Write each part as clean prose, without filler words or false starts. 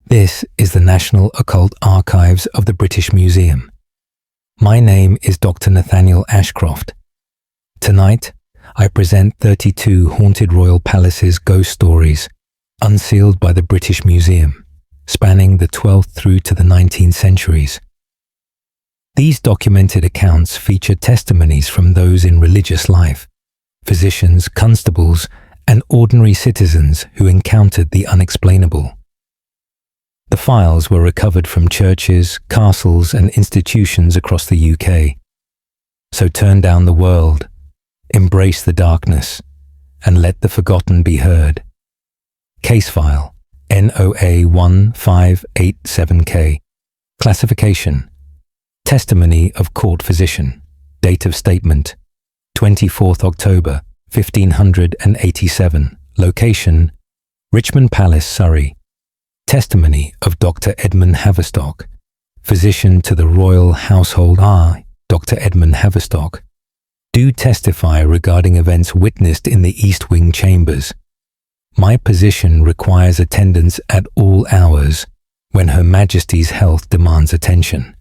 This is the National Occult Archives of the British Museum. My name is Dr. Nathaniel Ashcroft. Tonight, I present 32 haunted royal palaces ghost stories, unsealed by the British Museum, spanning the 12th through to the 19th centuries. These documented accounts feature testimonies from those in religious life, physicians, constables, and ordinary citizens who encountered the unexplainable. The files were recovered from churches, castles, and institutions across the UK. So turn down the world, embrace the darkness, and let the forgotten be heard. Case file NOA 1587K. Classification: Testimony of court physician. Date of statement: 24th October 1587. Location: Richmond Palace, Surrey. Testimony of Dr. Edmund Haverstock, physician to the Royal Household. I, Dr. Edmund Haverstock, do testify regarding events witnessed in the East Wing chambers. My position requires attendance at all hours when Her Majesty's health demands attention.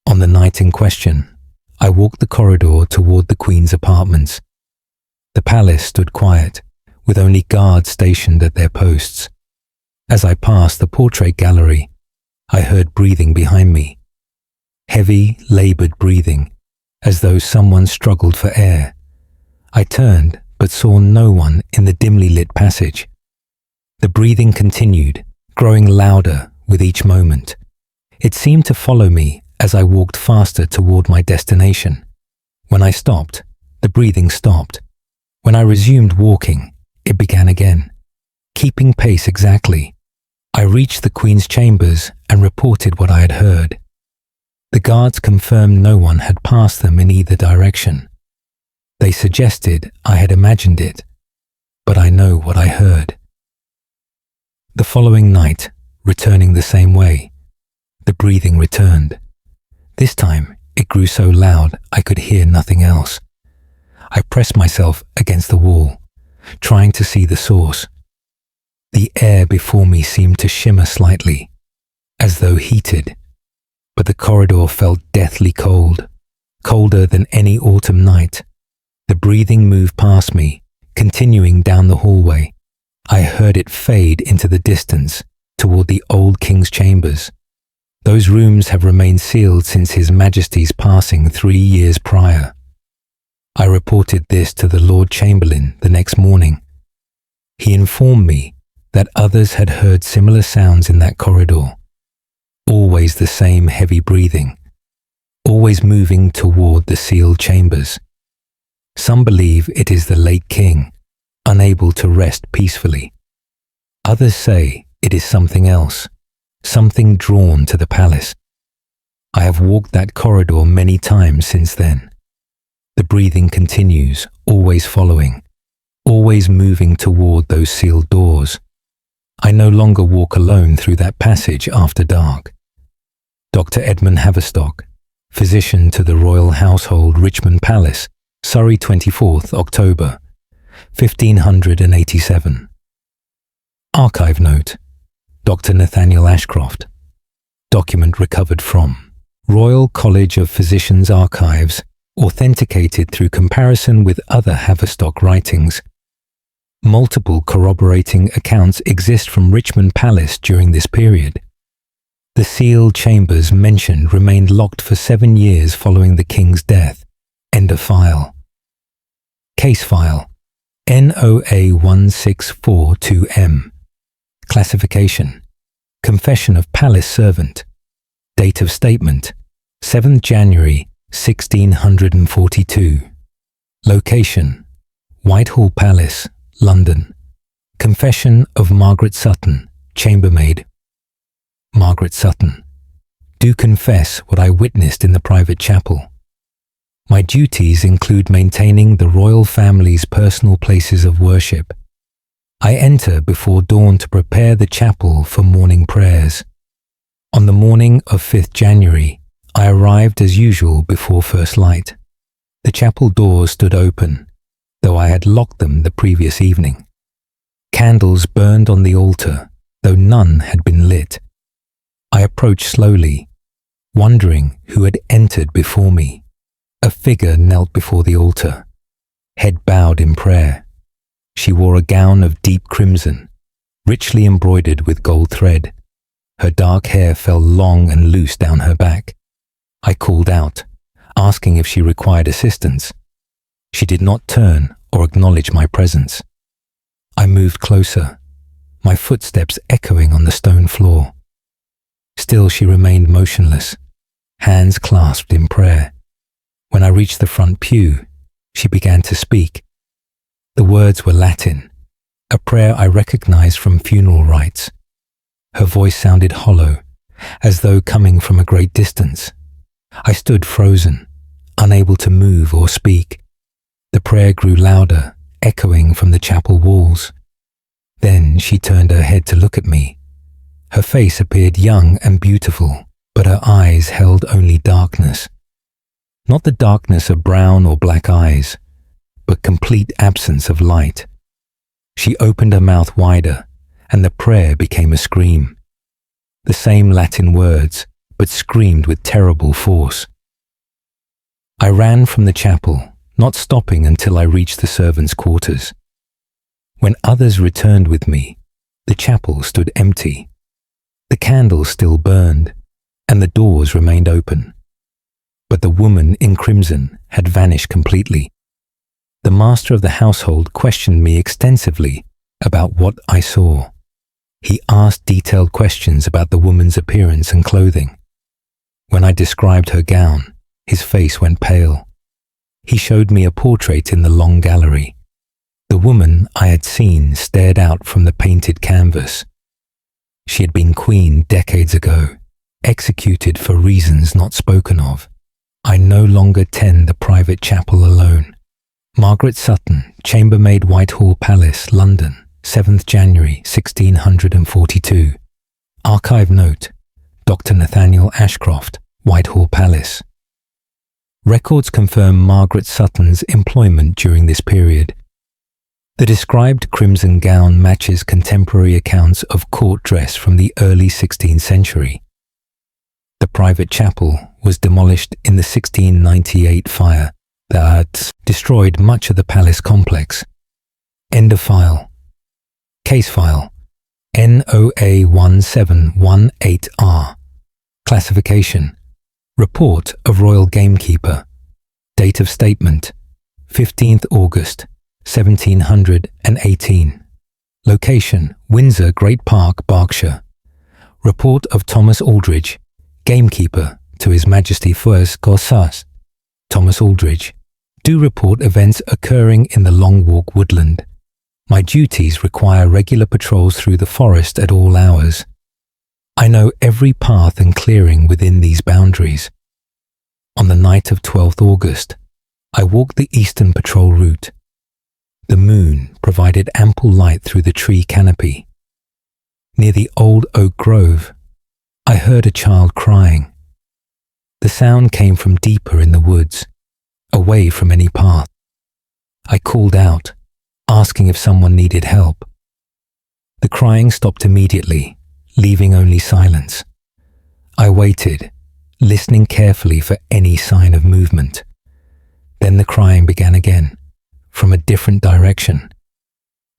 On the night in question, I walked the corridor toward the Queen's apartments. The palace stood quiet, with only guards stationed at their posts. As I passed the portrait gallery, I heard breathing behind me. Heavy, labored breathing, as though someone struggled for air. I turned, but saw no one in the dimly lit passage. The breathing continued, growing louder with each moment. It seemed to follow me as I walked faster toward my destination. When I stopped, the breathing stopped. When I resumed walking, it began again, keeping pace exactly. I reached the Queen's chambers and reported what I had heard. The guards confirmed no one had passed them in either direction. They suggested I had imagined it, but I know what I heard. The following night, returning the same way, the breathing returned. This time, it grew so loud I could hear nothing else. I pressed myself against the wall, trying to see the source. The air before me seemed to shimmer slightly, as though heated, but the corridor felt deathly cold, colder than any autumn night. The breathing moved past me, continuing down the hallway. I heard it fade into the distance, toward the old King's chambers. Those rooms have remained sealed since His Majesty's passing 3 years prior. I reported this to the Lord Chamberlain the next morning. He informed me that others had heard similar sounds in that corridor, always the same heavy breathing, always moving toward the sealed chambers. Some believe it is the late king, unable to rest peacefully. Others say it is something else, something drawn to the palace. I have walked that corridor many times since then. The breathing continues, always following, always moving toward those sealed doors. I no longer walk alone through that passage after dark. Dr. Edmund Haverstock, physician to the Royal Household, Richmond Palace, Surrey, 24th October, 1587. Archive note: Dr. Nathaniel Ashcroft. Document recovered from Royal College of Physicians Archives, authenticated through comparison with other Haverstock writings. Multiple corroborating accounts exist from Richmond Palace during this period. The sealed chambers mentioned remained locked for 7 years following the King's death. End of file. Case file NOA 1642M. Classification: Confession of Palace Servant. Date of statement: 7th January 1642. Location: Whitehall Palace, London. Confession of Margaret Sutton, chambermaid. Margaret Sutton: do confess what I witnessed in the private chapel. My duties include maintaining the royal family's personal places of worship. I enter before dawn to prepare the chapel for morning prayers. On the morning of 5th January, I arrived as usual before first light. The chapel doors stood open, though I had locked them the previous evening. Candles burned on the altar, though none had been lit. I approached slowly, wondering who had entered before me. A figure knelt before the altar, head bowed in prayer. She wore a gown of deep crimson, richly embroidered with gold thread. Her dark hair fell long and loose down her back. I called out, asking if she required assistance. She did not turn or acknowledge my presence. I moved closer, my footsteps echoing on the stone floor. Still she remained motionless, hands clasped in prayer. When I reached the front pew, she began to speak. The words were Latin, a prayer I recognized from funeral rites. Her voice sounded hollow, as though coming from a great distance. I stood frozen, unable to move or speak. The prayer grew louder, echoing from the chapel walls. Then she turned her head to look at me. Her face appeared young and beautiful, but her eyes held only darkness. Not the darkness of brown or black eyes, but complete absence of light. She opened her mouth wider, and the prayer became a scream. The same Latin words, but screamed with terrible force. I ran from the chapel, not stopping until I reached the servants' quarters. When others returned with me, the chapel stood empty. The candles still burned, and the doors remained open. But the woman in crimson had vanished completely. The master of the household questioned me extensively about what I saw. He asked detailed questions about the woman's appearance and clothing. When I described her gown, his face went pale. He showed me a portrait in the long gallery. The woman I had seen stared out from the painted canvas. She had been queen decades ago, executed for reasons not spoken of. I no longer tend the private chapel alone. Margaret Sutton, chambermaid, Whitehall Palace, London, 7th January 1642. Archive note: Dr. Nathaniel Ashcroft, Whitehall Palace. Records confirm Margaret Sutton's employment during this period. The described crimson gown matches contemporary accounts of court dress from the early 16th century. The private chapel was demolished in the 1698 fire that destroyed much of the palace complex. End of file. Case file NOA 1718R. Classification: Report of Royal Gamekeeper. Date of statement: 15th August 1718. Location: Windsor, Great Park, Berkshire. Report of Thomas Aldridge, Gamekeeper to His Majesty First Gorsas. Thomas Aldridge: do report events occurring in the Long Walk woodland. My duties require regular patrols through the forest at all hours. I know every path and clearing within these boundaries. On the night of 12th August, I walked the eastern patrol route. The moon provided ample light through the tree canopy. Near the old oak grove, I heard a child crying. The sound came from deeper in the woods, away from any path. I called out, asking if someone needed help. The crying stopped immediately, leaving only silence. I waited, listening carefully for any sign of movement. Then the crying began again, from a different direction.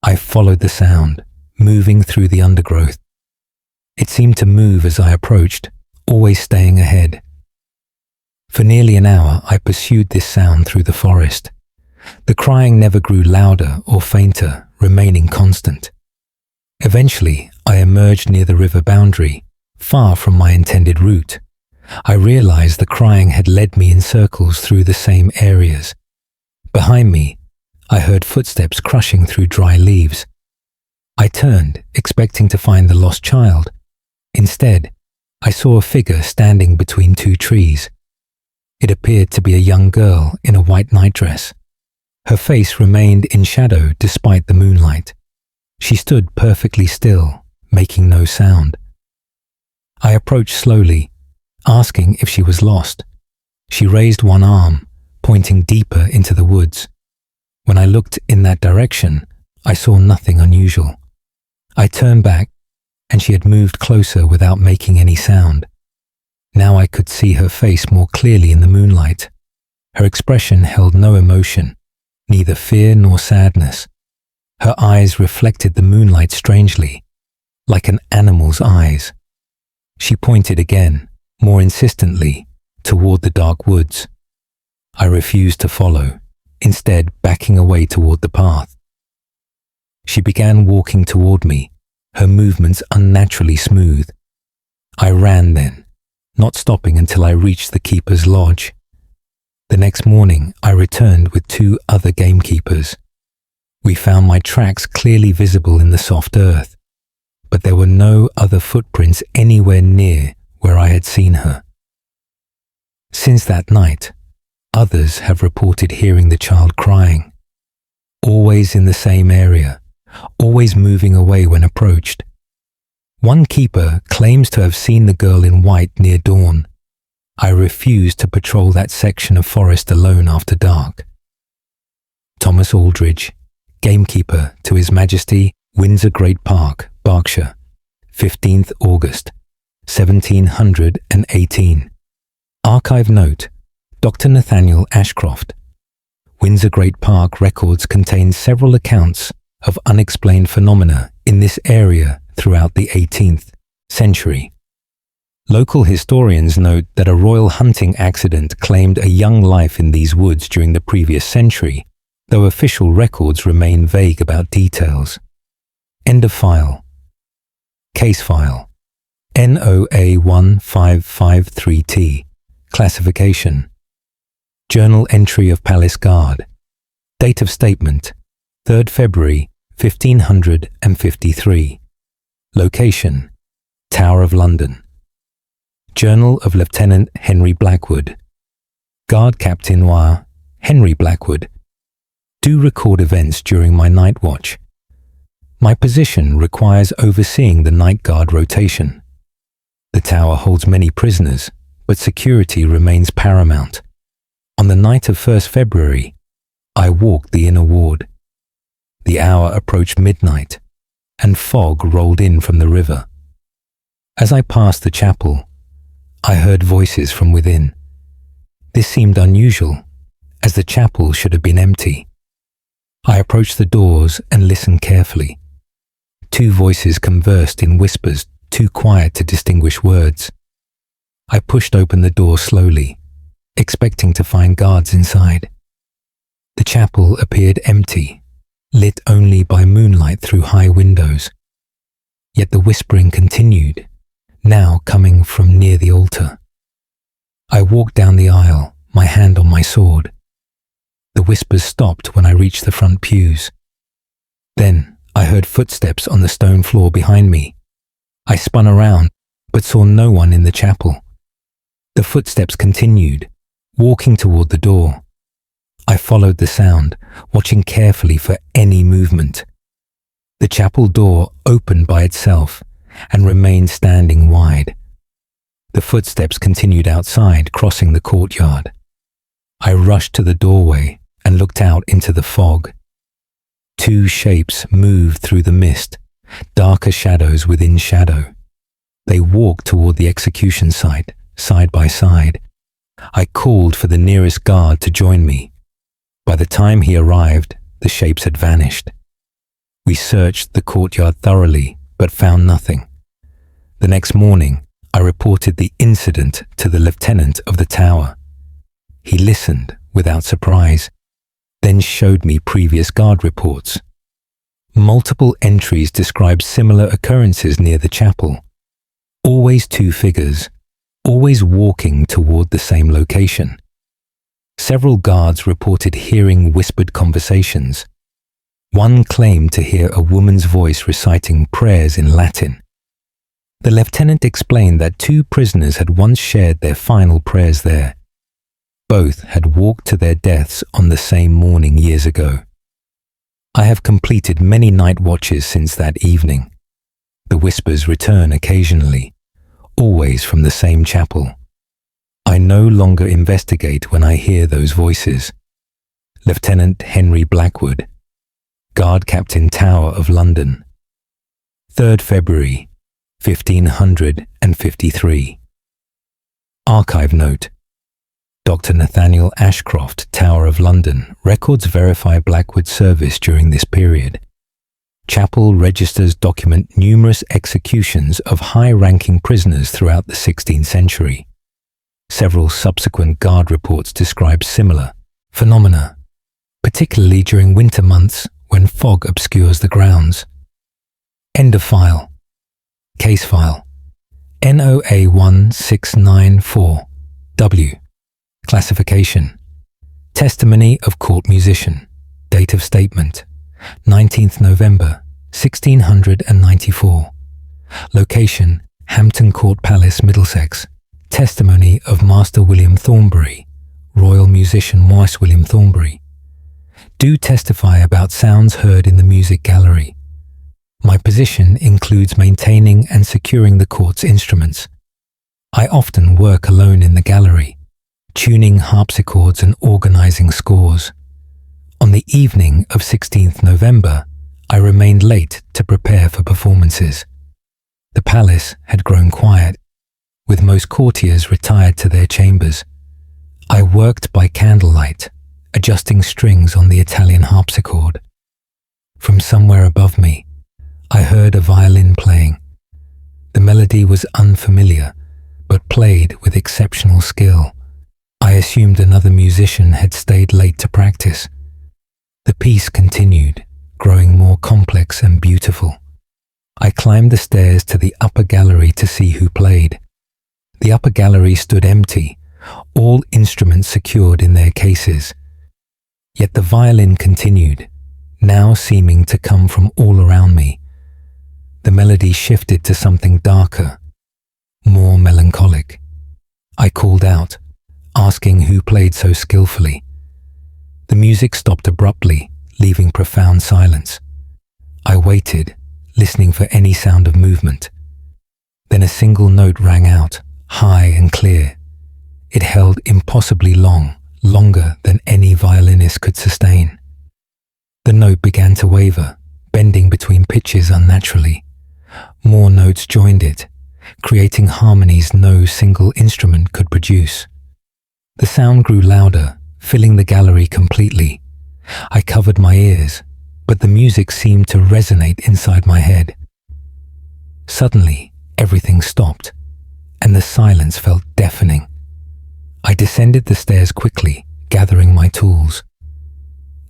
I followed the sound, moving through the undergrowth. It seemed to move as I approached, always staying ahead. For nearly an hour, I pursued this sound through the forest. The crying never grew louder or fainter, remaining constant. Eventually, I emerged near the river boundary, far from my intended route. I realized the crying had led me in circles through the same areas. Behind me, I heard footsteps crushing through dry leaves. I turned, expecting to find the lost child. Instead, I saw a figure standing between two trees. It appeared to be a young girl in a white nightdress. Her face remained in shadow despite the moonlight. She stood perfectly still, making no sound. I approached slowly, asking if she was lost. She raised one arm, pointing deeper into the woods. When I looked in that direction, I saw nothing unusual. I turned back, and she had moved closer without making any sound. Now I could see her face more clearly in the moonlight. Her expression held no emotion, neither fear nor sadness. Her eyes reflected the moonlight strangely, like an animal's eyes. She pointed again, more insistently, toward the dark woods. I refused to follow, instead backing away toward the path. She began walking toward me, her movements unnaturally smooth. I ran then, not stopping until I reached the keeper's lodge. The next morning, I returned with 2 other gamekeepers. We found my tracks clearly visible in the soft earth, but there were no other footprints anywhere near where I had seen her. Since that night, others have reported hearing the child crying, always in the same area, always moving away when approached. One keeper claims to have seen the girl in white near dawn. I refuse to patrol that section of forest alone after dark. Thomas Aldridge, gamekeeper to His Majesty, Windsor Great Park, Berkshire, 15th August, 1718. Archive note: Dr. Nathaniel Ashcroft. Windsor Great Park records contain several accounts of unexplained phenomena in this area throughout the 18th century. Local historians note that a royal hunting accident claimed a young life in these woods during the previous century, though official records remain vague about details. End of file. Case file. NOA 1553T. Classification. Journal entry of Palace Guard. Date of statement: 3rd February 1553. Location: Tower of London. Journal of Lieutenant Henry Blackwood. Guard Captain Noir Henry Blackwood. Do record events during my night watch. My position requires overseeing the night guard rotation. The tower holds many prisoners, but security remains paramount. On the night of 1st February, I walked the inner ward. The hour approached midnight, and fog rolled in from the river. As I passed the chapel, I heard voices from within. This seemed unusual, as the chapel should have been empty. I approached the doors and listened carefully. 2 voices conversed in whispers too quiet to distinguish words. I pushed open the door slowly, expecting to find guards inside. The chapel appeared empty, lit only by moonlight through high windows. Yet the whispering continued, now coming from near the altar. I walked down the aisle, my hand on my sword. The whispers stopped when I reached the front pews. Then I heard footsteps on the stone floor behind me. I spun around, but saw no one in the chapel. The footsteps continued, walking toward the door. I followed the sound, watching carefully for any movement. The chapel door opened by itself and remained standing wide. The footsteps continued outside, crossing the courtyard. I rushed to the doorway and looked out into the fog. 2 shapes moved through the mist, darker shadows within shadow. They walked toward the execution site, side by side. I called for the nearest guard to join me. By the time he arrived, the shapes had vanished. We searched the courtyard thoroughly, but found nothing. The next morning, I reported the incident to the lieutenant of the tower. He listened without surprise, then showed me previous guard reports. Multiple entries describe similar occurrences near the chapel. Always 2 figures, always walking toward the same location. Several guards reported hearing whispered conversations. One claimed to hear a woman's voice reciting prayers in Latin. The lieutenant explained that 2 prisoners had once shared their final prayers there. Both had walked to their deaths on the same morning years ago. I have completed many night watches since that evening. The whispers return occasionally, always from the same chapel. I no longer investigate when I hear those voices. Lieutenant Henry Blackwood, Guard Captain Tower of London. 3rd February 1553. Archive note. Dr. Nathaniel Ashcroft, Tower of London, records verify Blackwood service during this period. Chapel registers document numerous executions of high-ranking prisoners throughout the 16th century. Several subsequent guard reports describe similar phenomena, particularly during winter months when fog obscures the grounds. End of file. Case file. NOA 1694-W. Classification. Testimony of court musician. Date of statement. 19th November, 1694. Location, Hampton Court Palace, Middlesex. Testimony of Master William Thornbury, Royal Musician Weiss William Thornbury. Do testify about sounds heard in the music gallery. My position includes maintaining and securing the court's instruments. I often work alone in the gallery, tuning harpsichords and organizing scores. On the evening of 16th November, I remained late to prepare for performances. The palace had grown quiet, with most courtiers retired to their chambers. I worked by candlelight, adjusting strings on the Italian harpsichord. From somewhere above me, I heard a violin playing. The melody was unfamiliar, but played with exceptional skill. I assumed another musician had stayed late to practice. The piece continued, growing more complex and beautiful. I climbed the stairs to the upper gallery to see who played. The upper gallery stood empty, all instruments secured in their cases. Yet the violin continued, now seeming to come from all around me. The melody shifted to something darker, more melancholic. I called out, asking who played so skillfully. The music stopped abruptly, leaving profound silence. I waited, listening for any sound of movement. Then a single note rang out, high and clear. It held impossibly long, longer than any violinist could sustain. The note began to waver, bending between pitches unnaturally. More notes joined it, creating harmonies no single instrument could produce. The sound grew louder, filling the gallery completely. I covered my ears, but the music seemed to resonate inside my head. Suddenly, everything stopped, and the silence felt deafening. I descended the stairs quickly, gathering my tools.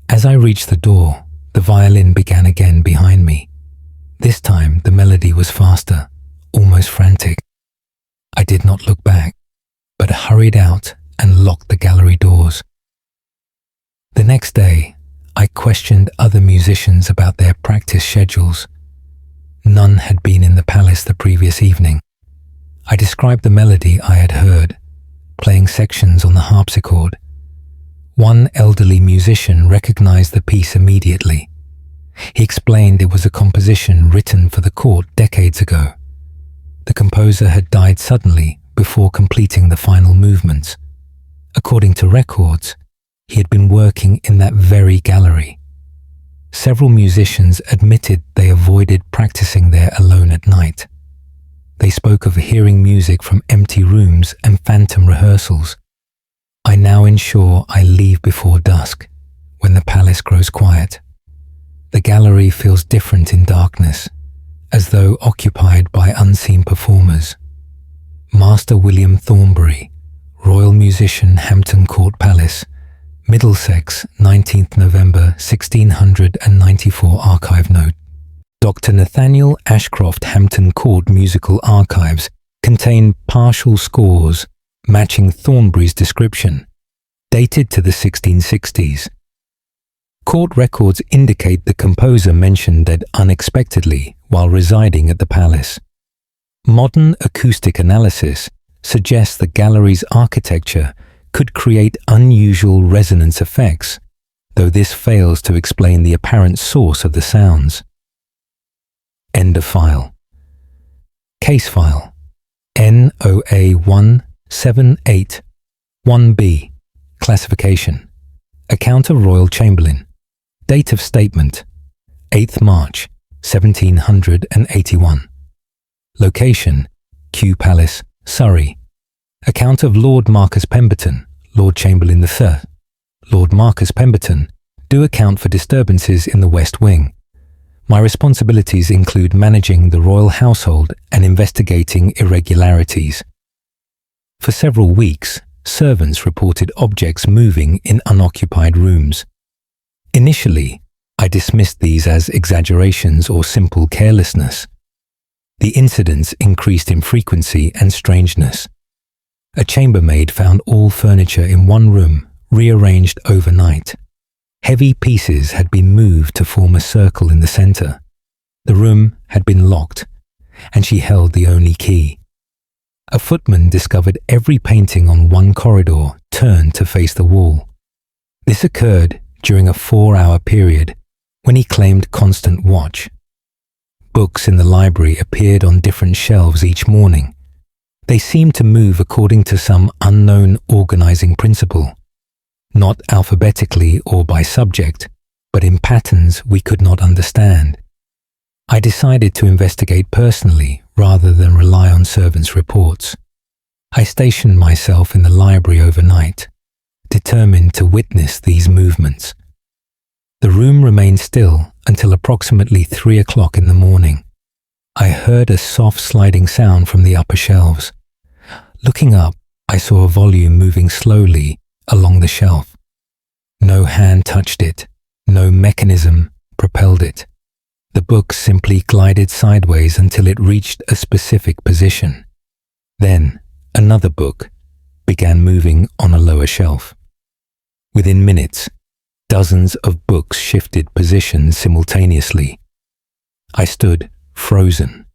As I reached the door, the violin began again behind me. This time, the melody was faster, almost frantic. I did not look back, but hurried out and locked the gallery doors. The next day, I questioned other musicians about their practice schedules. None had been in the palace the previous evening. I described the melody I had heard, playing sections on the harpsichord. One elderly musician recognized the piece immediately. He explained it was a composition written for the court decades ago. The composer had died suddenly before completing the final movements. According to records, he had been working in that very gallery. Several musicians admitted they avoided practicing there alone at night. They spoke of hearing music from empty rooms and phantom rehearsals. I now ensure I leave before dusk, when the palace grows quiet. The gallery feels different in darkness, as though occupied by unseen performers. Master William Thornbury, Royal Musician, Hampton Court Palace, Middlesex, 19th November 1694. Archive note. Dr. Nathaniel Ashcroft Hampton Court Musical Archives contain partial scores matching Thornbury's description, dated to the 1660s. Court records indicate the composer mentioned that unexpectedly while residing at the palace. Modern acoustic analysis suggests the gallery's architecture could create unusual resonance effects, though this fails to explain the apparent source of the sounds. End of file. Case file. NOA 1781B. Classification. Account of Royal Chamberlain. Date of statement. 8th March, 1781. Location: Kew Palace, Surrey. Account of Lord Marcus Pemberton, Lord Chamberlain III. Lord Marcus Pemberton, do account for disturbances in the West Wing. My responsibilities include managing the royal household and investigating irregularities. For several weeks, servants reported objects moving in unoccupied rooms. Initially, I dismissed these as exaggerations or simple carelessness. The incidents increased in frequency and strangeness. A chambermaid found all furniture in one room rearranged overnight. Heavy pieces had been moved to form a circle in the center. The room had been locked, and she held the only key. A footman discovered every painting on one corridor turned to face the wall. This occurred during a 4-hour period when he claimed constant watch. Books in the library appeared on different shelves each morning. They seemed to move according to some unknown organizing principle, not alphabetically or by subject, but in patterns we could not understand. I decided to investigate personally rather than rely on servants' reports. I stationed myself in the library overnight, determined to witness these movements. The room remained still until approximately 3 o'clock in the morning. I heard a soft sliding sound from the upper shelves. Looking up, I saw a volume moving slowly along the shelf. No hand touched it, no mechanism propelled it. The book simply glided sideways until it reached a specific position. Then, another book began moving on a lower shelf. Within minutes, dozens of books shifted positions simultaneously. I stood, frozen,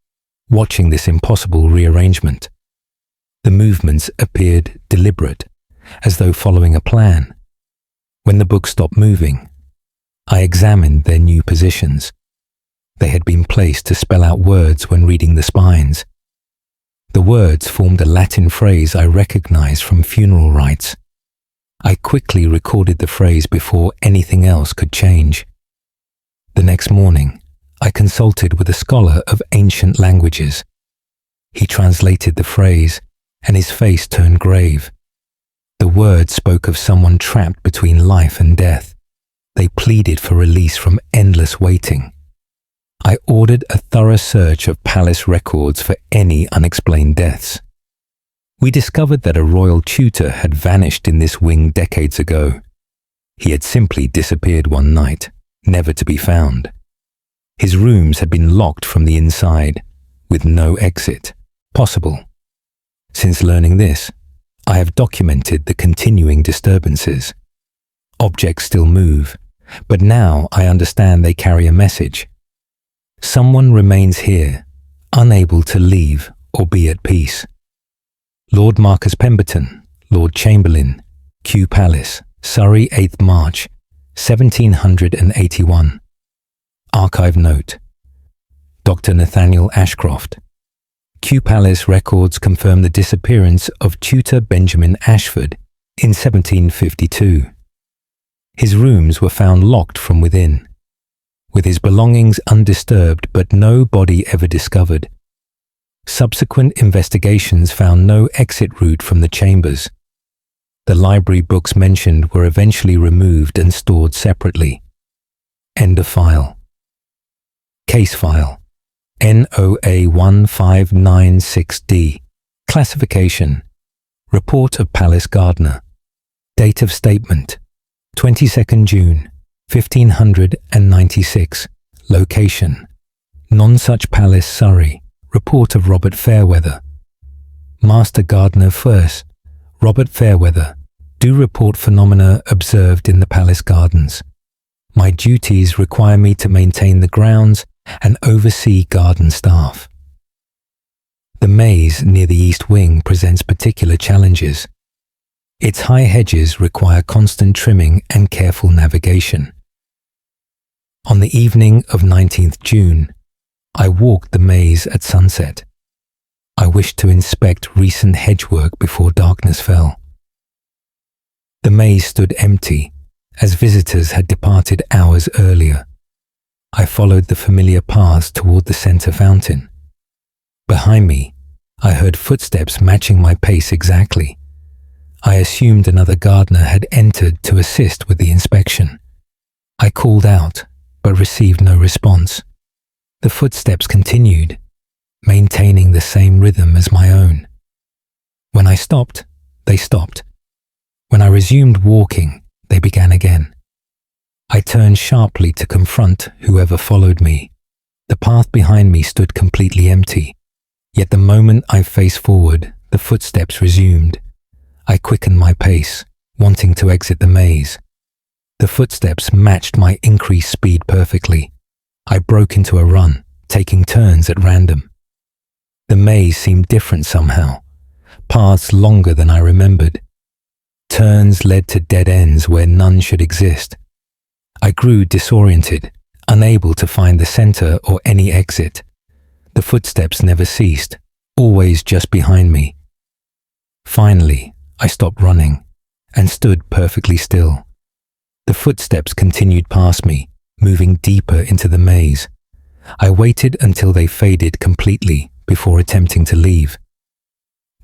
watching this impossible rearrangement. The movements appeared deliberate, as though following a plan. When the books stopped moving, I examined their new positions. They had been placed to spell out words when reading the spines. The words formed a Latin phrase I recognized from funeral rites. I quickly recorded the phrase before anything else could change. The next morning, I consulted with a scholar of ancient languages. He translated the phrase, and his face turned grave. The words spoke of someone trapped between life and death. They pleaded for release from endless waiting. I ordered a thorough search of palace records for any unexplained deaths. We discovered that a royal tutor had vanished in this wing decades ago. He had simply disappeared one night, never to be found. His rooms had been locked from the inside, with no exit possible. Since learning this, I have documented the continuing disturbances. Objects still move, but now I understand they carry a message. Someone remains here, unable to leave or be at peace. Lord Marcus Pemberton, Lord Chamberlain, Kew Palace, Surrey, 8th March, 1781. Archive note. Dr. Nathaniel Ashcroft. Kew Palace records confirm the disappearance of tutor Benjamin Ashford in 1752. His rooms were found locked from within, with his belongings undisturbed but no body ever discovered. Subsequent investigations found no exit route from the chambers. The library books mentioned were eventually removed and stored separately. End of file. Case file. NOA 1596D. Classification. Report of Palace Gardener. Date of statement. 22nd June, 1596. Location. Nonsuch Palace, Surrey. Report of Robert Fairweather. Master Gardener first. Robert Fairweather. Do report phenomena observed in the palace gardens. My duties require me to maintain the grounds and oversee garden staff. The maze near the east wing presents particular challenges. Its high hedges require constant trimming and careful navigation. On the evening of 19th June, I walked the maze at sunset. I wished to inspect recent hedgework before darkness fell. The maze stood empty, as visitors had departed hours earlier. I followed the familiar paths toward the center fountain. Behind me, I heard footsteps matching my pace exactly. I assumed another gardener had entered to assist with the inspection. I called out, but received no response. The footsteps continued, maintaining the same rhythm as my own. When I stopped, they stopped. When I resumed walking, they began again. I turned sharply to confront whoever followed me. The path behind me stood completely empty, yet the moment I faced forward, the footsteps resumed. I quickened my pace, wanting to exit the maze. The footsteps matched my increased speed perfectly. I broke into a run, taking turns at random. The maze seemed different somehow, paths longer than I remembered. Turns led to dead ends where none should exist. I grew disoriented, unable to find the center or any exit. The footsteps never ceased, always just behind me. Finally, I stopped running and stood perfectly still. The footsteps continued past me, moving deeper into the maze. I waited until they faded completely before attempting to leave.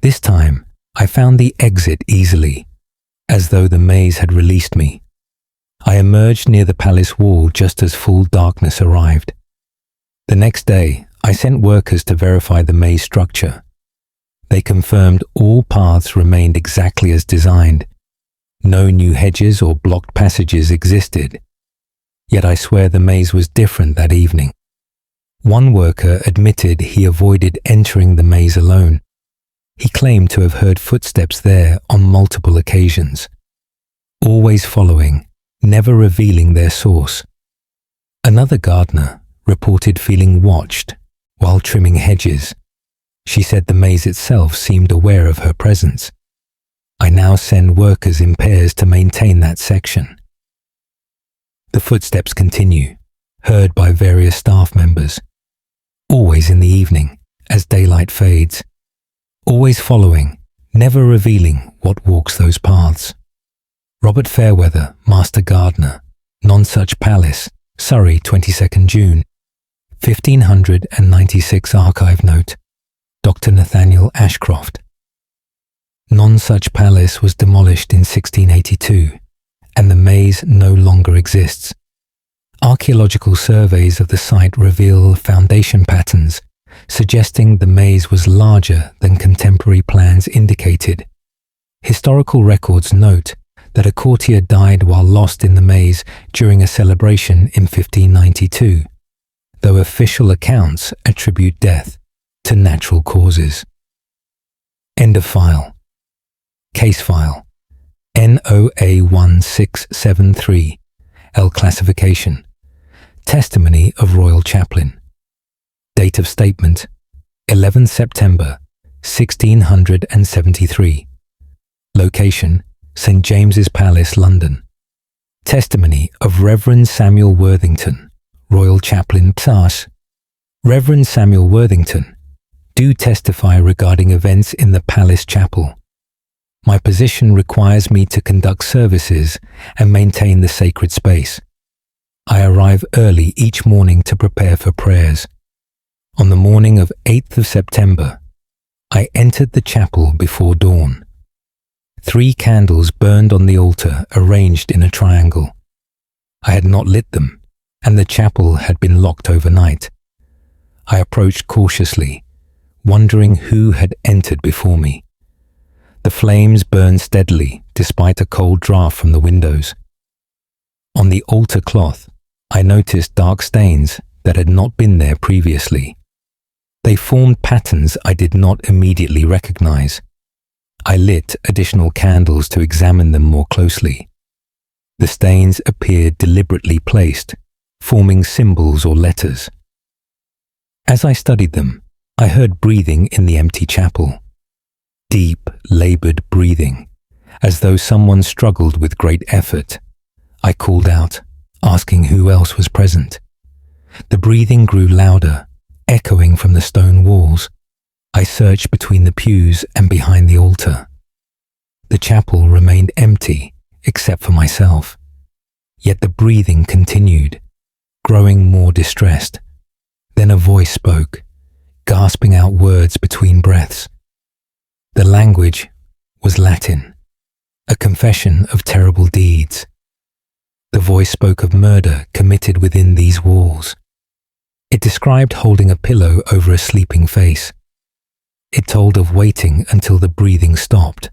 This time, I found the exit easily, as though the maze had released me. I emerged near the palace wall just as full darkness arrived. The next day, I sent workers to verify the maze structure. They confirmed all paths remained exactly as designed. No new hedges or blocked passages existed. Yet I swear the maze was different that evening. One worker admitted he avoided entering the maze alone. He claimed to have heard footsteps there on multiple occasions, always following, never revealing their source. Another gardener reported feeling watched while trimming hedges. She said the maze itself seemed aware of her presence. I now send workers in pairs to maintain that section. The footsteps continue, heard by various staff members, always in the evening as daylight fades, always following, never revealing what walks those paths. Robert Fairweather, Master Gardener, Nonsuch Palace, Surrey, 22nd June, 1596 archive note, Dr. Nathaniel Ashcroft. Nonsuch Palace was demolished in 1682, and the maze no longer exists. Archaeological surveys of the site reveal foundation patterns, suggesting the maze was larger than contemporary plans indicated. Historical records note that a courtier died while lost in the maze during a celebration in 1592, though official accounts attribute death to natural causes. End of file. Case file NOA1673, L classification. Testimony of Royal Chaplain. Date of statement 11 September 1673. Location St. James's Palace, London. Testimony of Reverend Samuel Worthington, Royal Chaplain Psas. Reverend Samuel Worthington, do testify regarding events in the Palace Chapel. My position requires me to conduct services and maintain the sacred space. I arrive early each morning to prepare for prayers. On the morning of 8th of September, I entered the chapel before dawn. 3 candles burned on the altar arranged in a triangle. I had not lit them, and the chapel had been locked overnight. I approached cautiously, wondering who had entered before me. The flames burned steadily despite a cold draft from the windows. On the altar cloth, I noticed dark stains that had not been there previously. They formed patterns I did not immediately recognize. I lit additional candles to examine them more closely. The stains appeared deliberately placed, forming symbols or letters. As I studied them, I heard breathing in the empty chapel. Deep, labored breathing, as though someone struggled with great effort. I called out, asking who else was present. The breathing grew louder, echoing from the stone walls. I searched between the pews and behind the altar. The chapel remained empty, except for myself. Yet the breathing continued, growing more distressed. Then a voice spoke, gasping out words between breaths. The language was Latin, a confession of terrible deeds. The voice spoke of murder committed within these walls. It described holding a pillow over a sleeping face. It told of waiting until the breathing stopped.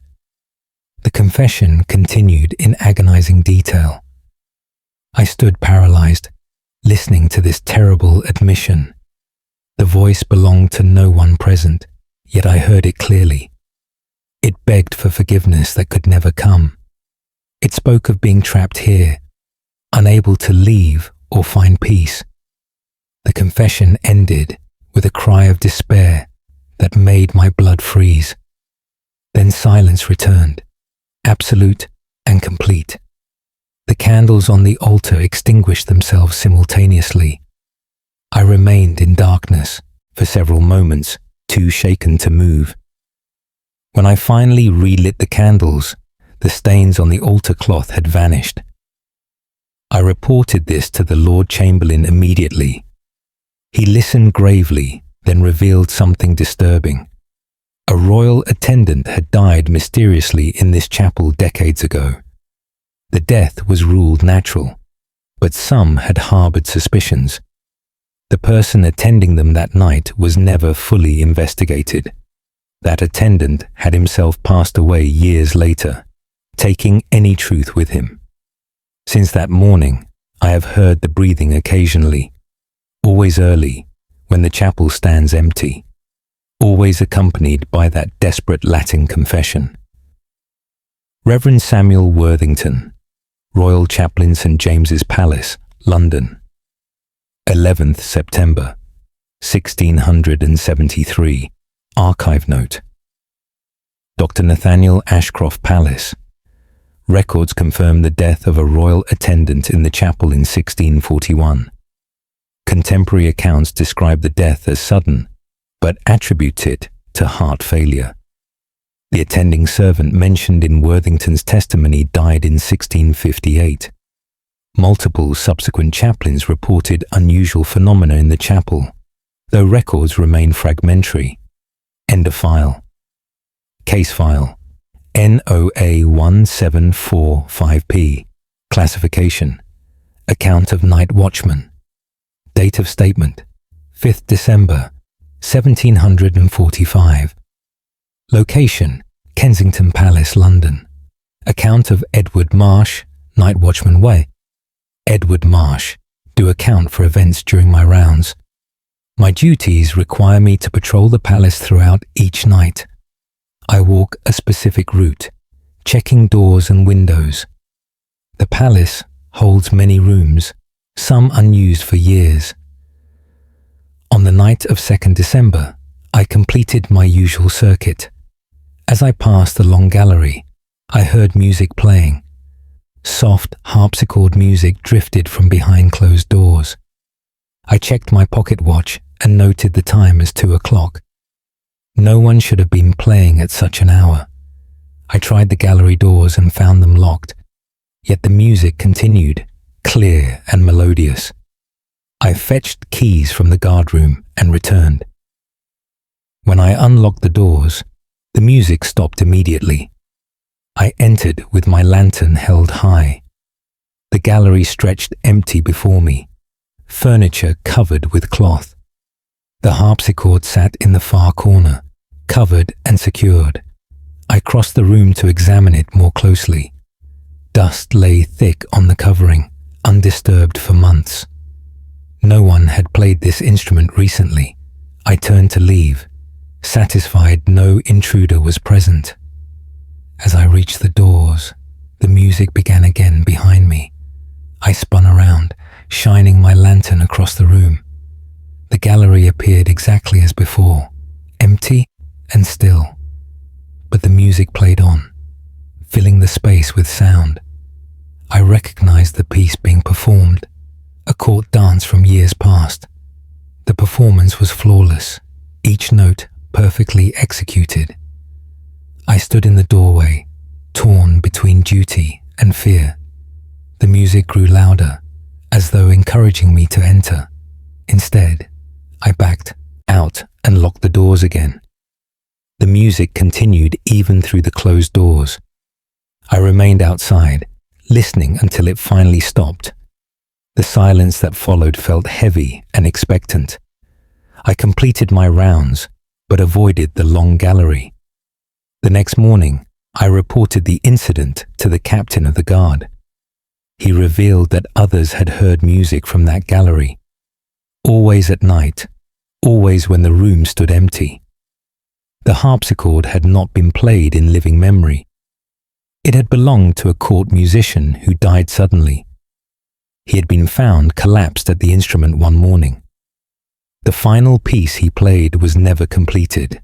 The confession continued in agonizing detail. I stood paralyzed, listening to this terrible admission. The voice belonged to no one present, yet I heard it clearly. It begged for forgiveness that could never come. It spoke of being trapped here, unable to leave or find peace. The confession ended with a cry of despair that made my blood freeze. Then silence returned, absolute and complete. The candles on the altar extinguished themselves simultaneously. I remained in darkness for several moments, too shaken to move. When I finally relit the candles, the stains on the altar cloth had vanished. I reported this to the Lord Chamberlain immediately. He listened gravely, then revealed something disturbing. A royal attendant had died mysteriously in this chapel decades ago. The death was ruled natural, but some had harbored suspicions. The person attending them that night was never fully investigated. That attendant had himself passed away years later, taking any truth with him. Since that morning, I have heard the breathing occasionally, always early, when the chapel stands empty, always accompanied by that desperate Latin confession. Reverend Samuel Worthington, Royal Chaplain, St. James's Palace, London. 11th September, 1673. Archive note. Dr. Nathaniel Ashcroft Palace. Records confirm the death of a royal attendant in the chapel in 1641. Contemporary accounts describe the death as sudden, but attribute it to heart failure. The attending servant mentioned in Worthington's testimony died in 1658. Multiple subsequent chaplains reported unusual phenomena in the chapel, though records remain fragmentary. End of file. Case file NOA 1745P. Classification: Account of Night Watchman. Date of statement: 5th December 1745. Location: Kensington Palace, London. Account of Edward Marsh, Night Watchman Way. Edward Marsh. Do account for events during my rounds. My duties require me to patrol the palace throughout each night. I walk a specific route, checking doors and windows. The palace holds many rooms, some unused for years. On the night of 2nd December, I completed my usual circuit. As I passed the long gallery, I heard music playing. Soft harpsichord music drifted from behind closed doors. I checked my pocket watch and noted the time as 2 o'clock. No one should have been playing at such an hour. I tried the gallery doors and found them locked, yet the music continued, clear and melodious. I fetched keys from the guardroom and returned. When I unlocked the doors, the music stopped immediately. I entered with my lantern held high. The gallery stretched empty before me, furniture covered with cloth. The harpsichord sat in the far corner, covered and secured. I crossed the room to examine it more closely. Dust lay thick on the covering, undisturbed for months. No one had played this instrument recently. I turned to leave, satisfied no intruder was present. As I reached the doors, the music began again behind me. I spun around, shining my lantern across the room. The gallery appeared exactly as before, empty and still. But the music played on, filling the space with sound. I recognized the piece being performed, a court dance from years past. The performance was flawless, each note perfectly executed. I stood in the doorway, torn between duty and fear. The music grew louder, as though encouraging me to enter. Instead, I backed out and locked the doors again. The music continued even through the closed doors. I remained outside, listening until it finally stopped. The silence that followed felt heavy and expectant. I completed my rounds, but avoided the long gallery. The next morning, I reported the incident to the captain of the guard. He revealed that others had heard music from that gallery, always at night, always when the room stood empty. The harpsichord had not been played in living memory. It had belonged to a court musician who died suddenly. He had been found collapsed at the instrument one morning. The final piece he played was never completed.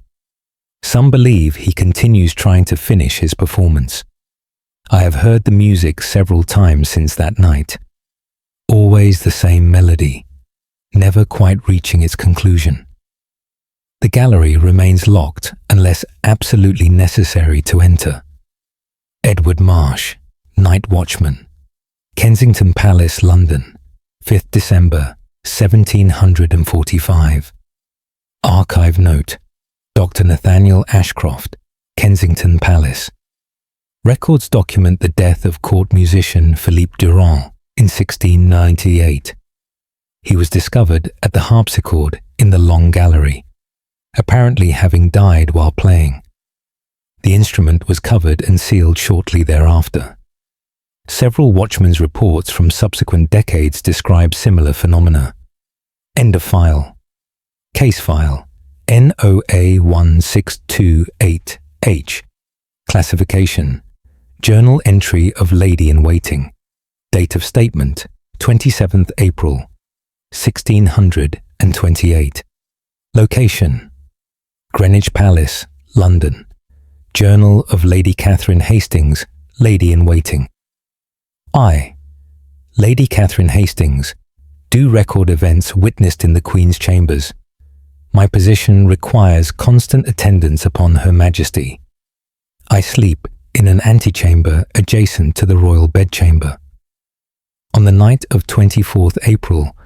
Some believe he continues trying to finish his performance. I have heard the music several times since that night. Always the same melody, never quite reaching its conclusion. The gallery remains locked unless absolutely necessary to enter. Edward Marsh, Night Watchman, Kensington Palace, London, 5th December, 1745. Archive note: Dr. Nathaniel Ashcroft, Kensington Palace. Records document the death of court musician Philippe Durand in 1698. He was discovered at the harpsichord in the Long Gallery, apparently having died while playing. The instrument was covered and sealed shortly thereafter. Several watchmen's reports from subsequent decades describe similar phenomena. End of file. Case file NOA 1628H. Classification: Journal entry of Lady in Waiting. Date of statement: 27th April, 1628. Location: Greenwich Palace, London. Journal of Lady Catherine Hastings, Lady in Waiting. I, Lady Catherine Hastings, do record events witnessed in the Queen's chambers. My position requires constant attendance upon Her Majesty. I sleep in an antechamber adjacent to the royal bedchamber. On the night of 24th April,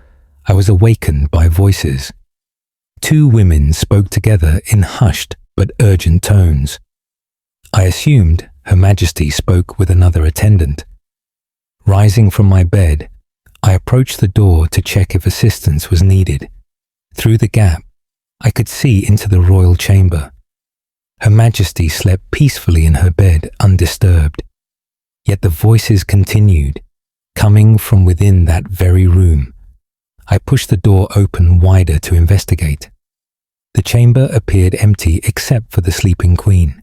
I was awakened by voices. Two women spoke together in hushed but urgent tones. I assumed Her Majesty spoke with another attendant. Rising from my bed, I approached the door to check if assistance was needed. Through the gap, I could see into the royal chamber. Her Majesty slept peacefully in her bed, undisturbed. Yet the voices continued, coming from within that very room. I pushed the door open wider to investigate. The chamber appeared empty except for the sleeping Queen.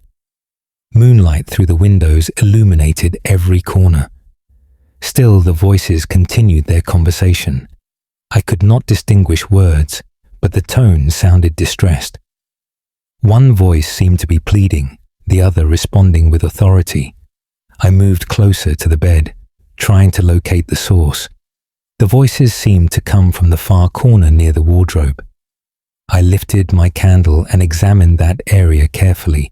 Moonlight through the windows illuminated every corner. Still the voices continued their conversation. I could not distinguish words, but the tones sounded distressed. One voice seemed to be pleading, the other responding with authority. I moved closer to the bed, trying to locate the source. The voices seemed to come from the far corner near the wardrobe. I lifted my candle and examined that area carefully.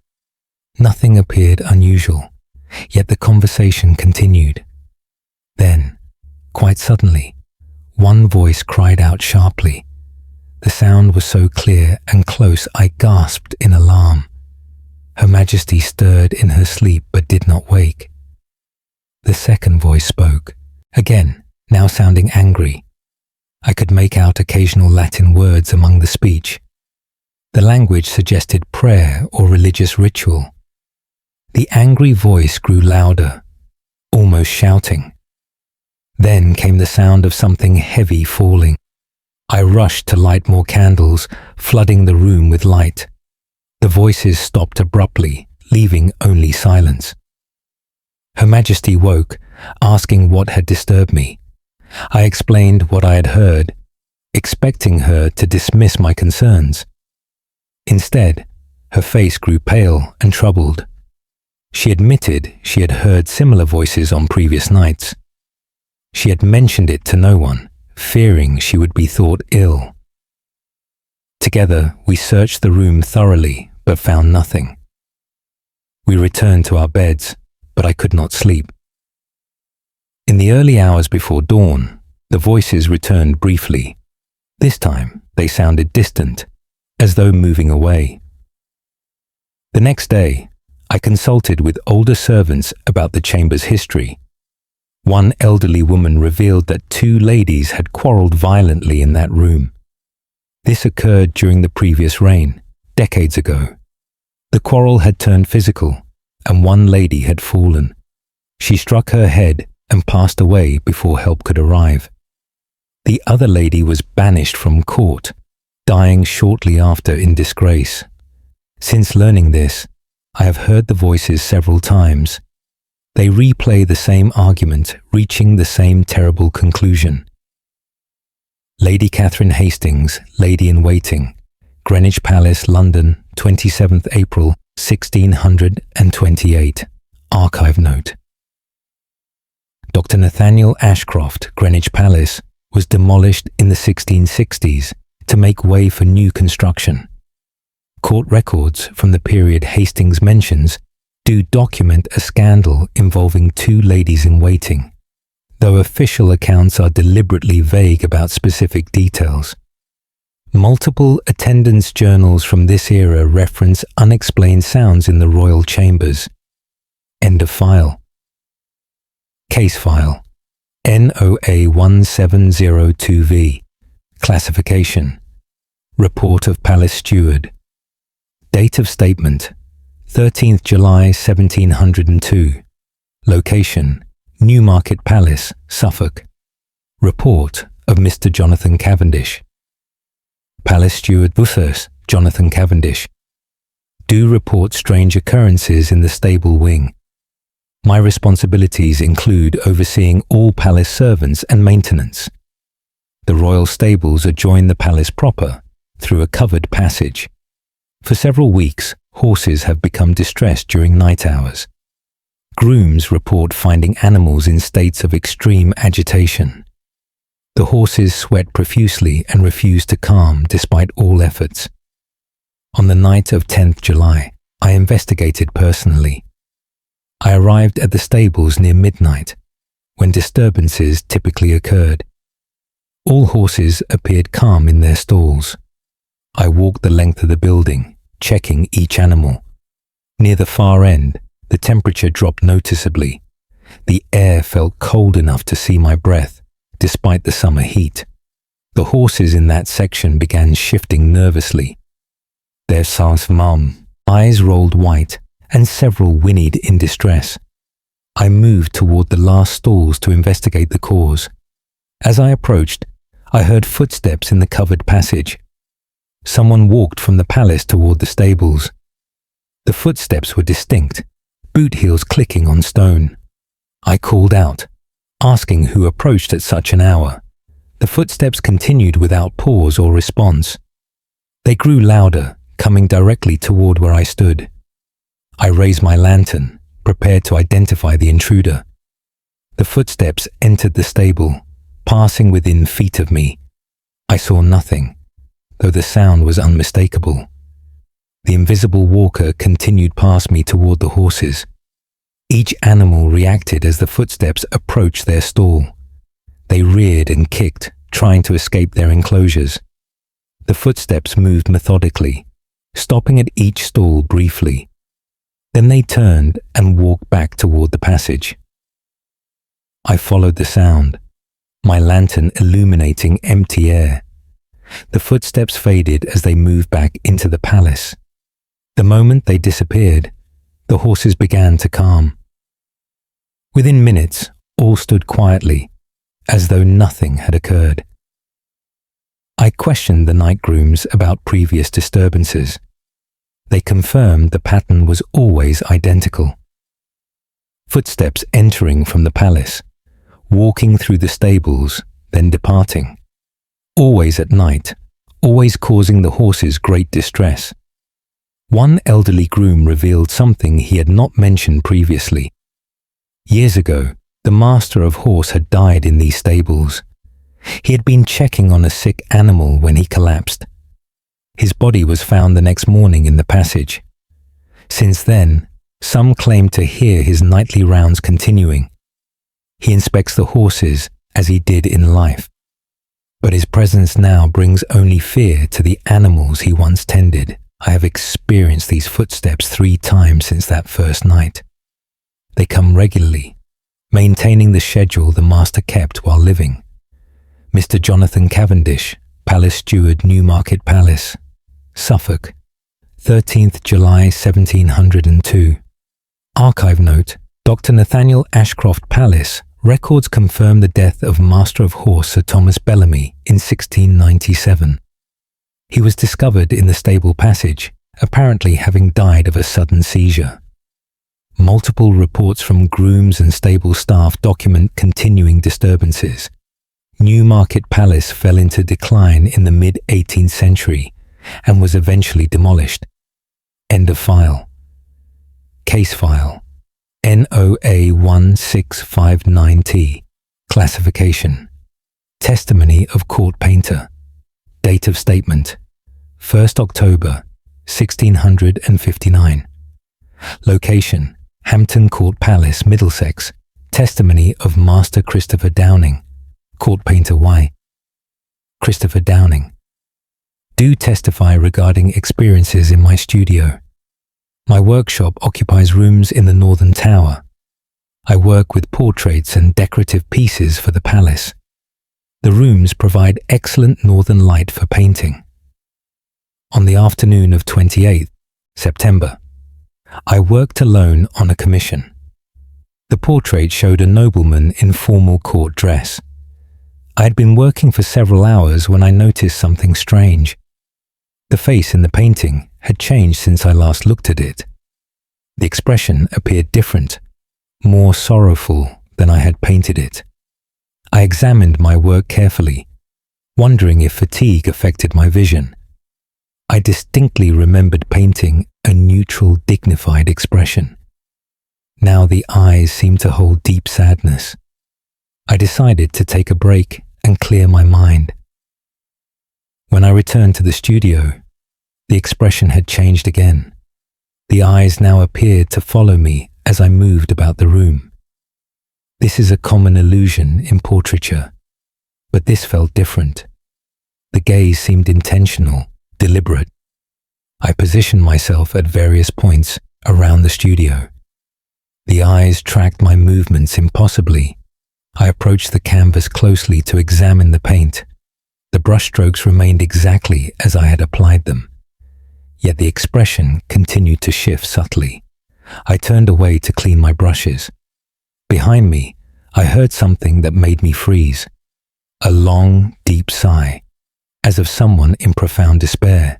Nothing appeared unusual, yet the conversation continued. Then, quite suddenly, one voice cried out sharply. The sound was so clear and close I gasped in alarm. Her Majesty stirred in her sleep but did not wake. The second voice spoke, again, now sounding angry. I could make out occasional Latin words among the speech. The language suggested prayer or religious ritual. The angry voice grew louder, almost shouting. Then came the sound of something heavy falling. I rushed to light more candles, flooding the room with light. The voices stopped abruptly, leaving only silence. Her Majesty woke, asking what had disturbed me. I explained what I had heard, expecting her to dismiss my concerns. Instead, her face grew pale and troubled. She admitted she had heard similar voices on previous nights. She had mentioned it to no one, fearing she would be thought ill. Together, we searched the room thoroughly, but found nothing. We returned to our beds, but I could not sleep. In the early hours before dawn, the voices returned briefly. This time, they sounded distant, as though moving away. The next day, I consulted with older servants about the chamber's history. One elderly woman revealed that 2 ladies had quarrelled violently in that room. This occurred during the previous reign, decades ago. The quarrel had turned physical, and one lady had fallen. She struck her head and passed away before help could arrive. The other lady was banished from court, dying shortly after in disgrace. Since learning this, I have heard the voices several times. They replay the same argument, reaching the same terrible conclusion. Lady Catherine Hastings, Lady in Waiting, Greenwich Palace, London, 27th April, 1628. Archive note. Dr. Nathaniel Ashcroft, Greenwich Palace, was demolished in the 1660s to make way for new construction. Court records from the period Hastings mentions do document a scandal involving 2 ladies in waiting, though official accounts are deliberately vague about specific details. Multiple attendance journals from this era reference unexplained sounds in the royal chambers. End of file. Case file NOA 1702V. Classification. Report of Palace Steward. Date of statement 13th July 1702. Location Newmarket Palace, Suffolk. Report of Mr. Jonathan Cavendish. Palace Steward Buffers, Jonathan Cavendish. Do report strange occurrences in the stable wing. My responsibilities include overseeing all palace servants and maintenance. The royal stables adjoin the palace proper through a covered passage. For several weeks, horses have become distressed during night hours. Grooms report finding animals in states of extreme agitation. The horses sweat profusely and refuse to calm despite all efforts. On the night of 10th July, I investigated personally. I arrived at the stables near midnight, when disturbances typically occurred. All horses appeared calm in their stalls. I walked the length of the building, checking each animal. Near the far end, the temperature dropped noticeably. The air felt cold enough to see my breath, despite the summer heat. The horses in that section began shifting nervously. Their eyes rolled white, and several whinnied in distress. I moved toward the last stalls to investigate the cause. As I approached, I heard footsteps in the covered passage. Someone walked from the palace toward the stables. The footsteps were distinct, boot heels clicking on stone. I called out, asking who approached at such an hour. The footsteps continued without pause or response. They grew louder, coming directly toward where I stood. I raised my lantern, prepared to identify the intruder. The footsteps entered the stable, passing within feet of me. I saw nothing, though the sound was unmistakable. The invisible walker continued past me toward the horses. Each animal reacted as the footsteps approached their stall. They reared and kicked, trying to escape their enclosures. The footsteps moved methodically, stopping at each stall briefly. Then they turned and walked back toward the passage. I followed the sound, my lantern illuminating empty air. The footsteps faded as they moved back into the palace. The moment they disappeared, the horses began to calm. Within minutes, all stood quietly, as though nothing had occurred. I questioned the night grooms about previous disturbances. They confirmed the pattern was always identical. Footsteps entering from the palace, walking through the stables, then departing. Always at night, always causing the horses great distress. One elderly groom revealed something he had not mentioned previously. Years ago, the master of horse had died in these stables. He had been checking on a sick animal when he collapsed. His body was found the next morning in the passage. Since then, some claim to hear his nightly rounds continuing. He inspects the horses as he did in life. But his presence now brings only fear to the animals he once tended. I have experienced these footsteps 3 times since that first night. They come regularly, maintaining the schedule the master kept while living. Mr. Jonathan Cavendish, Palace Steward, Newmarket Palace, Suffolk, 13th July 1702. Archive note, Dr. Nathaniel Ashcroft Palace, records confirm the death of Master of Horse Sir Thomas Bellamy in 1697. He was discovered in the stable passage, apparently having died of a sudden seizure. Multiple reports from grooms and stable staff document continuing disturbances. Newmarket Palace fell into decline in the mid-18th century and was eventually demolished. End of file. Case file. NOA 1659T. Classification. Testimony of court painter. Date of statement. 1st October, 1659. Location. Hampton Court Palace, Middlesex. Testimony of Master Christopher Downing. Court painter Y. Christopher Downing. Do testify regarding experiences in my studio. My workshop occupies rooms in the northern tower. I work with portraits and decorative pieces for the palace. The rooms provide excellent northern light for painting. On the afternoon of 28th September, I worked alone on a commission. The portrait showed a nobleman in formal court dress. I had been working for several hours when I noticed something strange. The face in the painting had changed since I last looked at it. The expression appeared different, more sorrowful than I had painted it. I examined my work carefully, wondering if fatigue affected my vision. I distinctly remembered painting a neutral, dignified expression. Now the eyes seemed to hold deep sadness. I decided to take a break and clear my mind. When I returned to the studio, the expression had changed again. The eyes now appeared to follow me as I moved about the room. This is a common illusion in portraiture, but this felt different. The gaze seemed intentional, deliberate. I positioned myself at various points around the studio. The eyes tracked my movements impossibly. I approached the canvas closely to examine the paint. The brushstrokes remained exactly as I had applied them. Yet the expression continued to shift subtly. I turned away to clean my brushes. Behind me, I heard something that made me freeze. A long, deep sigh, as of someone in profound despair.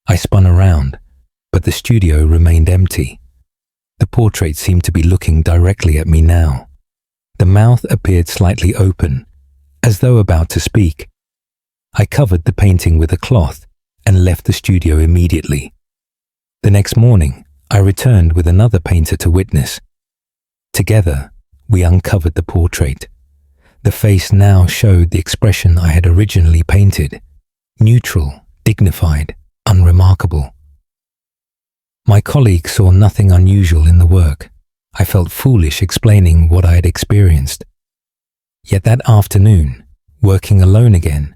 I spun around, but the studio remained empty. The portrait seemed to be looking directly at me now. The mouth appeared slightly open, as though about to speak. I covered the painting with a cloth and left the studio immediately. The next morning, I returned with another painter to witness. Together, we uncovered the portrait. The face now showed the expression I had originally painted, neutral, dignified, unremarkable. My colleague saw nothing unusual in the work. I felt foolish explaining what I had experienced. Yet that afternoon, working alone again,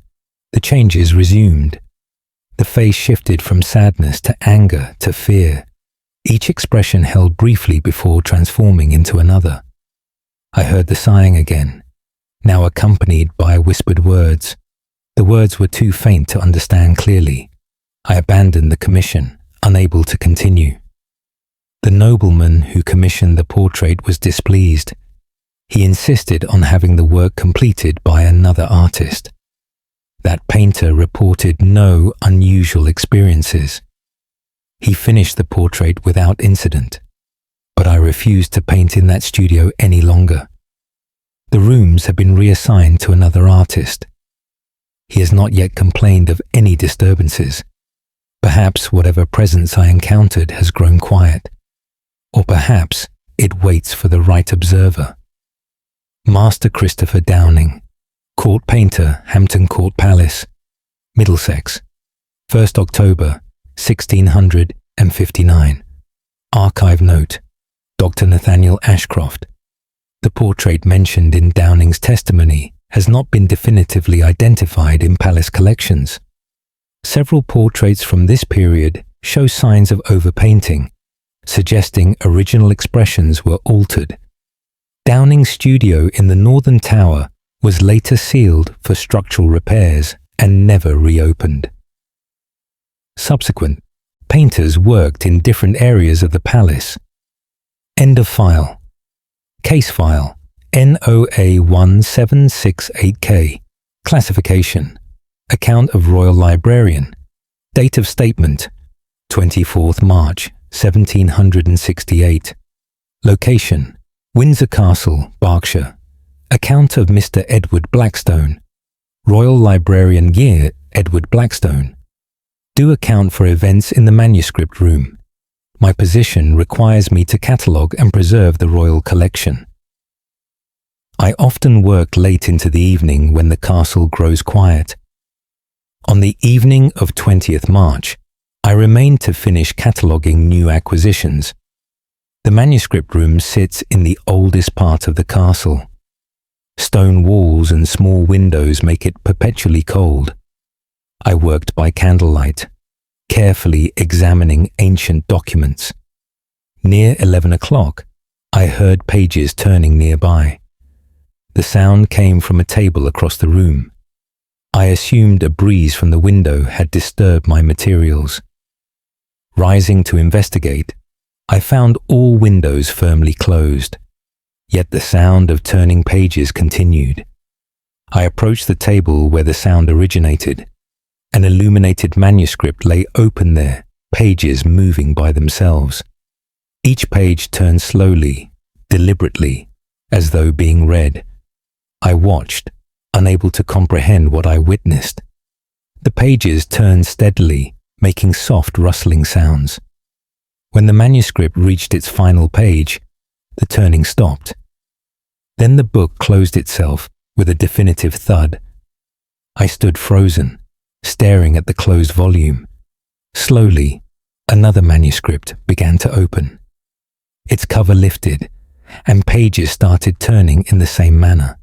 the changes resumed. The face shifted from sadness to anger to fear. Each expression held briefly before transforming into another. I heard the sighing again, now accompanied by whispered words. The words were too faint to understand clearly. I abandoned the commission, unable to continue. The nobleman who commissioned the portrait was displeased. He insisted on having the work completed by another artist. That painter reported no unusual experiences. He finished the portrait without incident, but I refused to paint in that studio any longer. The rooms have been reassigned to another artist. He has not yet complained of any disturbances. Perhaps whatever presence I encountered has grown quiet, or perhaps it waits for the right observer. Master Christopher Downing, Court Painter, Hampton Court Palace, Middlesex, 1st October, 1659. Archive note, Dr. Nathaniel Ashcroft. The portrait mentioned in Downing's testimony has not been definitively identified in palace collections. Several portraits from this period show signs of overpainting, suggesting original expressions were altered. Downing's studio in the northern tower was later sealed for structural repairs and never reopened. Subsequent, painters worked in different areas of the palace. End of file. Case file NOA1768K. Classification. Account of Royal Librarian. Date of statement 24th March 1768. Location Windsor Castle, Berkshire. Account of Mr. Edward Blackstone. Royal Librarian Year Edward Blackstone. Do account for events in the manuscript room. My position requires me to catalogue and preserve the royal collection. I often work late into the evening when the castle grows quiet. On the evening of 20th March, I remained to finish cataloguing new acquisitions. The manuscript room sits in the oldest part of the castle. Stone walls and small windows make it perpetually cold. I worked by candlelight, carefully examining ancient documents. Near 11 o'clock, I heard pages turning nearby. The sound came from a table across the room. I assumed a breeze from the window had disturbed my materials. Rising to investigate, I found all windows firmly closed, yet the sound of turning pages continued. I approached the table where the sound originated. An illuminated manuscript lay open there, pages moving by themselves. Each page turned slowly, deliberately, as though being read. I watched, unable to comprehend what I witnessed. The pages turned steadily, making soft rustling sounds. When the manuscript reached its final page, the turning stopped. Then the book closed itself with a definitive thud. I stood frozen, staring at the closed volume. Slowly, another manuscript began to open. Its cover lifted, and pages started turning in the same manner.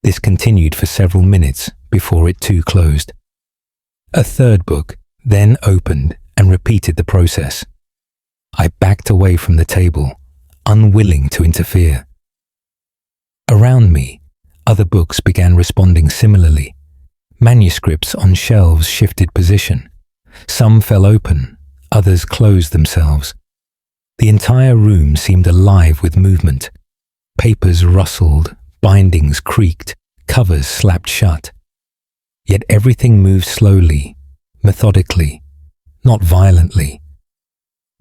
This continued for several minutes before it too closed. A third book then opened and repeated the process. I backed away from the table, unwilling to interfere. Around me, other books began responding similarly. Manuscripts on shelves shifted position. Some fell open, others closed themselves. The entire room seemed alive with movement. Papers rustled, bindings creaked, covers slapped shut. Yet everything moved slowly, methodically, not violently.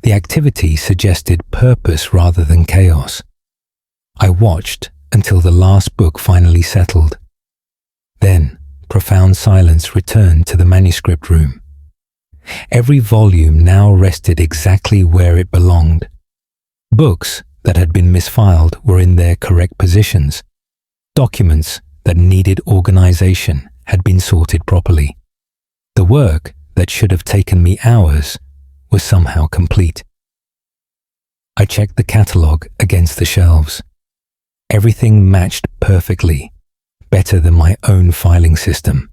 The activity suggested purpose rather than chaos. I watched until the last book finally settled. Then, profound silence returned to the manuscript room. Every volume now rested exactly where it belonged. Books that had been misfiled were in their correct positions. Documents that needed organization had been sorted properly. The work that should have taken me hours was somehow complete. I checked the catalogue against the shelves. Everything matched perfectly, better than my own filing system.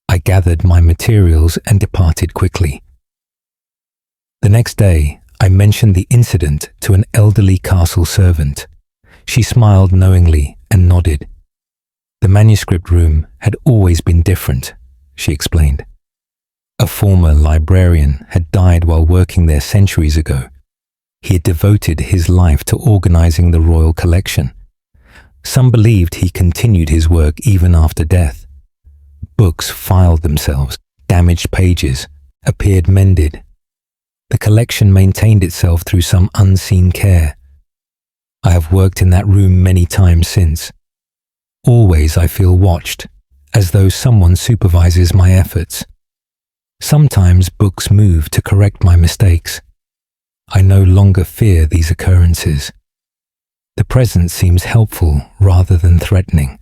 I gathered my materials and departed quickly. The next day, I mentioned the incident to an elderly castle servant. She smiled knowingly and nodded. The manuscript room had always been different, she explained. A former librarian had died while working there centuries ago. He had devoted his life to organizing the royal collection. Some believed he continued his work even after death. Books filed themselves, damaged pages, appeared mended. The collection maintained itself through some unseen care. I have worked in that room many times since. Always I feel watched, as though someone supervises my efforts. Sometimes books move to correct my mistakes. I no longer fear these occurrences. The present seems helpful rather than threatening.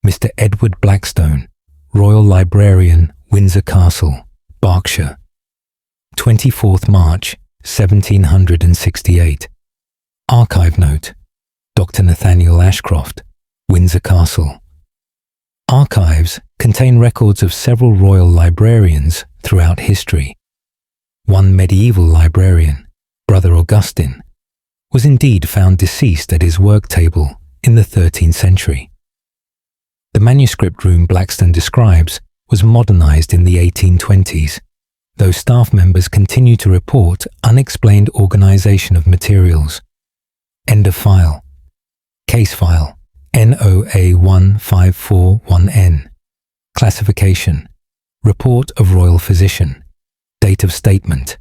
Mr. Edward Blackstone, Royal Librarian, Windsor Castle, Berkshire. 24th March, 1768. Archive note. Dr. Nathaniel Ashcroft, Windsor Castle, Archives contain records of several royal librarians throughout history. One medieval librarian, Brother Augustine, was indeed found deceased at his work table in the 13th century. The manuscript room Blackstone describes was modernized in the 1820s, though staff members continue to report unexplained organization of materials. End of file. Case file NOA1541N. Classification. Report of Royal Physician. Date of statement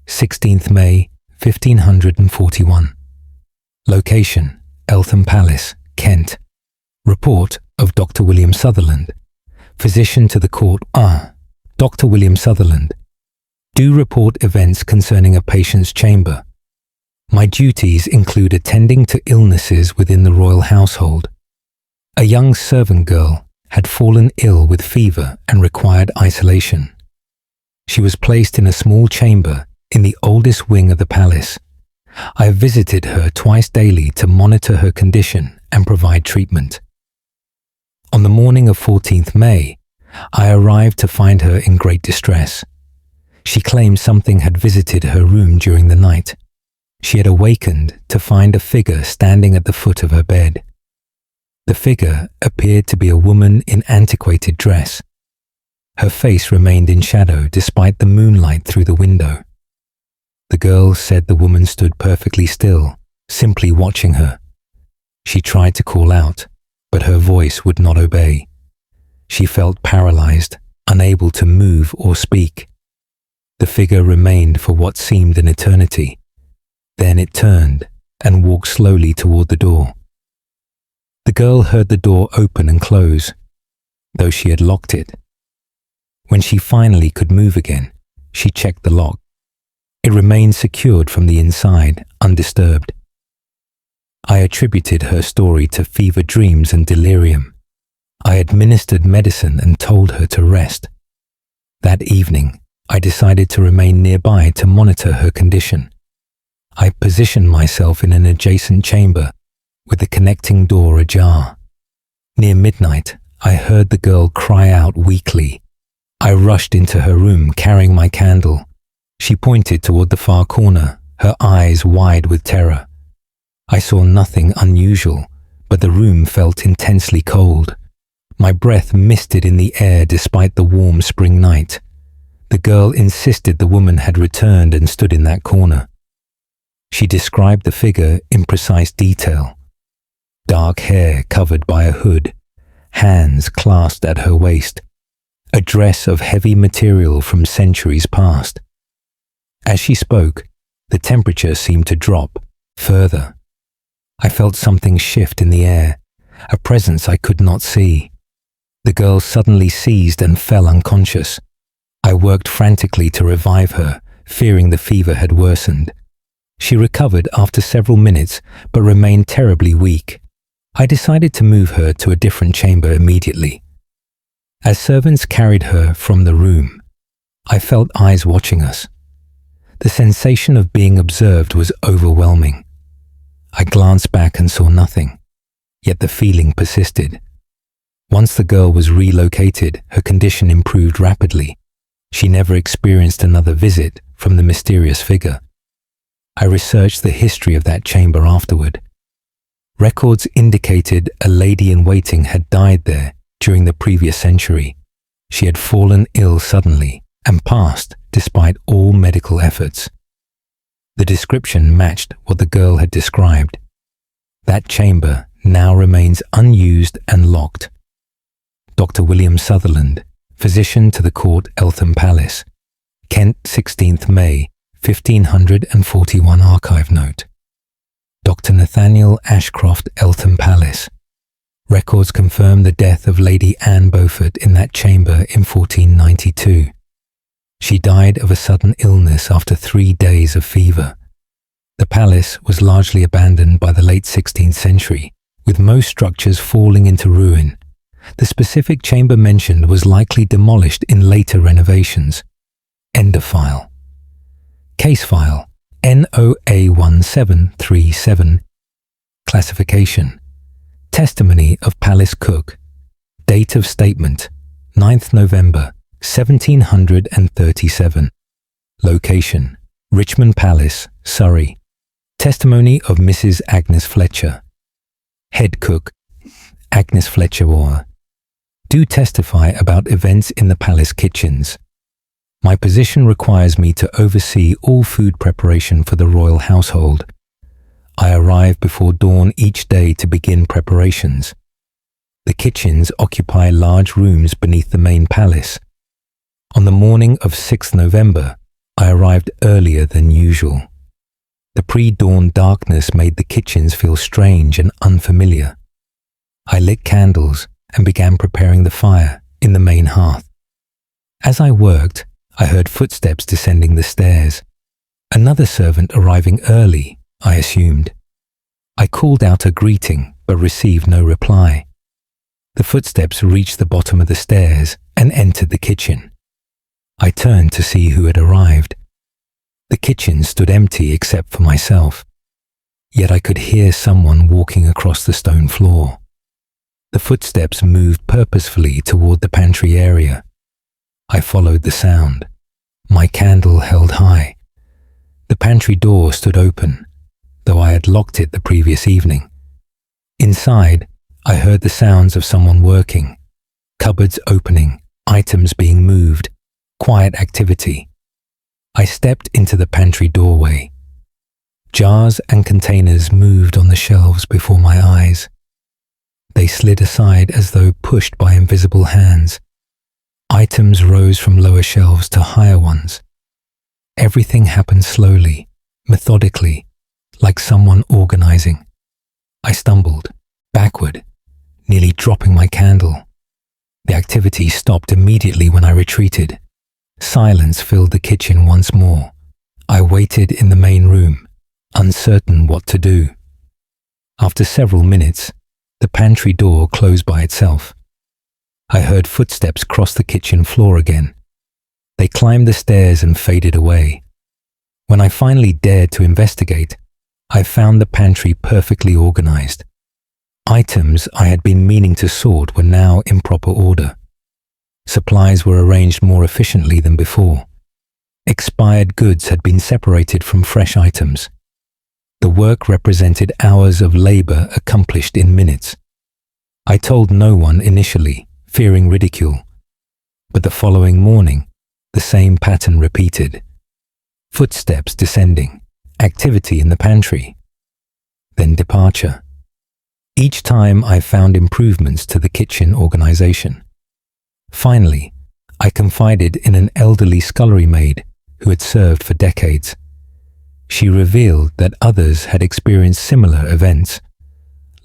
16th May 1541. Location Eltham Palace, Kent. Report of Dr. William Sutherland. Physician to the court. Dr. William Sutherland. Do report events concerning a patient's chamber. My duties include attending to illnesses within the royal household. A young servant girl had fallen ill with fever and required isolation. She was placed in a small chamber in the oldest wing of the palace. I have visited her twice daily to monitor her condition and provide treatment. On the morning of 14th May, I arrived to find her in great distress. She claimed something had visited her room during the night. She had awakened to find a figure standing at the foot of her bed. The figure appeared to be a woman in antiquated dress. Her face remained in shadow despite the moonlight through the window. The girl said the woman stood perfectly still, simply watching her. She tried to call out, but her voice would not obey. She felt paralyzed, unable to move or speak. The figure remained for what seemed an eternity. Then it turned and walked slowly toward the door. The girl heard the door open and close, though she had locked it. When she finally could move again, she checked the lock. It remained secured from the inside, undisturbed. I attributed her story to fever dreams and delirium. I administered medicine and told her to rest. That evening, I decided to remain nearby to monitor her condition. I positioned myself in an adjacent chamber with the connecting door ajar. Near midnight, I heard the girl cry out weakly. I rushed into her room carrying my candle. She pointed toward the far corner, her eyes wide with terror. I saw nothing unusual, but the room felt intensely cold. My breath misted in the air despite the warm spring night. The girl insisted the woman had returned and stood in that corner. She described the figure in precise detail. Dark hair covered by a hood, hands clasped at her waist, a dress of heavy material from centuries past. As she spoke, the temperature seemed to drop further. I felt something shift in the air, a presence I could not see. The girl suddenly seized and fell unconscious. I worked frantically to revive her, fearing the fever had worsened. She recovered after several minutes, but remained terribly weak. I decided to move her to a different chamber immediately. As servants carried her from the room, I felt eyes watching us. The sensation of being observed was overwhelming. I glanced back and saw nothing, yet the feeling persisted. Once the girl was relocated, her condition improved rapidly. She never experienced another visit from the mysterious figure. I researched the history of that chamber afterward. Records indicated a lady-in-waiting had died there during the previous century. She had fallen ill suddenly and passed despite all medical efforts. The description matched what the girl had described. That chamber now remains unused and locked. Dr. William Sutherland, physician to the court Eltham Palace, Kent, 16th May, 1541 archive note. Dr. Nathaniel Ashcroft, Eltham Palace. Records confirm the death of Lady Anne Beaufort in that chamber in 1492. She died of a sudden illness after 3 days of fever. The palace was largely abandoned by the late 16th century, with most structures falling into ruin. The specific chamber mentioned was likely demolished in later renovations. End of file. Case file NOA1737. Classification. Testimony of palace cook. Date of statement, 9th November, 1737. Location, Richmond Palace, Surrey. Testimony of Mrs. Agnes Fletcher. Head cook, Agnes Fletcher War. Do testify about events in the palace kitchens. My position requires me to oversee all food preparation for the royal household. I arrive before dawn each day to begin preparations. The kitchens occupy large rooms beneath the main palace. On the morning of 6th November, I arrived earlier than usual. The pre-dawn darkness made the kitchens feel strange and unfamiliar. I lit candles and began preparing the fire in the main hearth. As I worked, I heard footsteps descending the stairs. Another servant arriving early, I assumed. I called out a greeting but received no reply. The footsteps reached the bottom of the stairs and entered the kitchen. I turned to see who had arrived. The kitchen stood empty except for myself, yet I could hear someone walking across the stone floor. The footsteps moved purposefully toward the pantry area. I followed the sound, my candle held high. The pantry door stood open, though I had locked it the previous evening. Inside, I heard the sounds of someone working, cupboards opening, items being moved, quiet activity. I stepped into the pantry doorway. Jars and containers moved on the shelves before my eyes. They slid aside as though pushed by invisible hands. Items rose from lower shelves to higher ones. Everything happened slowly, methodically, like someone organizing. I stumbled, backward, nearly dropping my candle. The activity stopped immediately when I retreated. Silence filled the kitchen once more. I waited in the main room, uncertain what to do. After several minutes, the pantry door closed by itself. I heard footsteps cross the kitchen floor again. They climbed the stairs and faded away. When I finally dared to investigate, I found the pantry perfectly organized. Items I had been meaning to sort were now in proper order. Supplies were arranged more efficiently than before. Expired goods had been separated from fresh items. The work represented hours of labor accomplished in minutes. I told no one initially, fearing ridicule. But the following morning, the same pattern repeated. Footsteps descending, activity in the pantry, then departure. Each time I found improvements to the kitchen organization. Finally, I confided in an elderly scullery maid who had served for decades. She revealed that others had experienced similar events.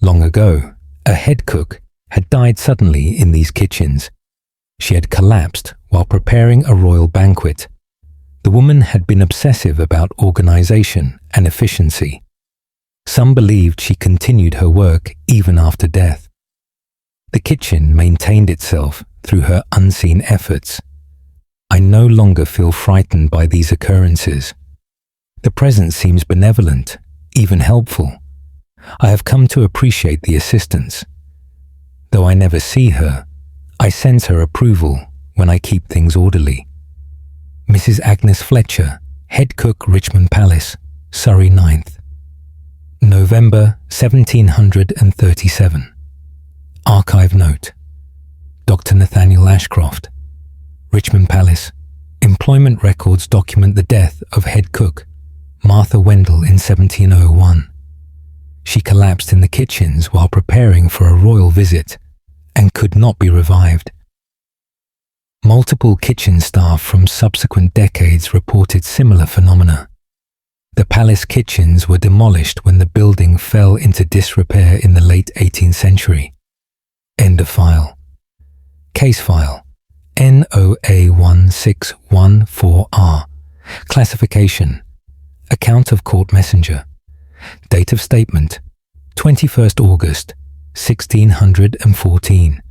Long ago, a head cook had died suddenly in these kitchens. She had collapsed while preparing a royal banquet. The woman had been obsessive about organization and efficiency. Some believed she continued her work even after death. The kitchen maintained itself through her unseen efforts. I no longer feel frightened by these occurrences. The present seems benevolent, even helpful. I have come to appreciate the assistance. Though I never see her, I sense her approval when I keep things orderly. Mrs. Agnes Fletcher, Head Cook, Richmond Palace, Surrey 9th. November 1737. Archive note. Dr. Nathaniel Ashcroft, Richmond Palace. Employment records document the death of head cook Martha Wendell in 1701. She collapsed in the kitchens while preparing for a royal visit and could not be revived. Multiple kitchen staff from subsequent decades reported similar phenomena. The palace kitchens were demolished when the building fell into disrepair in the late 18th century. End of file. Case file NOA1614R. Classification: Account of Court Messenger. Date of statement: 21st August 1614.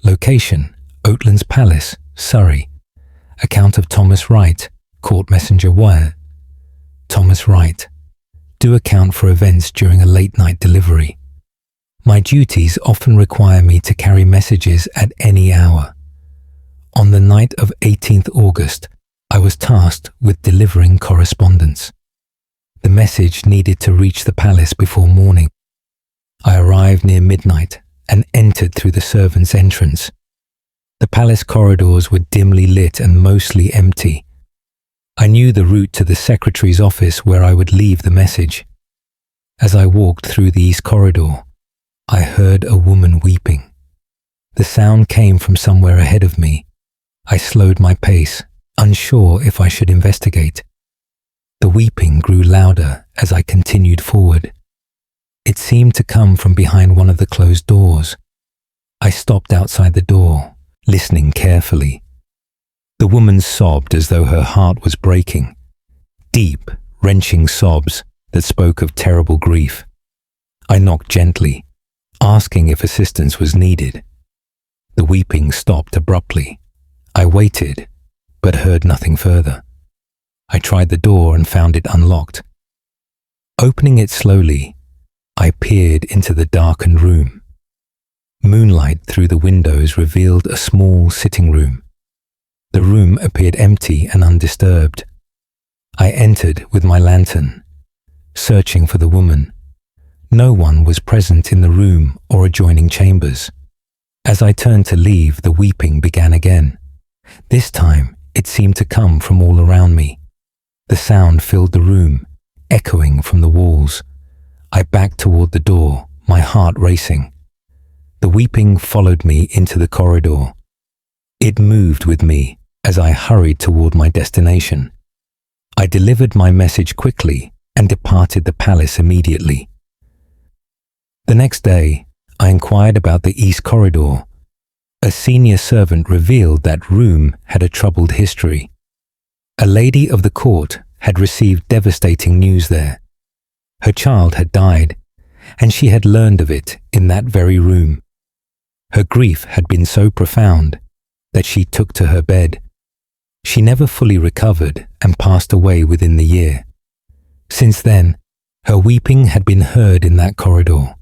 Location: Oatlands Palace, Surrey. Account of Thomas Wright, Court Messenger Wire. Thomas Wright. Do account for events during a late night delivery. My duties often require me to carry messages at any hour. On the night of 18th August, I was tasked with delivering correspondence. The message needed to reach the palace before morning. I arrived near midnight and entered through the servants' entrance. The palace corridors were dimly lit and mostly empty. I knew the route to the secretary's office where I would leave the message. As I walked through the east corridor, I heard a woman weeping. The sound came from somewhere ahead of me. I slowed my pace, unsure if I should investigate. The weeping grew louder as I continued forward. It seemed to come from behind one of the closed doors. I stopped outside the door, listening carefully. The woman sobbed as though her heart was breaking. Deep, wrenching sobs that spoke of terrible grief. I knocked gently, asking if assistance was needed. The weeping stopped abruptly. I waited, but heard nothing further. I tried the door and found it unlocked. Opening it slowly, I peered into the darkened room. Moonlight through the windows revealed a small sitting room. The room appeared empty and undisturbed. I entered with my lantern, searching for the woman. No one was present in the room or adjoining chambers. As I turned to leave, the weeping began again. This time, it seemed to come from all around me. The sound filled the room, echoing from the walls. I backed toward the door, my heart racing. The weeping followed me into the corridor. It moved with me as I hurried toward my destination. I delivered my message quickly and departed the palace immediately. The next day, I inquired about the east corridor. A senior servant revealed that room had a troubled history. A lady of the court had received devastating news there. Her child had died, and she had learned of it in that very room. Her grief had been so profound that she took to her bed. She never fully recovered and passed away within the year. Since then, her weeping had been heard in that corridor.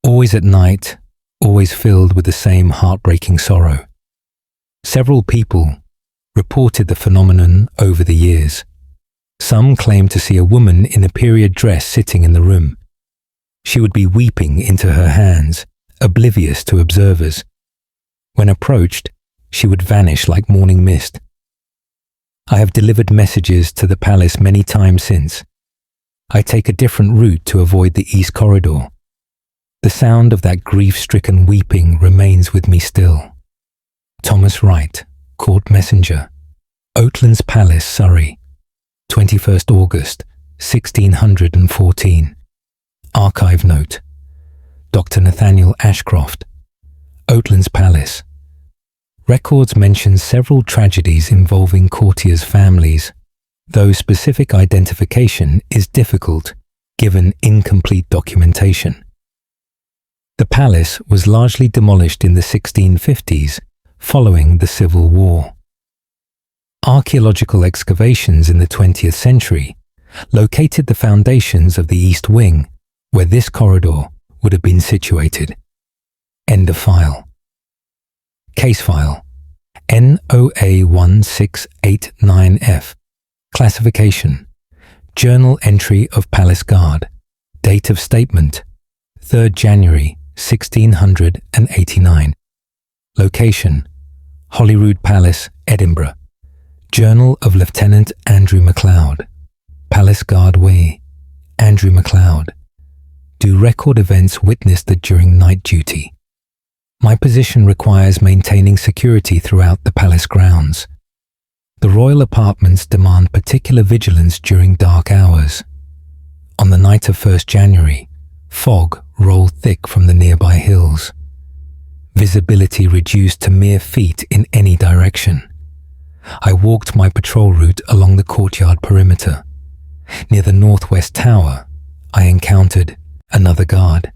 Always at night, always filled with the same heartbreaking sorrow. Several people reported the phenomenon over the years. Some claimed to see a woman in a period dress sitting in the room. She would be weeping into her hands, oblivious to observers. When approached, she would vanish like morning mist. I have delivered messages to the palace many times since. I take a different route to avoid the east corridor. The sound of that grief-stricken weeping remains with me still. Thomas Wright, Court Messenger, Oatlands Palace, Surrey, 21st August, 1614. Archive note. Dr. Nathaniel Ashcroft, Oatlands Palace. Records mention several tragedies involving courtiers' families, though specific identification is difficult given incomplete documentation. The palace was largely demolished in the 1650s following the Civil War. Archaeological excavations in the 20th century located the foundations of the East Wing, where this corridor would have been situated. End of file. Case file NOA1689F. Classification: Journal entry of Palace Guard. Date of statement: 3rd January 1689. Location: Holyrood Palace, Edinburgh. Journal of Lieutenant Andrew MacLeod. Palace Guard Way, Andrew MacLeod. Do record events witnessed during night duty. My position requires maintaining security throughout the palace grounds. The royal apartments demand particular vigilance during dark hours. On the night of 1st January, fog rolled thick from the nearby hills. Visibility reduced to mere feet in any direction. I walked my patrol route along the courtyard perimeter. Near the northwest tower, I encountered another guard.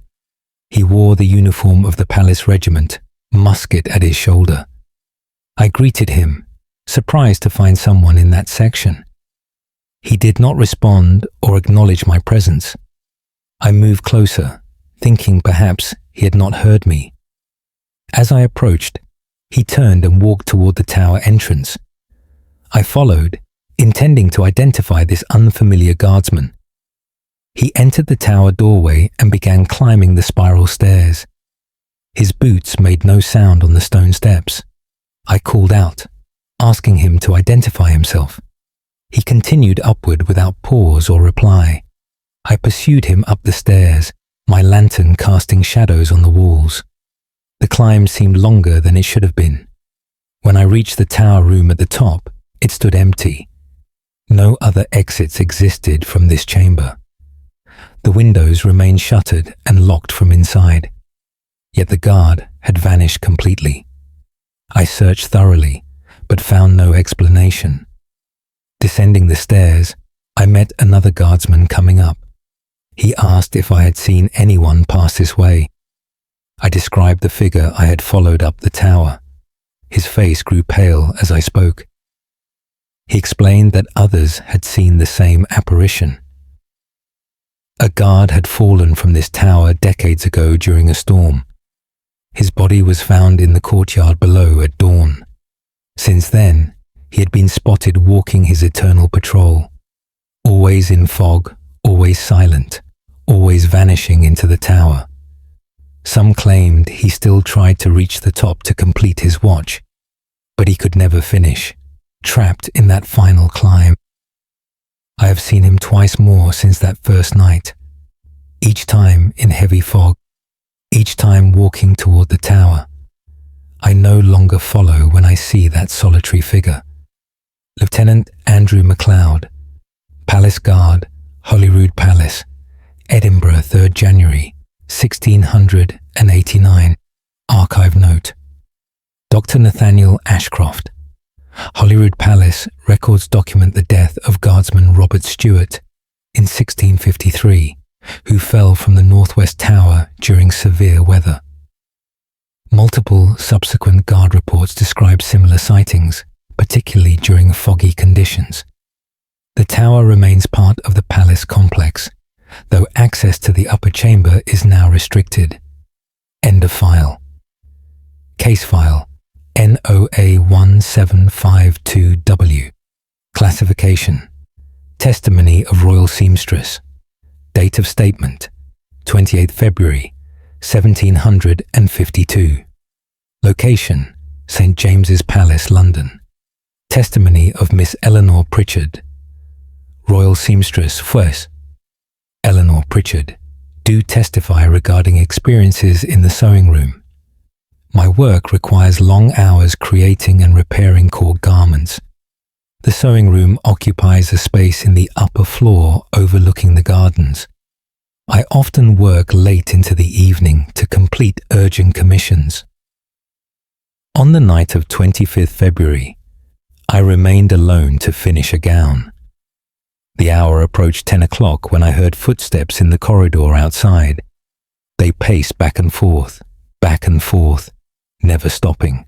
He wore the uniform of the palace regiment, musket at his shoulder. I greeted him, surprised to find someone in that section. He did not respond or acknowledge my presence. I moved closer, thinking perhaps he had not heard me. As I approached, he turned and walked toward the tower entrance. I followed, intending to identify this unfamiliar guardsman. He entered the tower doorway and began climbing the spiral stairs. His boots made no sound on the stone steps. I called out, asking him to identify himself. He continued upward without pause or reply. I pursued him up the stairs, my lantern casting shadows on the walls. The climb seemed longer than it should have been. When I reached the tower room at the top, it stood empty. No other exits existed from this chamber. The windows remained shuttered and locked from inside. Yet the guard had vanished completely. I searched thoroughly, but found no explanation. Descending the stairs, I met another guardsman coming up. He asked if I had seen anyone pass this way. I described the figure I had followed up the tower. His face grew pale as I spoke. He explained that others had seen the same apparition. A guard had fallen from this tower decades ago during a storm. His body was found in the courtyard below at dawn. Since then, he had been spotted walking his eternal patrol, always in fog, always silent, always vanishing into the tower. Some claimed he still tried to reach the top to complete his watch, but he could never finish, trapped in that final climb. I have seen him twice more since that first night, each time in heavy fog, each time walking toward the tower. I no longer follow when I see that solitary figure. Lieutenant Andrew MacLeod, Palace Guard, Holyrood Palace, Edinburgh, 3rd January, 1689. Archive note. Dr. Nathaniel Ashcroft. Holyrood Palace records document the death of Guardsman Robert Stewart in 1653, who fell from the northwest tower during severe weather. Multiple subsequent guard reports describe similar sightings, particularly during foggy conditions. The tower remains part of the palace complex, though access to the upper chamber is now restricted. End of file. Case file NOA 1752W. Classification: Testimony of Royal Seamstress. Date of statement: 28th February, 1752. Location: St. James's Palace, London. Testimony of Miss Eleanor Pritchard. Royal Seamstress First. Eleanor Pritchard, do testify regarding experiences in the sewing room. My work requires long hours creating and repairing cord garments. The sewing room occupies a space in the upper floor overlooking the gardens. I often work late into the evening to complete urgent commissions. On the night of 25th February, I remained alone to finish a gown. The hour approached 10 o'clock when I heard footsteps in the corridor outside. They paced back and forth, never stopping.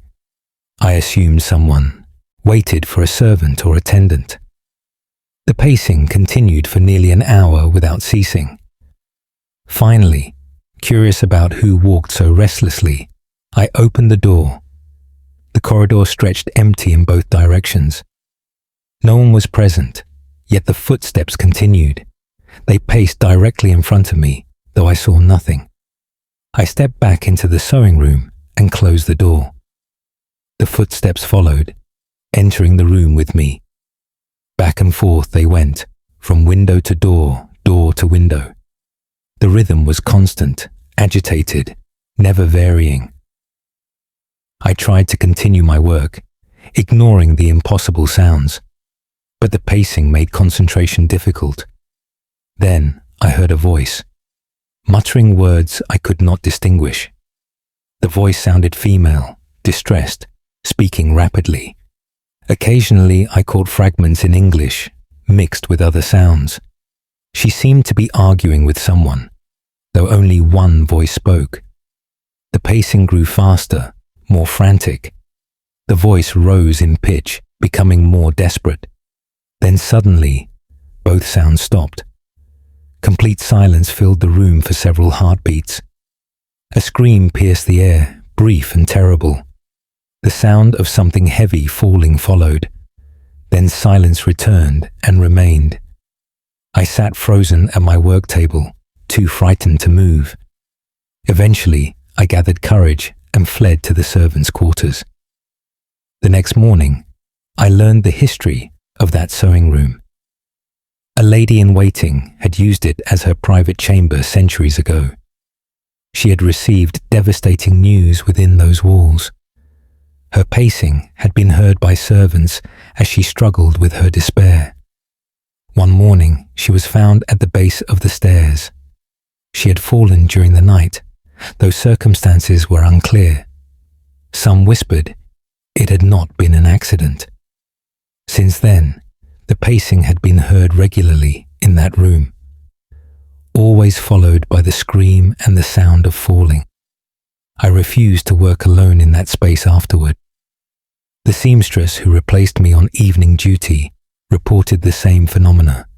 I assumed someone waited for a servant or attendant. The pacing continued for nearly an hour without ceasing. Finally, curious about who walked so restlessly, I opened the door. The corridor stretched empty in both directions. No one was present, yet the footsteps continued. They paced directly in front of me, though I saw nothing. I stepped back into the sewing room and closed the door. The footsteps followed, entering the room with me. Back and forth they went, from window to door, door to window. The rhythm was constant, agitated, never varying. I tried to continue my work, ignoring the impossible sounds, but the pacing made concentration difficult. Then I heard a voice, muttering words I could not distinguish. The voice sounded female, distressed, speaking rapidly. Occasionally I caught fragments in English, mixed with other sounds. She seemed to be arguing with someone, though only one voice spoke. The pacing grew faster, more frantic. The voice rose in pitch, becoming more desperate. Then suddenly, both sounds stopped. Complete silence filled the room for several heartbeats. A scream pierced the air, brief and terrible. The sound of something heavy falling followed. Then silence returned and remained. I sat frozen at my work table, too frightened to move. Eventually, I gathered courage and fled to the servants' quarters. The next morning, I learned the history of that sewing room. A lady-in-waiting had used it as her private chamber centuries ago. She had received devastating news within those walls. Her pacing had been heard by servants as she struggled with her despair. One morning, she was found at the base of the stairs. She had fallen during the night, though circumstances were unclear. Some whispered it had not been an accident. Since then, the pacing had been heard regularly in that room, always followed by the scream and the sound of falling. I refused to work alone in that space afterward. The seamstress who replaced me on evening duty reported the same phenomena.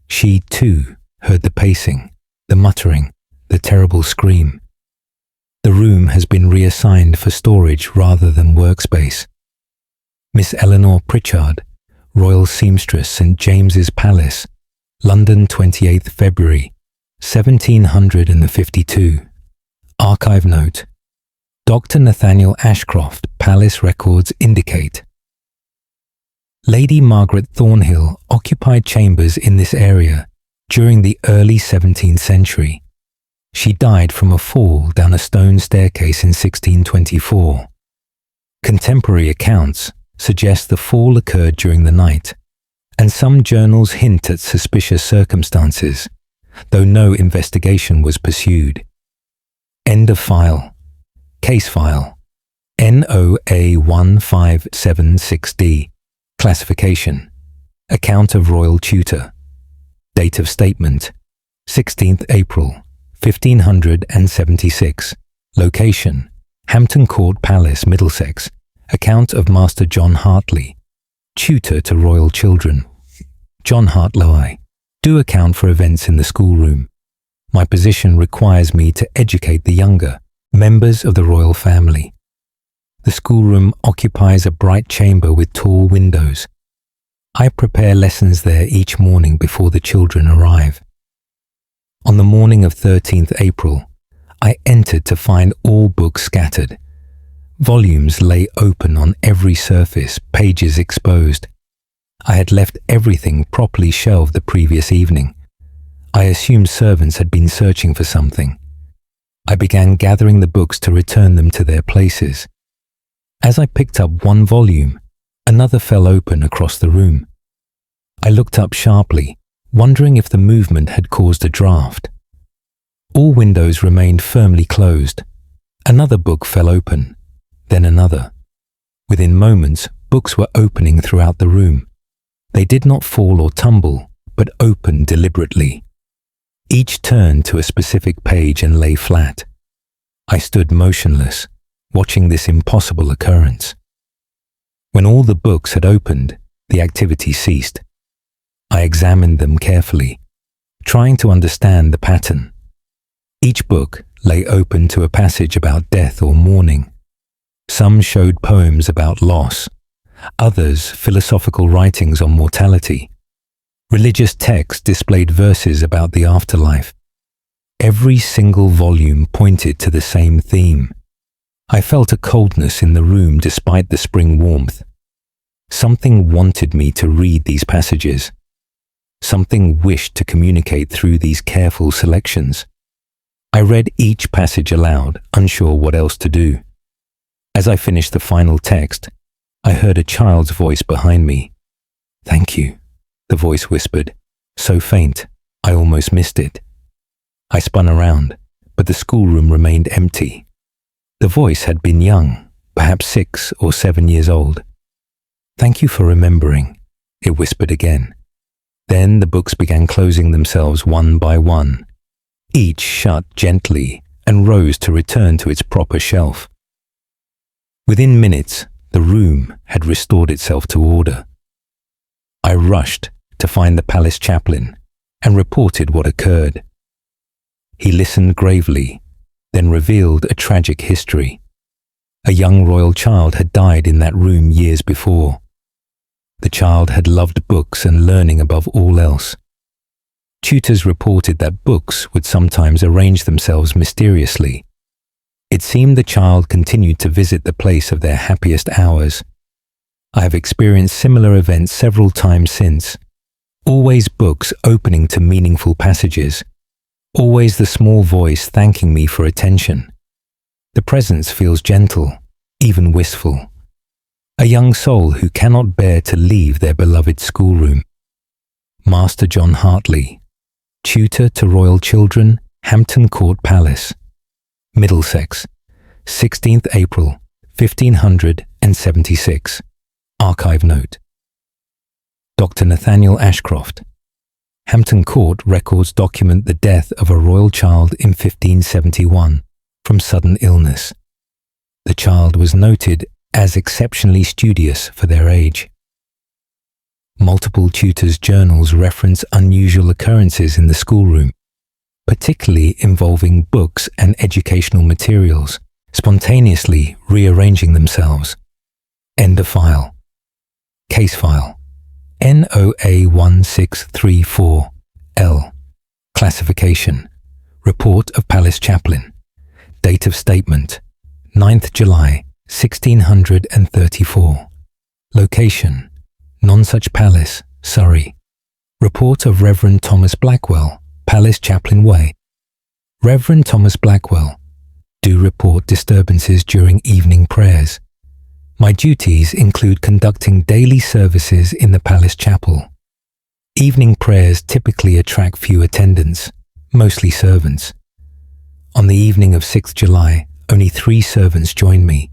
She, too, heard the pacing, the muttering, the terrible scream. The room has been reassigned for storage rather than workspace. Miss Eleanor Pritchard, Royal Seamstress, St. James's Palace, London, 28th February, 1752. Archive note. Dr. Nathaniel Ashcroft, Palace records indicate. Lady Margaret Thornhill occupied chambers in this area during the early 17th century. She died from a fall down a stone staircase in 1624. Contemporary accounts suggest the fall occurred during the night, and some journals hint at suspicious circumstances, though no investigation was pursued. End of file. Case file. NOA 1576D. Classification. Account of Royal Tutor. Date of statement. 16th April, 1576. Location. Hampton Court Palace, Middlesex. Account of Master John Hartley. Tutor to royal children. John Hartley. Do account for events in the schoolroom. My position requires me to educate the younger members of the royal family. The schoolroom occupies a bright chamber with tall windows. I prepare lessons there each morning before the children arrive. On the morning of 13th April, I entered to find all books scattered. Volumes lay open on every surface, pages exposed. I had left everything properly shelved the previous evening. I assumed servants had been searching for something. I began gathering the books to return them to their places. As I picked up one volume, another fell open across the room. I looked up sharply, wondering if the movement had caused a draft. All windows remained firmly closed. Another book fell open, then another. Within moments, books were opening throughout the room. They did not fall or tumble, but opened deliberately. Each turned to a specific page and lay flat. I stood motionless, watching this impossible occurrence. When all the books had opened, the activity ceased. I examined them carefully, trying to understand the pattern. Each book lay open to a passage about death or mourning. Some showed poems about loss, others philosophical writings on mortality. Religious texts displayed verses about the afterlife. Every single volume pointed to the same theme. I felt a coldness in the room despite the spring warmth. Something wanted me to read these passages. Something wished to communicate through these careful selections. I read each passage aloud, unsure what else to do. As I finished the final text, I heard a child's voice behind me. "Thank you," the voice whispered, so faint I almost missed it. I spun around, but the schoolroom remained empty. The voice had been young, perhaps 6 or 7 years old. "Thank you for remembering," it whispered again. Then the books began closing themselves one by one. Each shut gently and rose to return to its proper shelf. Within minutes, the room had restored itself to order. I rushed to find the palace chaplain, and reported what occurred. He listened gravely, then revealed a tragic history. A young royal child had died in that room years before. The child had loved books and learning above all else. Tutors reported that books would sometimes arrange themselves mysteriously. It seemed the child continued to visit the place of their happiest hours. I have experienced similar events several times since. Always books opening to meaningful passages. Always the small voice thanking me for attention. The presence feels gentle, even wistful. A young soul who cannot bear to leave their beloved schoolroom. Master John Hartley, tutor to royal children, Hampton Court Palace, Middlesex, 16th April, 1576. Archive note. Dr. Nathaniel Ashcroft. Hampton Court records document the death of a royal child in 1571 from sudden illness. The child was noted as exceptionally studious for their age. Multiple tutors' journals reference unusual occurrences in the schoolroom, particularly involving books and educational materials, spontaneously rearranging themselves. End of file. Case file. NOA 1634L. Classification. Report of Palace Chaplain. Date of statement. 9th July, 1634. Location. Nonsuch Palace, Surrey. Report of Reverend Thomas Blackwell, Palace Chaplain Way. Reverend Thomas Blackwell. Do report disturbances during evening prayers. My duties include conducting daily services in the palace chapel. Evening prayers typically attract few attendants, mostly servants. On the evening of 6th July, only 3 servants joined me.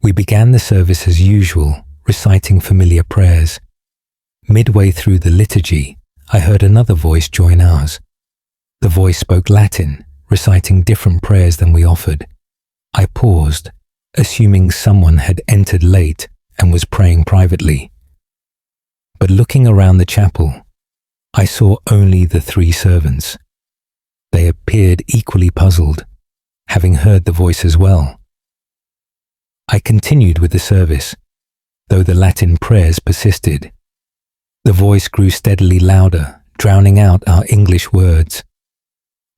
We began the service as usual, reciting familiar prayers. Midway through the liturgy, I heard another voice join ours. The voice spoke Latin, reciting different prayers than we offered. I paused, assuming someone had entered late and was praying privately. But looking around the chapel, I saw only the 3 servants. They appeared equally puzzled, having heard the voice as well. I continued with the service, though the Latin prayers persisted. The voice grew steadily louder, drowning out our English words.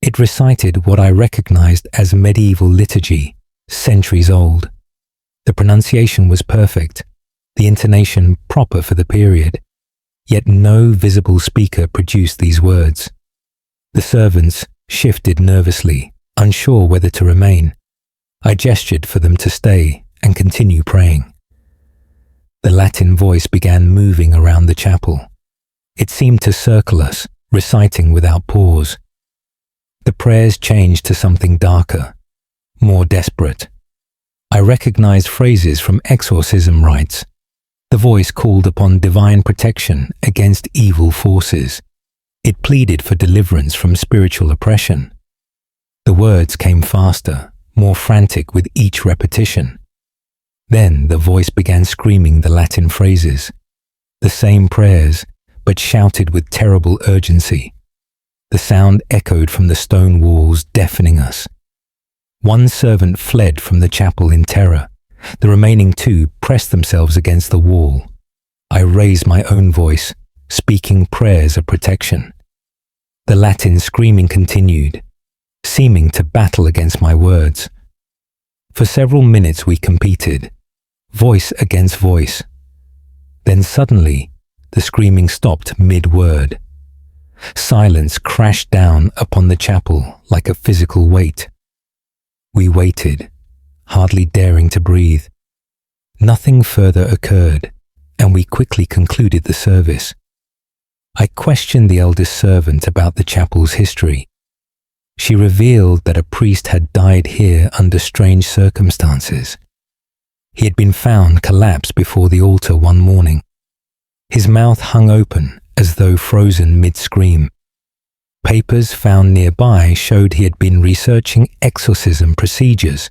It recited what I recognized as medieval liturgy, centuries old. The pronunciation was perfect, the intonation proper for the period, yet no visible speaker produced these words. The servants shifted nervously, unsure whether to remain. I gestured for them to stay and continue praying. The Latin voice began moving around the chapel. It seemed to circle us, reciting without pause. The prayers changed to something darker, more desperate. I recognized phrases from exorcism rites. The voice called upon divine protection against evil forces. It pleaded for deliverance from spiritual oppression. The words came faster, more frantic with each repetition. Then the voice began screaming the Latin phrases, the same prayers, but shouted with terrible urgency. The sound echoed from the stone walls, deafening us. One servant fled from the chapel in terror. The remaining 2 pressed themselves against the wall. I raised my own voice, speaking prayers of protection. The Latin screaming continued, seeming to battle against my words. For several minutes we competed, voice against voice. Then suddenly, the screaming stopped mid-word. Silence crashed down upon the chapel like a physical weight. We waited, hardly daring to breathe. Nothing further occurred, and we quickly concluded the service. I questioned the eldest servant about the chapel's history. She revealed that a priest had died here under strange circumstances. He had been found collapsed before the altar one morning. His mouth hung open as though frozen mid-scream. Papers found nearby showed he had been researching exorcism procedures.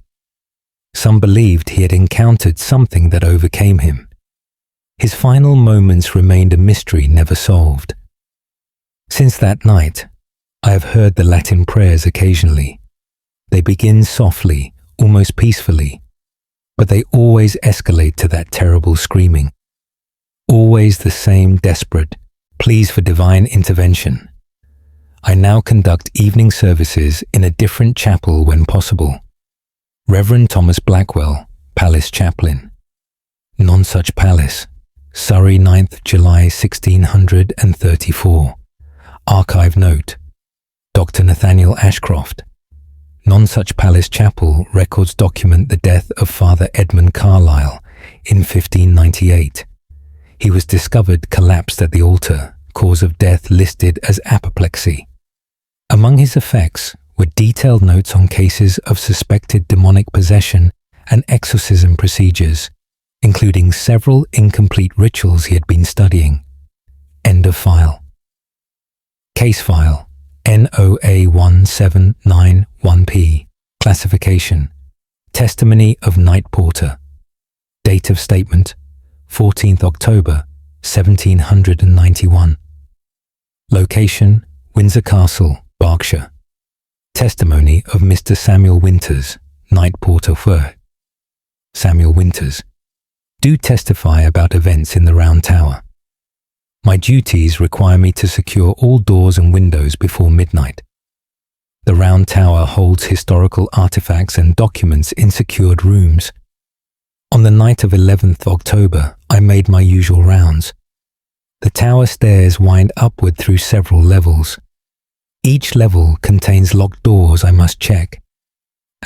Some believed he had encountered something that overcame him. His final moments remained a mystery never solved. Since that night, I have heard the Latin prayers occasionally. They begin softly, almost peacefully, but they always escalate to that terrible screaming. Always the same desperate pleas for divine intervention. I now conduct evening services in a different chapel when possible. Reverend Thomas Blackwell, Palace Chaplain. Nonsuch Palace, Surrey, 9th July 1634. Archive note: Dr. Nathaniel Ashcroft. Nonsuch Palace Chapel records document the death of Father Edmund Carlisle in 1598. He was discovered collapsed at the altar, cause of death listed as apoplexy. Among his effects were detailed notes on cases of suspected demonic possession and exorcism procedures, including several incomplete rituals he had been studying. End of file. Case file NOA 1791P. Classification: Testimony of Night Porter. Date of statement: 14th October 1791. Location: Windsor Castle, Berkshire. Testimony of Mr. Samuel Winters, Night Porter for Samuel Winters. Do testify about events in the Round Tower. My duties require me to secure all doors and windows before midnight. The Round Tower holds historical artifacts and documents in secured rooms. On the night of 11th October, I made my usual rounds. The tower stairs wind upward through several levels. Each level contains locked doors I must check.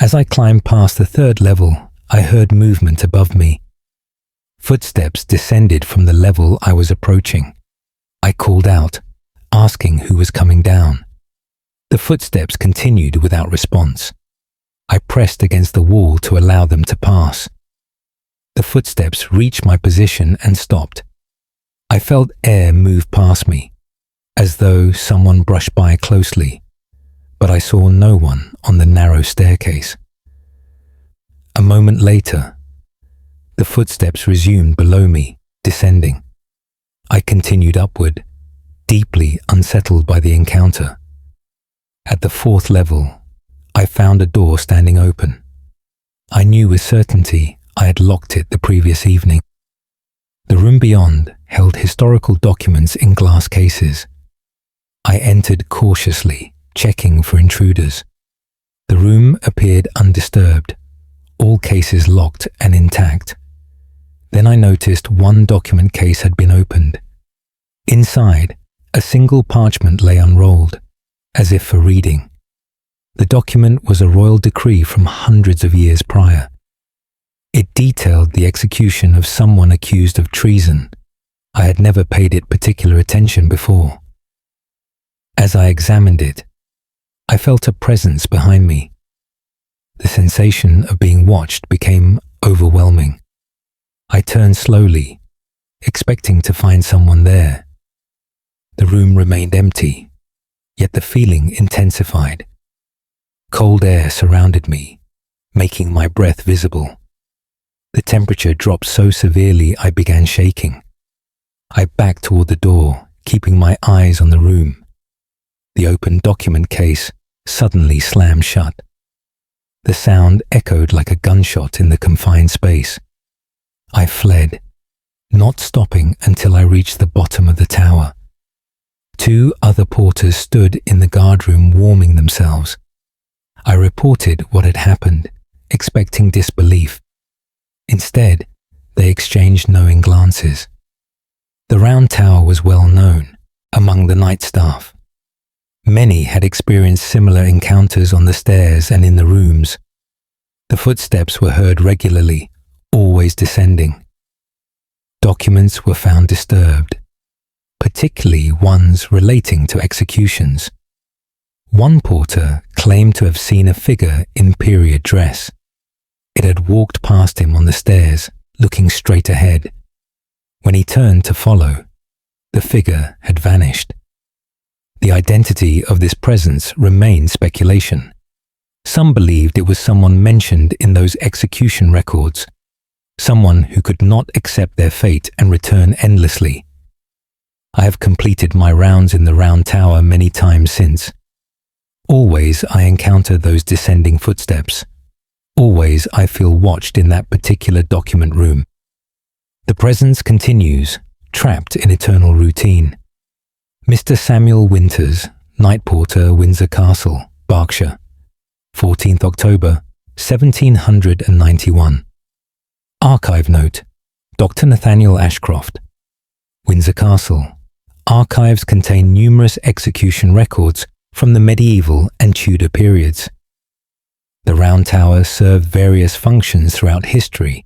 As I climbed past the third level, I heard movement above me. Footsteps descended from the level I was approaching. I called out, asking who was coming down. The footsteps continued without response. I pressed against the wall to allow them to pass. The footsteps reached my position and stopped. I felt air move past me, as though someone brushed by closely, but I saw no one on the narrow staircase. A moment later, the footsteps resumed below me, descending. I continued upward, deeply unsettled by the encounter. At the fourth level, I found a door standing open. I knew with certainty I had locked it the previous evening. The room beyond held historical documents in glass cases. I entered cautiously, checking for intruders. The room appeared undisturbed, all cases locked and intact. Then I noticed one document case had been opened. Inside, a single parchment lay unrolled, as if for reading. The document was a royal decree from hundreds of years prior. It detailed the execution of someone accused of treason. I had never paid it particular attention before. As I examined it, I felt a presence behind me. The sensation of being watched became overwhelming. I turned slowly, expecting to find someone there. The room remained empty, yet the feeling intensified. Cold air surrounded me, making my breath visible. The temperature dropped so severely I began shaking. I backed toward the door, keeping my eyes on the room. The open document case suddenly slammed shut. The sound echoed like a gunshot in the confined space. I fled, not stopping until I reached the bottom of the tower. 2 other porters stood in the guardroom warming themselves. I reported what had happened, expecting disbelief. Instead, they exchanged knowing glances. The Round Tower was well known among the night staff. Many had experienced similar encounters on the stairs and in the rooms. The footsteps were heard regularly, always descending. Documents were found disturbed, particularly ones relating to executions. One porter claimed to have seen a figure in period dress. It had walked past him on the stairs, looking straight ahead. When he turned to follow, the figure had vanished. The identity of this presence remained speculation. Some believed it was someone mentioned in those execution records, someone who could not accept their fate and return endlessly. I have completed my rounds in the round tower many times since. Always I encounter those descending footsteps. Always I feel watched in that particular document room. The presence continues, trapped in eternal routine. Mr. Samuel Winters, night porter, Windsor Castle, Berkshire, 14th October, 1791. Archive note: Dr. Nathaniel Ashcroft. Windsor Castle. Archives contain numerous execution records from the medieval and Tudor periods. The Round Tower served various functions throughout history,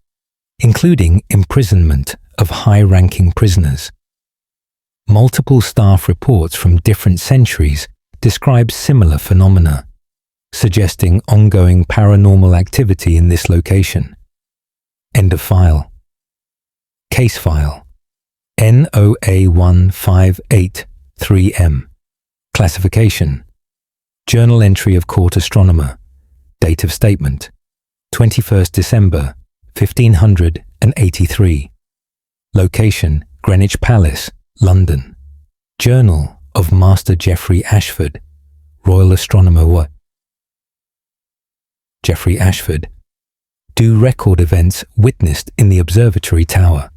including imprisonment of high-ranking prisoners. Multiple staff reports from different centuries describe similar phenomena, suggesting ongoing paranormal activity in this location. End of file. Case file NOA1583M. Classification: Journal entry of court astronomer. Date of statement: 21st December 1583. Location: Greenwich Palace, London. Journal of Master Geoffrey Ashford, Royal Astronomer. Geoffrey Ashford. Do record events witnessed in the observatory tower.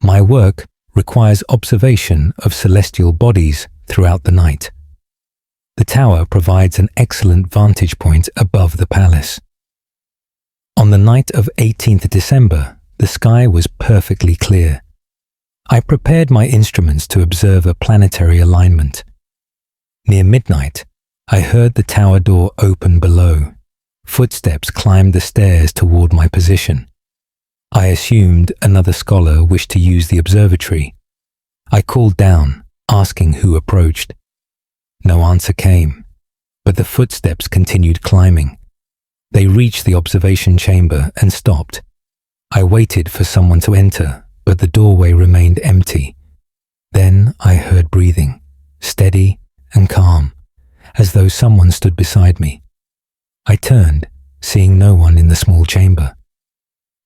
My work requires observation of celestial bodies throughout the night. The tower provides an excellent vantage point above the palace. On the night of 18th December, the sky was perfectly clear. I prepared my instruments to observe a planetary alignment. Near midnight, I heard the tower door open below. Footsteps climbed the stairs toward my position. I assumed another scholar wished to use the observatory. I called down, asking who approached. No answer came, but the footsteps continued climbing. They reached the observation chamber and stopped. I waited for someone to enter, but the doorway remained empty. Then I heard breathing, steady and calm, as though someone stood beside me. I turned, seeing no one in the small chamber.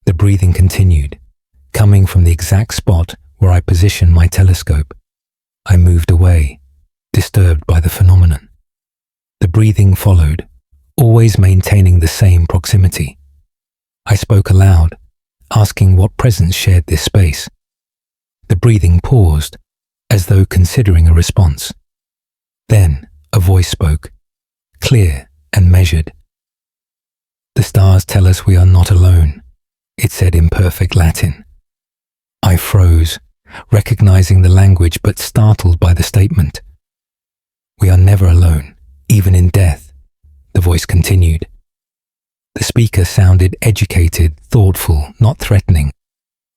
The breathing continued, coming from the exact spot where I positioned my telescope. I moved away, disturbed by the phenomenon. The breathing followed, always maintaining the same proximity. I spoke aloud, asking what presence shared this space. The breathing paused, as though considering a response. Then a voice spoke, clear and measured. "The stars tell us we are not alone," it said in perfect Latin. I froze, recognizing the language but startled by the statement. "We are never alone, even in death," the voice continued. The speaker sounded educated, thoughtful, not threatening.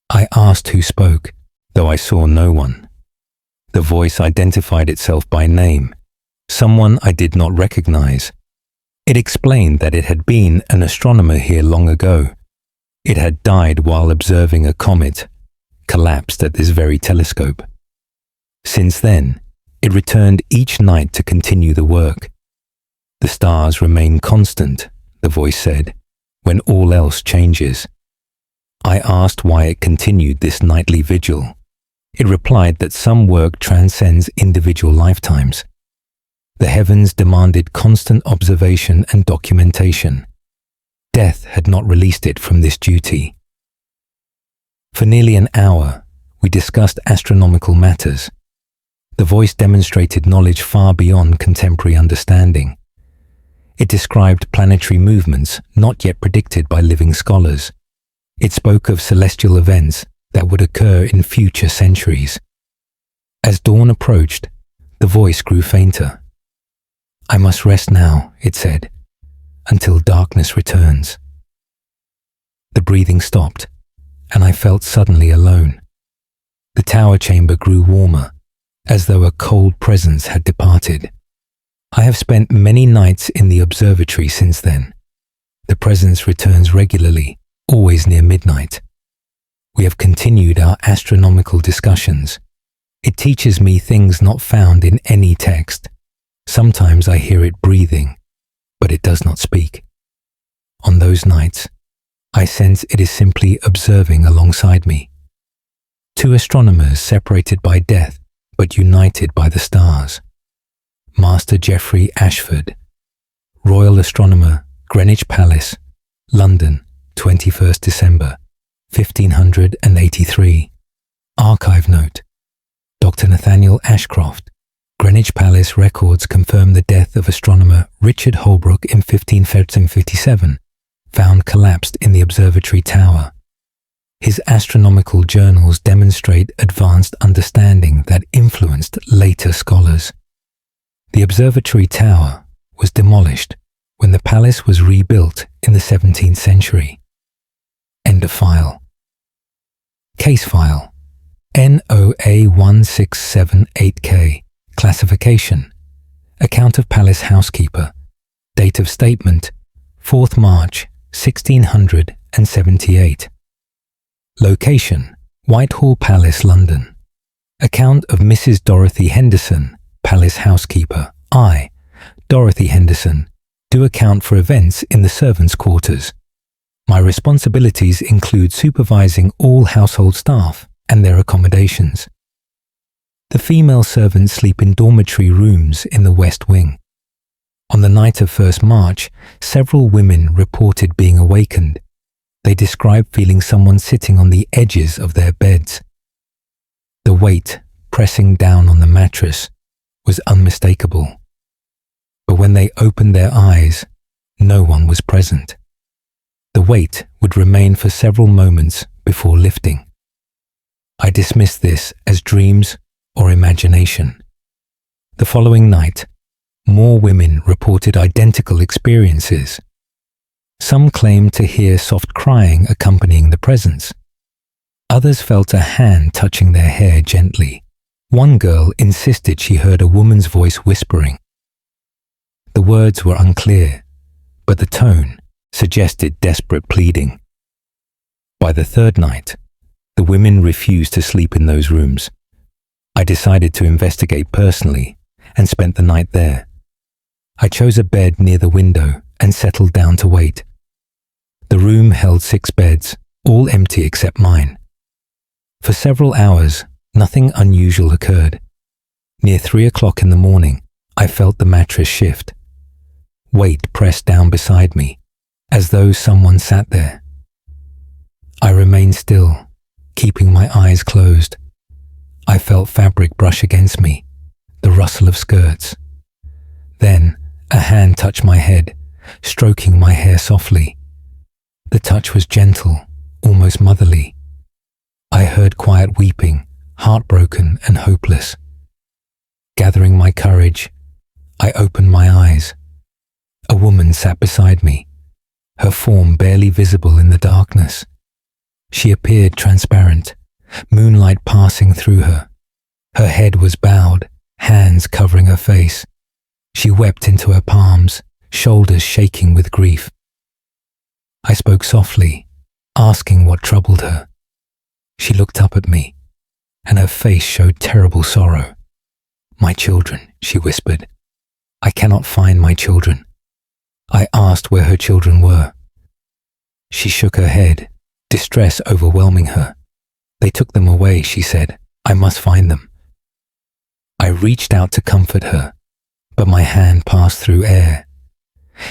I asked who spoke, though I saw no one. The voice identified itself by name, someone I did not recognize. It explained that it had been an astronomer here long ago. It had died while observing a comet, collapsed at this very telescope. Since then, it returned each night to continue the work. "The stars remain constant," the voice said, "when all else changes." I asked why it continued this nightly vigil. It replied that some work transcends individual lifetimes. The heavens demanded constant observation and documentation. Death had not released it from this duty. For nearly an hour, we discussed astronomical matters. The voice demonstrated knowledge far beyond contemporary understanding. It described planetary movements not yet predicted by living scholars. It spoke of celestial events that would occur in future centuries. As dawn approached, the voice grew fainter. "I must rest now," it said, "until darkness returns." The breathing stopped, and I felt suddenly alone. The tower chamber grew warmer, as though a cold presence had departed. I have spent many nights in the observatory since then. The presence returns regularly, always near midnight. We have continued our astronomical discussions. It teaches me things not found in any text. Sometimes I hear it breathing, but it does not speak. On those nights, I sense it is simply observing alongside me. Two astronomers separated by death but united by the stars. Master Geoffrey Ashford, Royal Astronomer, Greenwich Palace, London, 21st December, 1583. Archive note: Dr. Nathaniel Ashcroft, Greenwich Palace records confirm the death of astronomer Richard Holbrook in 1557, found collapsed in the observatory tower. His astronomical journals demonstrate advanced understanding that influenced later scholars. The observatory tower was demolished when the palace was rebuilt in the 17th century. End of file. Case file NOA1678K. Classification: Account of Palace Housekeeper. Date of statement: 4th March 1678. Location: Whitehall Palace, London. Account of Mrs. Dorothy Henderson, Palace Housekeeper. I, Dorothy Henderson, do account for events in the servants' quarters. My responsibilities include supervising all household staff and their accommodations. The female servants sleep in dormitory rooms in the West Wing. On the night of 1st March, several women reported being awakened. They described feeling someone sitting on the edges of their beds. The weight pressing down on the mattress was unmistakable. But when they opened their eyes, no one was present. The weight would remain for several moments before lifting. I dismissed this as dreams or imagination. The following night, more women reported identical experiences. Some claimed to hear soft crying accompanying the presence. Others felt a hand touching their hair gently. One girl insisted she heard a woman's voice whispering. The words were unclear, but the tone suggested desperate pleading. By the 3rd night, the women refused to sleep in those rooms. I decided to investigate personally and spent the night there. I chose a bed near the window and settled down to wait. The room held 6 beds, all empty except mine. For several hours, nothing unusual occurred. Near 3 o'clock in the morning, I felt the mattress shift. Weight pressed down beside me, as though someone sat there. I remained still, keeping my eyes closed. I felt fabric brush against me, the rustle of skirts. Then a hand touched my head, stroking my hair softly. The touch was gentle, almost motherly. I heard quiet weeping, heartbroken and hopeless. Gathering my courage, I opened my eyes. A woman sat beside me, her form barely visible in the darkness. She appeared transparent, moonlight passing through her. Her head was bowed, hands covering her face. She wept into her palms, shoulders shaking with grief. I spoke softly, asking what troubled her. She looked up at me, and her face showed terrible sorrow. "My children," she whispered. "I cannot find my children." I asked where her children were. She shook her head, distress overwhelming her. "They took them away," she said. "I must find them." I reached out to comfort her, but my hand passed through air.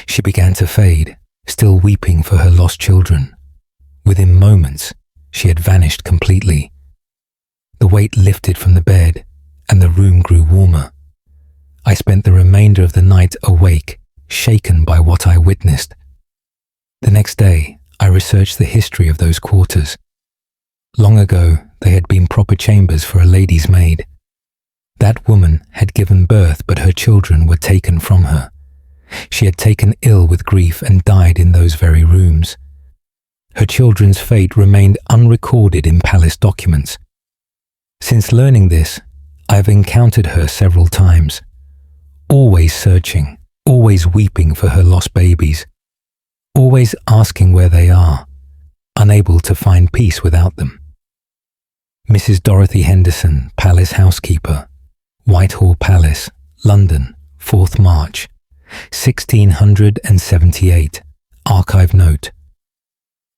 She began to fade, still weeping for her lost children. Within moments, she had vanished completely. The weight lifted from the bed, and the room grew warmer. I spent the remainder of the night awake, shaken by what I witnessed. The next day, I researched the history of those quarters. Long ago, they had been proper chambers for a lady's maid. That woman had given birth, but her children were taken from her. She had taken ill with grief and died in those very rooms. Her children's fate remained unrecorded in palace documents. Since learning this, I have encountered her several times, always searching, always weeping for her lost babies, always asking where they are, unable to find peace without them. Mrs. Dorothy Henderson, Palace Housekeeper, Whitehall Palace, London, 4th March, 1678. Archive note: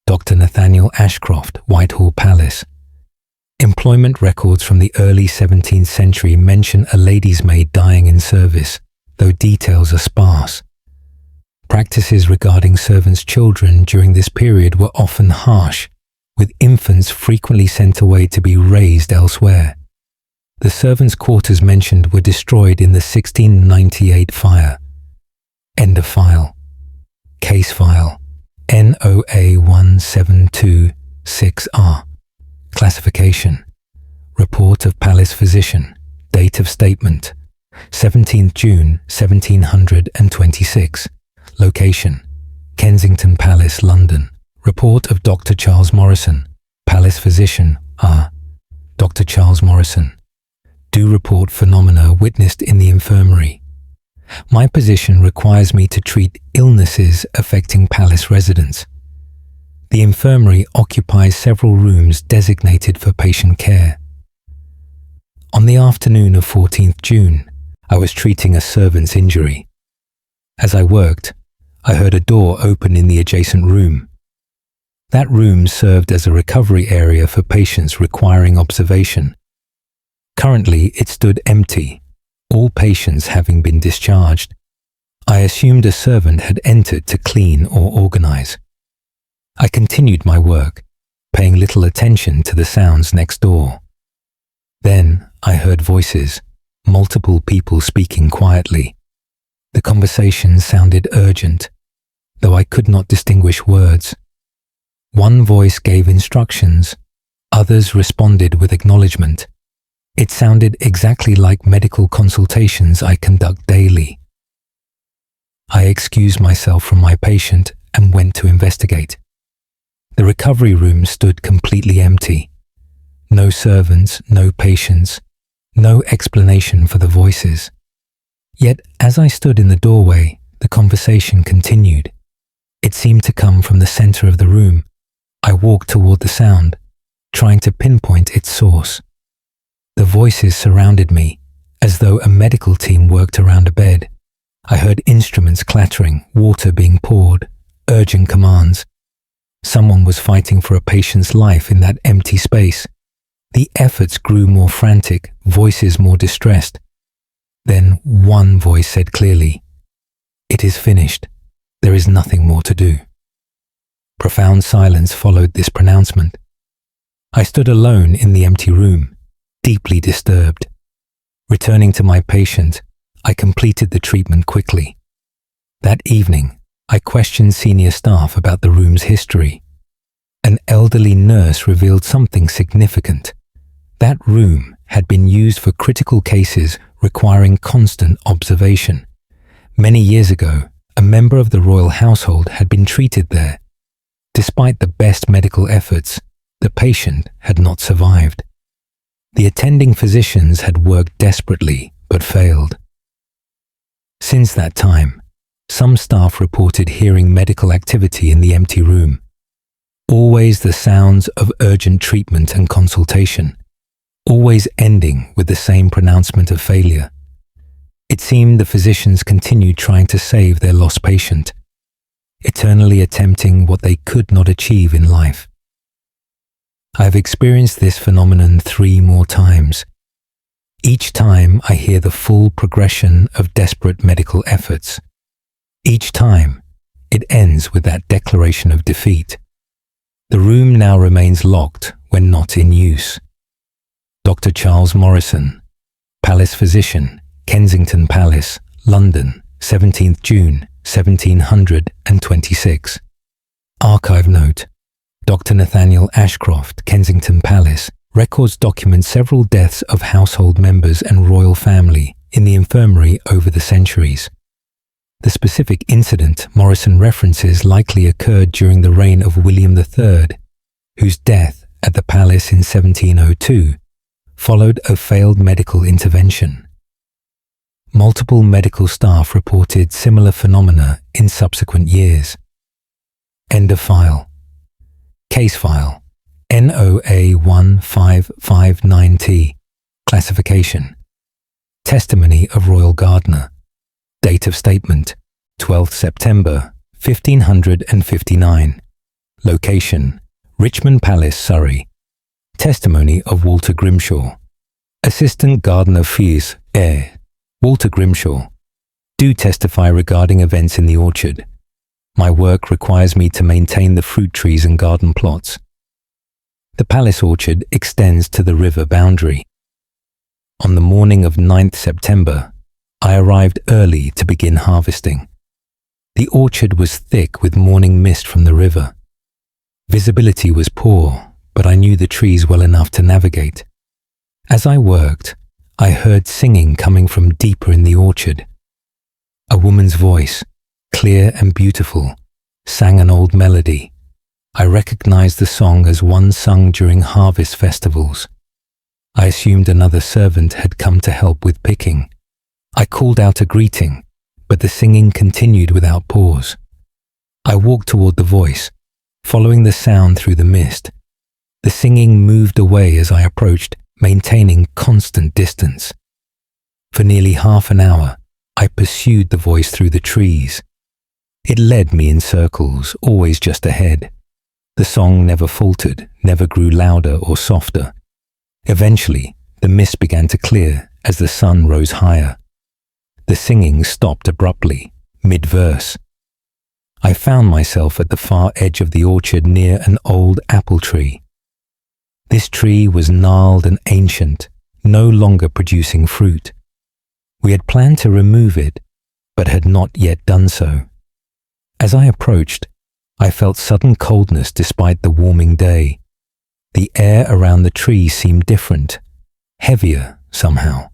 Dr. Nathaniel Ashcroft, Whitehall Palace. Employment records from the early 17th century mention a lady's maid dying in service, though details are sparse. Practices regarding servants' children during this period were often harsh, with infants frequently sent away to be raised elsewhere. The servants' quarters mentioned were destroyed in the 1698 fire. End of file. Case file NOA 172-6R. Classification. Report of Palace Physician. Date of statement 17th June 1726. Location: Kensington Palace, London. Report of Dr. Charles Morrison. Palace Physician R. Dr. Charles Morrison. Do report phenomena witnessed in the infirmary. My position requires me to treat illnesses affecting palace residents. The infirmary occupies several rooms designated for patient care. On the afternoon of 14th June, I was treating a servant's injury. As I worked, I heard a door open in the adjacent room. That room served as a recovery area for patients requiring observation. Currently, it stood empty, all patients having been discharged. I assumed a servant had entered to clean or organize. I continued my work, paying little attention to the sounds next door. Then I heard voices, multiple people speaking quietly. The conversation sounded urgent, though I could not distinguish words. One voice gave instructions, others responded with acknowledgement. It sounded exactly like medical consultations I conduct daily. I excused myself from my patient and went to investigate. The recovery room stood completely empty. No servants, no patients, no explanation for the voices. Yet, as I stood in the doorway, the conversation continued. It seemed to come from the center of the room. I walked toward the sound, trying to pinpoint its source. The voices surrounded me, as though a medical team worked around a bed. I heard instruments clattering, water being poured, urgent commands. Someone was fighting for a patient's life in that empty space. The efforts grew more frantic, voices more distressed. Then one voice said clearly, "It is finished. There is nothing more to do." Profound silence followed this pronouncement. I stood alone in the empty room, deeply disturbed. Returning to my patient, I completed the treatment quickly. That evening, I questioned senior staff about the room's history. An elderly nurse revealed something significant. That room had been used for critical cases requiring constant observation. Many years ago, a member of the royal household had been treated there. Despite the best medical efforts, the patient had not survived. The attending physicians had worked desperately but failed. Since that time, some staff reported hearing medical activity in the empty room. Always the sounds of urgent treatment and consultation, always ending with the same pronouncement of failure. It seemed the physicians continued trying to save their lost patient, eternally attempting what they could not achieve in life. I have experienced this phenomenon 3 more times. Each time I hear the full progression of desperate medical efforts. Each time, it ends with that declaration of defeat. The room now remains locked when not in use. Dr. Charles Morrison, Palace Physician, Kensington Palace, London, 17th June, 1726. Archive note. Dr. Nathaniel Ashcroft, Kensington Palace, records document several deaths of household members and royal family in the infirmary over the centuries. The specific incident Morrison references likely occurred during the reign of William III, whose death at the palace in 1702 followed a failed medical intervention. Multiple medical staff reported similar phenomena in subsequent years. End of file. Case file NOA 1559T. Classification. Testimony of Royal Gardener. Date of statement 12th September 1559. Location: Richmond Palace, Surrey. Testimony of Walter Grimshaw. Assistant Gardener Fils Heir, Walter Grimshaw. Do testify regarding events in the orchard. My work requires me to maintain the fruit trees and garden plots. The palace orchard extends to the river boundary. On the morning of 9th September, I arrived early to begin harvesting. The orchard was thick with morning mist from the river. Visibility was poor, but I knew the trees well enough to navigate. As I worked, I heard singing coming from deeper in the orchard. A woman's voice, clear and beautiful, sang an old melody. I recognized the song as one sung during harvest festivals. I assumed another servant had come to help with picking. I called out a greeting, but the singing continued without pause. I walked toward the voice, following the sound through the mist. The singing moved away as I approached, maintaining constant distance. For nearly half an hour, I pursued the voice through the trees. It led me in circles, always just ahead. The song never faltered, never grew louder or softer. Eventually, the mist began to clear as the sun rose higher. The singing stopped abruptly, mid-verse. I found myself at the far edge of the orchard near an old apple tree. This tree was gnarled and ancient, no longer producing fruit. We had planned to remove it, but had not yet done so. As I approached, I felt sudden coldness despite the warming day. The air around the tree seemed different, heavier somehow.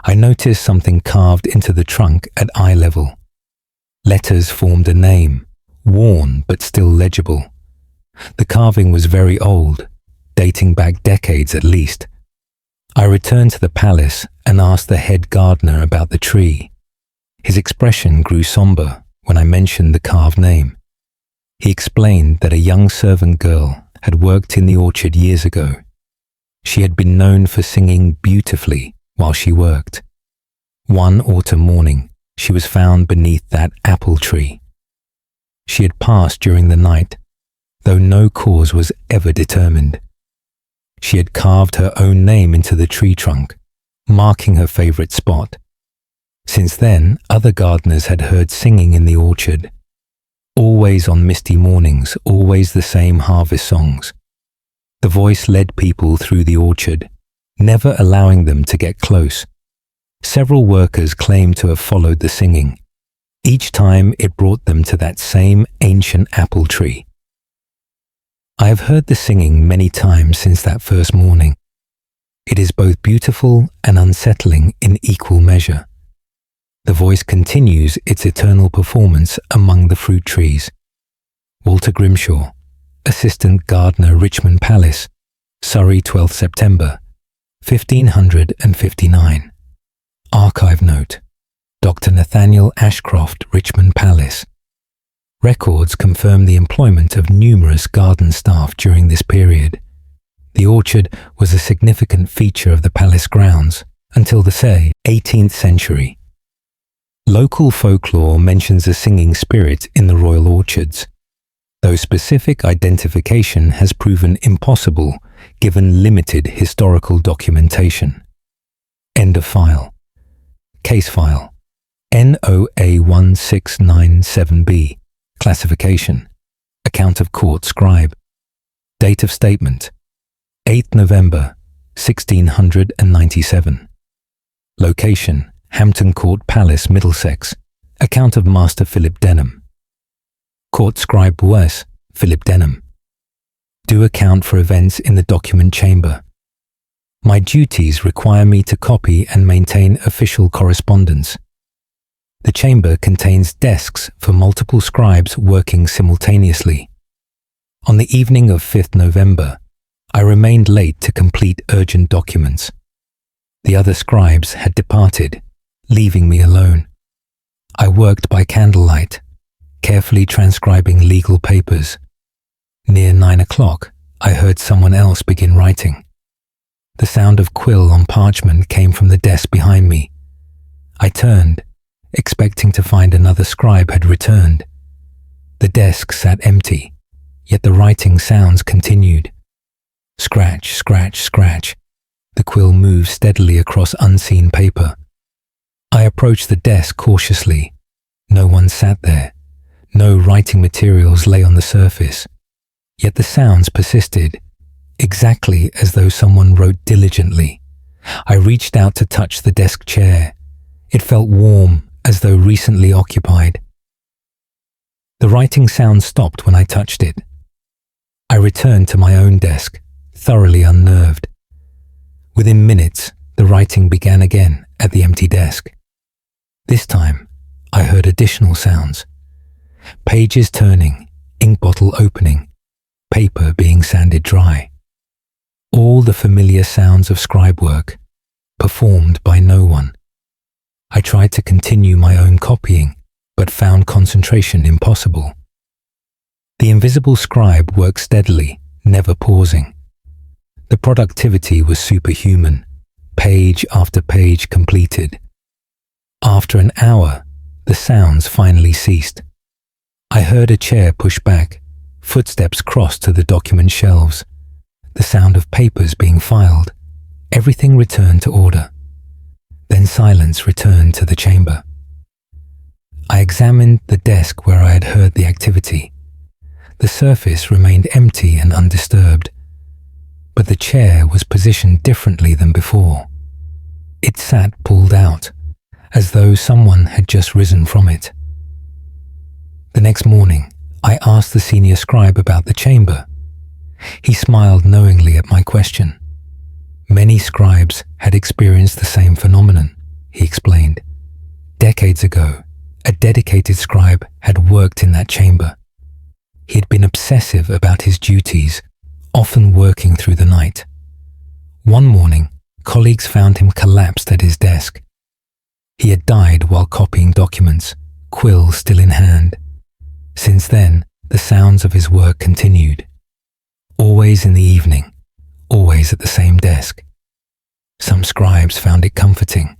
I noticed something carved into the trunk at eye level. Letters formed a name, worn but still legible. The carving was very old, dating back decades at least. I returned to the palace and asked the head gardener about the tree. His expression grew somber when I mentioned the carved name. He explained that a young servant girl had worked in the orchard years ago. She had been known for singing beautifully while she worked. One autumn morning, she was found beneath that apple tree. She had passed during the night, though no cause was ever determined. She had carved her own name into the tree trunk, marking her favorite spot. Since then, other gardeners had heard singing in the orchard. Always on misty mornings, always the same harvest songs. The voice led people through the orchard, never allowing them to get close. Several workers claimed to have followed the singing. Each time it brought them to that same ancient apple tree. I have heard the singing many times since that first morning. It is both beautiful and unsettling in equal measure. The voice continues its eternal performance among the fruit trees. Walter Grimshaw, Assistant Gardener, Richmond Palace, Surrey, 12th September, 1559. Archive note: Dr. Nathaniel Ashcroft, Richmond Palace. Records confirm the employment of numerous garden staff during this period. The orchard was a significant feature of the palace grounds until the, say, 18th century. Local folklore mentions a singing spirit in the royal orchards, though specific identification has proven impossible given limited historical documentation. End of file. Case file NOA1697B. Classification: Account of Court Scribe. Date of Statement: 8th November 1697. Location: Hampton Court Palace, Middlesex. Account of Master Philip Denham. Court Scribe was Philip Denham. Do account for events in the document chamber. My duties require me to copy and maintain official correspondence. The chamber contains desks for multiple scribes working simultaneously. On the evening of 5th November, I remained late to complete urgent documents. The other scribes had departed, leaving me alone. I worked by candlelight, carefully transcribing legal papers. Near 9 o'clock, I heard someone else begin writing. The sound of quill on parchment came from the desk behind me. I turned, expecting to find another scribe had returned. The desk sat empty, yet the writing sounds continued. Scratch, scratch, scratch. The quill moved steadily across unseen paper. I approached the desk cautiously. No one sat there. No writing materials lay on the surface. Yet the sounds persisted, exactly as though someone wrote diligently. I reached out to touch the desk chair. It felt warm, as though recently occupied. The writing sound stopped when I touched it. I returned to my own desk, thoroughly unnerved. Within minutes, the writing began again at the empty desk. This time, I heard additional sounds. Pages turning, ink bottle opening, paper being sanded dry. All the familiar sounds of scribe work, performed by no one. I tried to continue my own copying, but found concentration impossible. The invisible scribe worked steadily, never pausing. The productivity was superhuman, page after page completed. After an hour, the sounds finally ceased. I heard a chair push back, footsteps crossed to the document shelves, the sound of papers being filed. Everything returned to order. Then silence returned to the chamber. I examined the desk where I had heard the activity. The surface remained empty and undisturbed, but the chair was positioned differently than before. It sat pulled out, as though someone had just risen from it. The next morning, I asked the senior scribe about the chamber. He smiled knowingly at my question. Many scribes had experienced the same phenomenon, he explained. Decades ago, a dedicated scribe had worked in that chamber. He had been obsessive about his duties, often working through the night. One morning, colleagues found him collapsed at his desk. He had died while copying documents, quill still in hand. Since then, the sounds of his work continued. Always in the evening, always at the same desk. Some scribes found it comforting,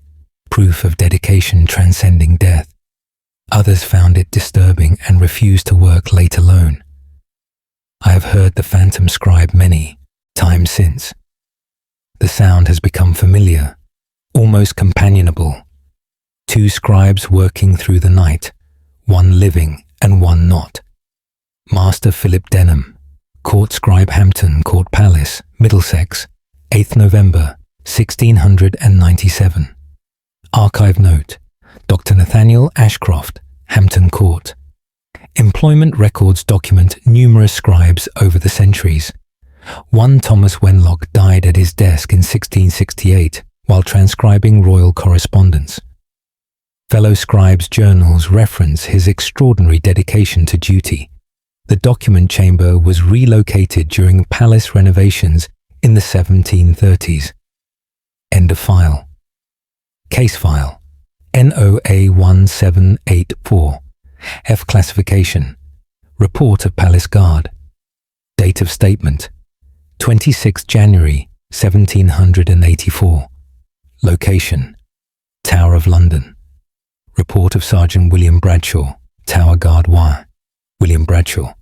proof of dedication transcending death. Others found it disturbing and refused to work late alone. I have heard the phantom scribe many times since. The sound has become familiar, almost companionable. Two scribes working through the night, one living and one not. Master Philip Denham, Court Scribe Hampton, Court Palace, Middlesex, 8th November, 1697. Archive note, Dr. Nathaniel Ashcroft, Hampton Court. Employment records document numerous scribes over the centuries. One Thomas Wenlock died at his desk in 1668 while transcribing royal correspondence. Fellow scribes' journals reference his extraordinary dedication to duty. The document chamber was relocated during palace renovations in the 1730s. End of file. Case file. NOA 1784. F classification. Report of Palace Guard. Date of statement. 26 January 1784. Location. Tower of London. Report of Sergeant William Bradshaw, Tower Guard Wire. William Bradshaw.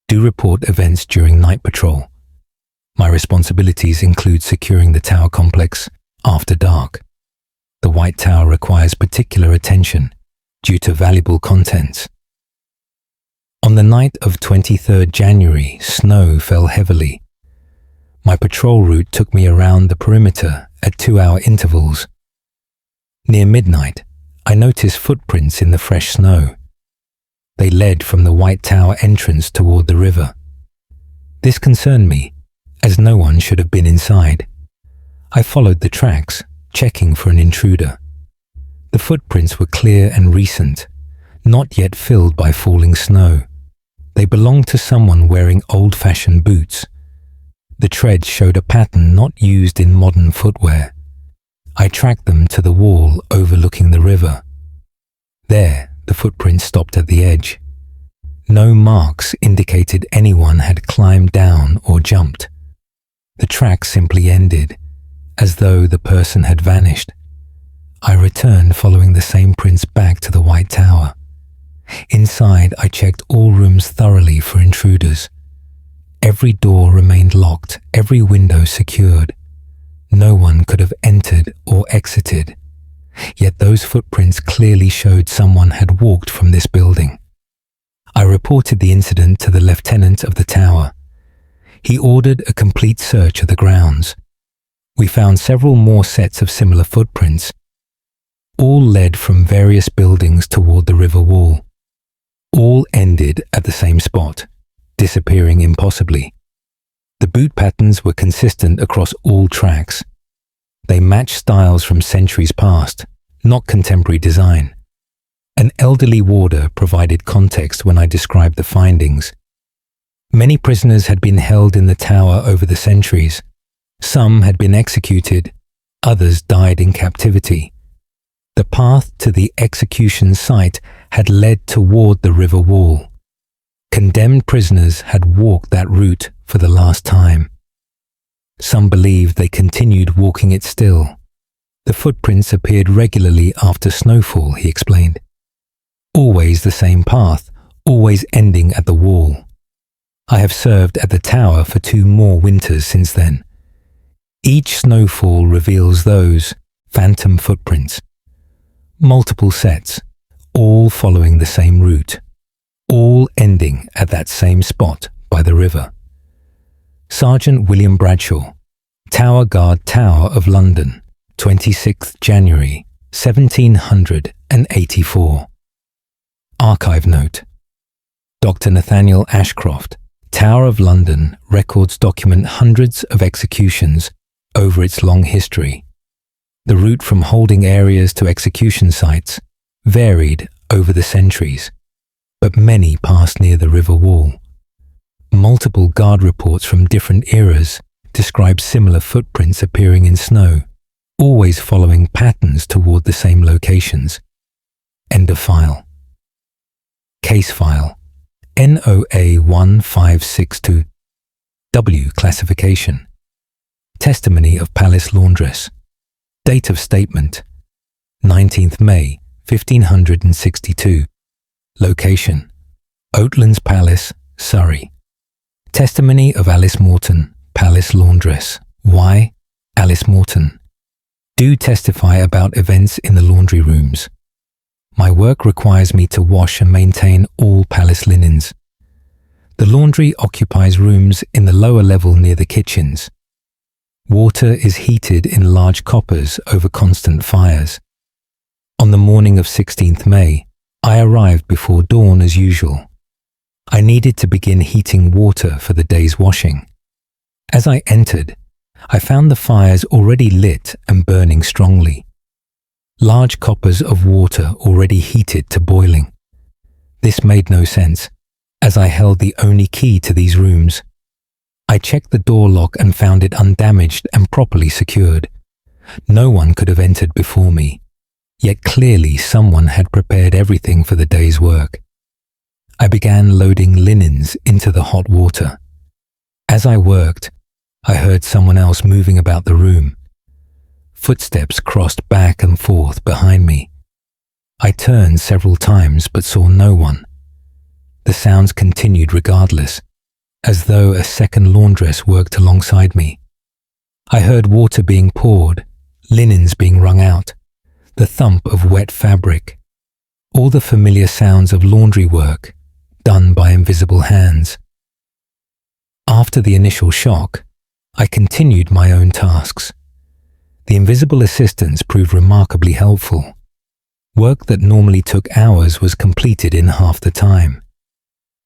Do report events during night patrol. My responsibilities include securing the tower complex after dark. The White Tower requires particular attention due to valuable contents. On the night of 23rd January, snow fell heavily. My patrol route took me around the perimeter at 2-hour intervals. Near midnight, I noticed footprints in the fresh snow. They led from the White Tower entrance toward the river. This concerned me, as no one should have been inside. I followed the tracks, checking for an intruder. The footprints were clear and recent, not yet filled by falling snow. They belonged to someone wearing old-fashioned boots. The treads showed a pattern not used in modern footwear. I tracked them to the wall overlooking the river. There, the footprints stopped at the edge. No marks indicated anyone had climbed down or jumped. The track simply ended, as though the person had vanished. I returned following the same prints back to the White Tower. Inside, I checked all rooms thoroughly for intruders. Every door remained locked, every window secured. No one could have entered or exited. Yet those footprints clearly showed someone had walked from this building. I reported the incident to the lieutenant of the tower. He ordered a complete search of the grounds. We found several more sets of similar footprints. All led from various buildings toward the river wall. All ended at the same spot, disappearing impossibly. The boot patterns were consistent across all tracks. They matched styles from centuries past, not contemporary design. An elderly warder provided context when I described the findings. Many prisoners had been held in the tower over the centuries. Some had been executed, others died in captivity. The path to the execution site had led toward the river wall. Condemned prisoners had walked that route for the last time. Some believed they continued walking it still. The footprints appeared regularly after snowfall, he explained. Always the same path, always ending at the wall. I have served at the tower for 2 more winters since then. Each snowfall reveals those phantom footprints. Multiple sets, all following the same route, all ending at that same spot by the river. Sergeant William Bradshaw, Tower Guard Tower of London, 26th January, 1784. Archive note. Dr. Nathaniel Ashcroft, Tower of London, records document hundreds of executions over its long history. The route from holding areas to execution sites varied over the centuries, but many passed near the river wall. Multiple guard reports from different eras describe similar footprints appearing in snow, always following patterns toward the same locations. End of file. Case file NOA 1562. W classification. Testimony of Palace Laundress. Date of statement 19th May 1562. Location Oatlands Palace, Surrey. Testimony of Alice Morton, Palace Laundress. Why? Alice Morton. Do testify about events in the laundry rooms. My work requires me to wash and maintain all palace linens. The laundry occupies rooms in the lower level near the kitchens. Water is heated in large coppers over constant fires. On the morning of 16th May, I arrived before dawn as usual. I needed to begin heating water for the day's washing. As I entered, I found the fires already lit and burning strongly. Large coppers of water already heated to boiling. This made no sense, as I held the only key to these rooms. I checked the door lock and found it undamaged and properly secured. No one could have entered before me, yet clearly someone had prepared everything for the day's work. I began loading linens into the hot water. As I worked, I heard someone else moving about the room. Footsteps crossed back and forth behind me. I turned several times but saw no one. The sounds continued regardless, as though a second laundress worked alongside me. I heard water being poured, linens being wrung out, the thump of wet fabric, all the familiar sounds of laundry work done by invisible hands. After the initial shock, I continued my own tasks. The invisible assistants proved remarkably helpful. Work that normally took hours was completed in half the time.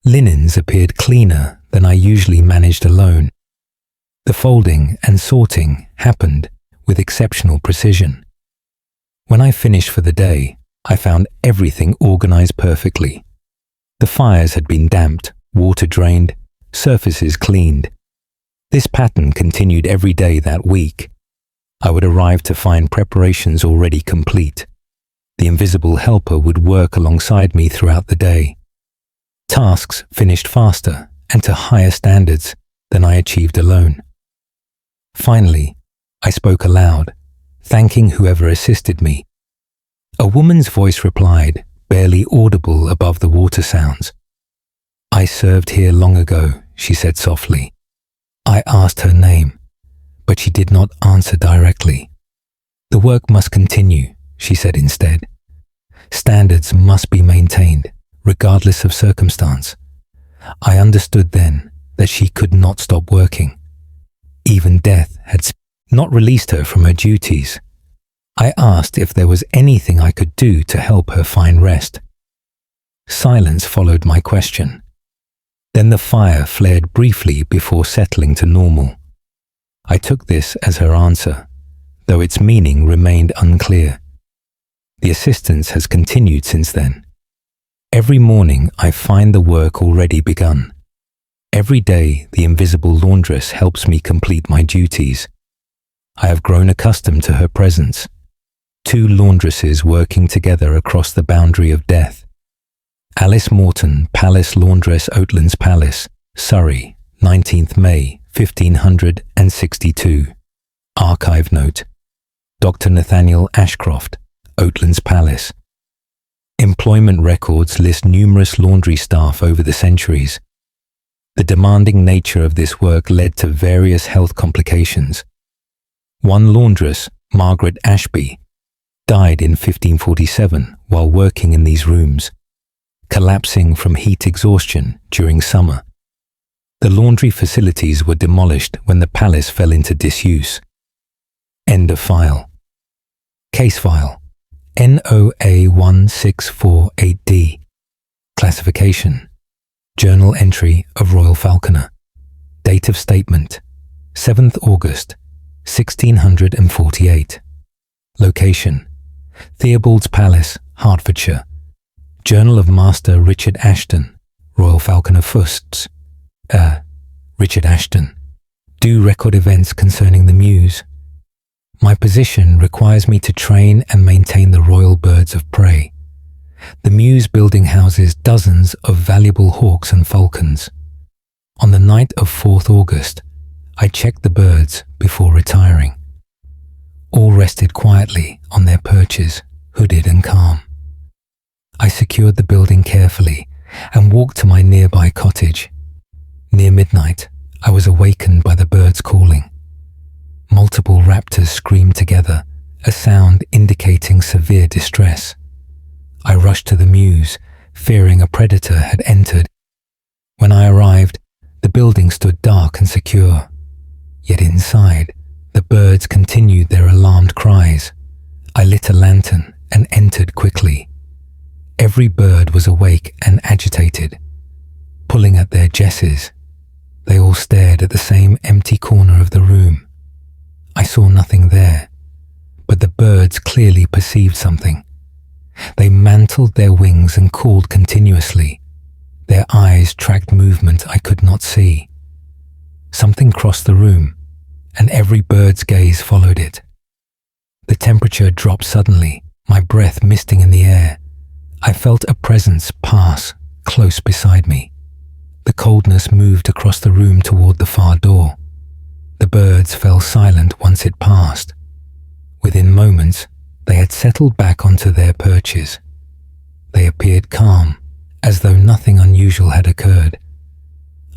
Linens appeared cleaner than I usually managed alone. The folding and sorting happened with exceptional precision. When I finished for the day, I found everything organized perfectly. The fires had been damped, water drained, surfaces cleaned. This pattern continued every day that week. I would arrive to find preparations already complete. The invisible helper would work alongside me throughout the day. Tasks finished faster and to higher standards than I achieved alone. Finally, I spoke aloud, thanking whoever assisted me. A woman's voice replied, barely audible above the water sounds. "I served here long ago," she said softly. I asked her name, but she did not answer directly. The work must continue, she said instead. Standards must be maintained, regardless of circumstance. I understood then that she could not stop working. Even death had not released her from her duties. I asked if there was anything I could do to help her find rest. Silence followed my question. Then the fire flared briefly before settling to normal. I took this as her answer, though its meaning remained unclear. The assistance has continued since then. Every morning I find the work already begun. Every day the invisible laundress helps me complete my duties. I have grown accustomed to her presence. 2 laundresses working together across the boundary of death. Alice Morton, Palace Laundress, Oatlands Palace, Surrey, 19th May, 1562. Archive note. Dr. Nathaniel Ashcroft, Oatlands Palace. Employment records list numerous laundry staff over the centuries. The demanding nature of this work led to various health complications. One laundress, Margaret Ashby, died in 1547 while working in these rooms, collapsing from heat exhaustion during summer. The laundry facilities were demolished when the palace fell into disuse. End of file. Case file NOA 1648D. Classification Journal entry of Royal Falconer. Date of statement 7th August 1648. Location Theobald's Palace, Hertfordshire. Journal of Master Richard Ashton, Royal Falconer Fusts. Richard Ashton. Do record events concerning the Muse. My position requires me to train and maintain the royal birds of prey. The Muse building houses dozens of valuable hawks and falcons. On the night of 4th August, I checked the birds before retiring. All rested quietly on their perches, hooded and calm. I secured the building carefully and walked to my nearby cottage. Near midnight, I was awakened by the birds calling. Multiple raptors screamed together, a sound indicating severe distress. I rushed to the Muse, fearing a predator had entered. When I arrived, the building stood dark and secure. Yet inside, the birds continued their alarmed cries. I lit a lantern and entered quickly. Every bird was awake and agitated, pulling at their jesses. They all stared at the same empty corner of the room. I saw nothing there, but the birds clearly perceived something. They mantled their wings and called continuously. Their eyes tracked movement I could not see. Something crossed the room, and every bird's gaze followed it. The temperature dropped suddenly, my breath misting in the air. I felt a presence pass close beside me. The coldness moved across the room toward the far door. The birds fell silent once it passed. Within moments, they had settled back onto their perches. They appeared calm, as though nothing unusual had occurred.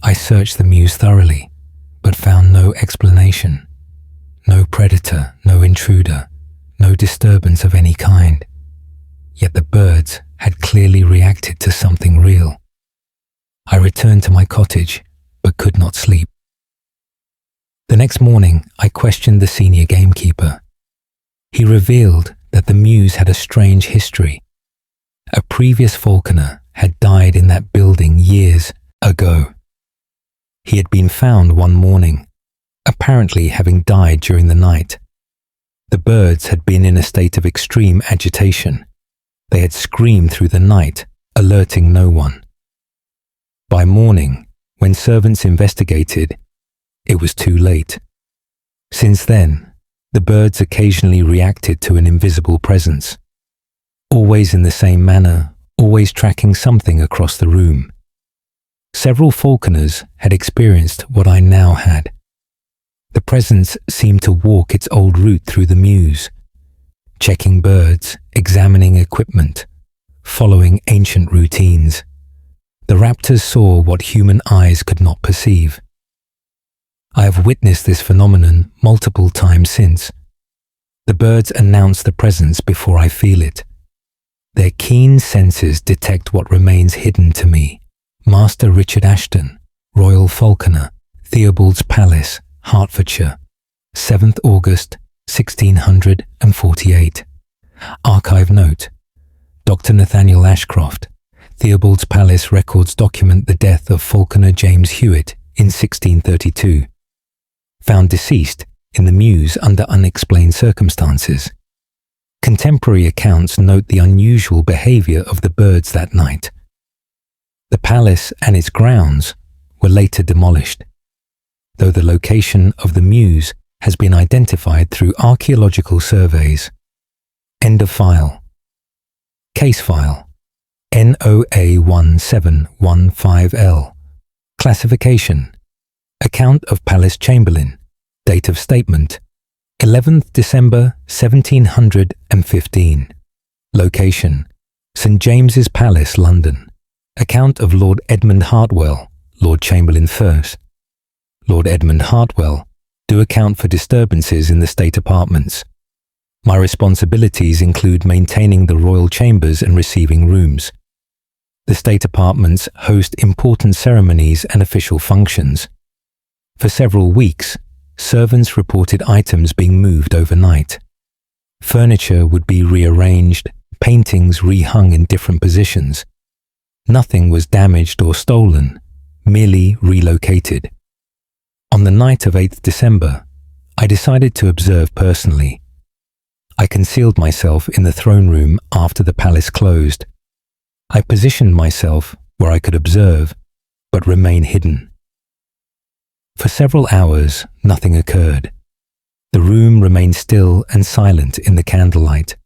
I searched the Muse thoroughly, but found no explanation. No predator, no intruder, no disturbance of any kind. Yet the birds had clearly reacted to something real. I returned to my cottage, but could not sleep. The next morning, I questioned the senior gamekeeper. He revealed that the Muse had a strange history. A previous falconer had died in that building years ago. He had been found one morning, apparently having died during the night. The birds had been in a state of extreme agitation. They had screamed through the night, alerting no one. By morning, when servants investigated, it was too late. Since then, the birds occasionally reacted to an invisible presence, always in the same manner, always tracking something across the room. Several falconers had experienced what I now had. The presence seemed to walk its old route through the Muse, checking birds, examining equipment, following ancient routines. The raptors saw what human eyes could not perceive. I have witnessed this phenomenon multiple times since. The birds announce the presence before I feel it. Their keen senses detect what remains hidden to me. Master Richard Ashton, Royal Falconer, Theobald's Palace, Hertfordshire, 7th August, 1648. Archive note. Dr. Nathaniel Ashcroft, Theobald's Palace records document the death of Falconer James Hewitt in 1632. Found deceased in the mews under unexplained circumstances. Contemporary accounts note the unusual behavior of the birds that night. The palace and its grounds were later demolished, though the location of the mews has been identified through archaeological surveys. End of file. Case file NOA1715L. Classification. Account of Palace Chamberlain. Date of statement 11th December 1715. Location St James's Palace, London. Account of Lord Edmund Hartwell, Lord Chamberlain first. Lord Edmund Hartwell, do account for disturbances in the state apartments. My responsibilities include maintaining the royal chambers and receiving rooms. The state apartments host important ceremonies and official functions. For several weeks, servants reported items being moved overnight. Furniture would be rearranged, paintings rehung in different positions. Nothing was damaged or stolen, merely relocated. On the night of 8th December, I decided to observe personally. I concealed myself in the throne room after the palace closed. I positioned myself where I could observe, but remain hidden. For several hours, nothing occurred. The room remained still and silent in the candlelight.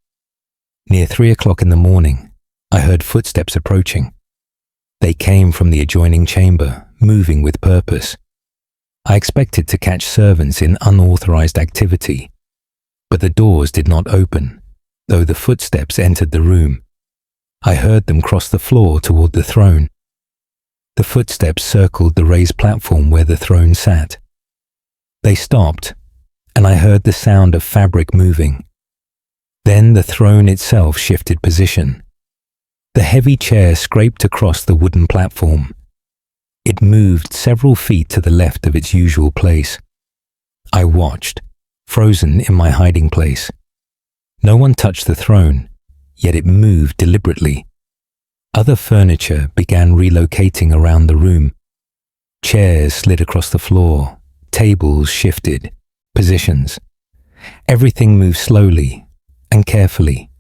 Near 3 o'clock in the morning, I heard footsteps approaching. They came from the adjoining chamber, moving with purpose. I expected to catch servants in unauthorized activity, but the doors did not open, though the footsteps entered the room. I heard them cross the floor toward the throne. The footsteps circled the raised platform where the throne sat. They stopped, and I heard the sound of fabric moving. Then the throne itself shifted position. The heavy chair scraped across the wooden platform. It moved several feet to the left of its usual place. I watched, frozen in my hiding place. No one touched the throne, yet it moved deliberately. Other furniture began relocating around the room. Chairs slid across the floor, tables shifted, positions. Everything moved slowly and carefully,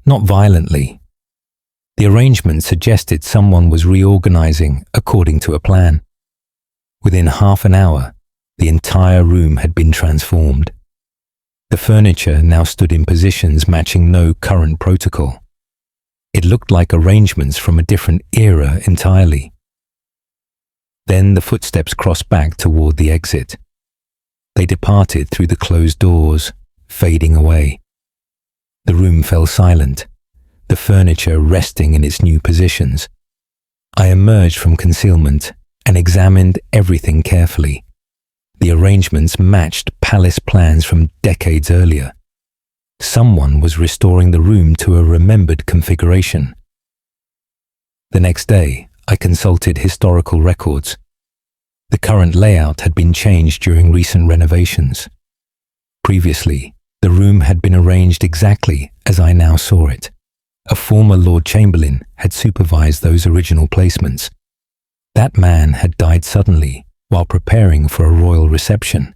not violently. The arrangement suggested someone was reorganizing according to a plan. Within half an hour, the entire room had been transformed. The furniture now stood in positions matching no current protocol. It looked like arrangements from a different era entirely. Then the footsteps crossed back toward the exit. They departed through the closed doors, fading away. The room fell silent, the furniture resting in its new positions. I emerged from concealment and examined everything carefully. The arrangements matched palace plans from decades earlier. Someone was restoring the room to a remembered configuration. The next day, I consulted historical records. The current layout had been changed during recent renovations. Previously, the room had been arranged exactly as I now saw it. A former Lord Chamberlain had supervised those original placements. That man had died suddenly while preparing for a royal reception.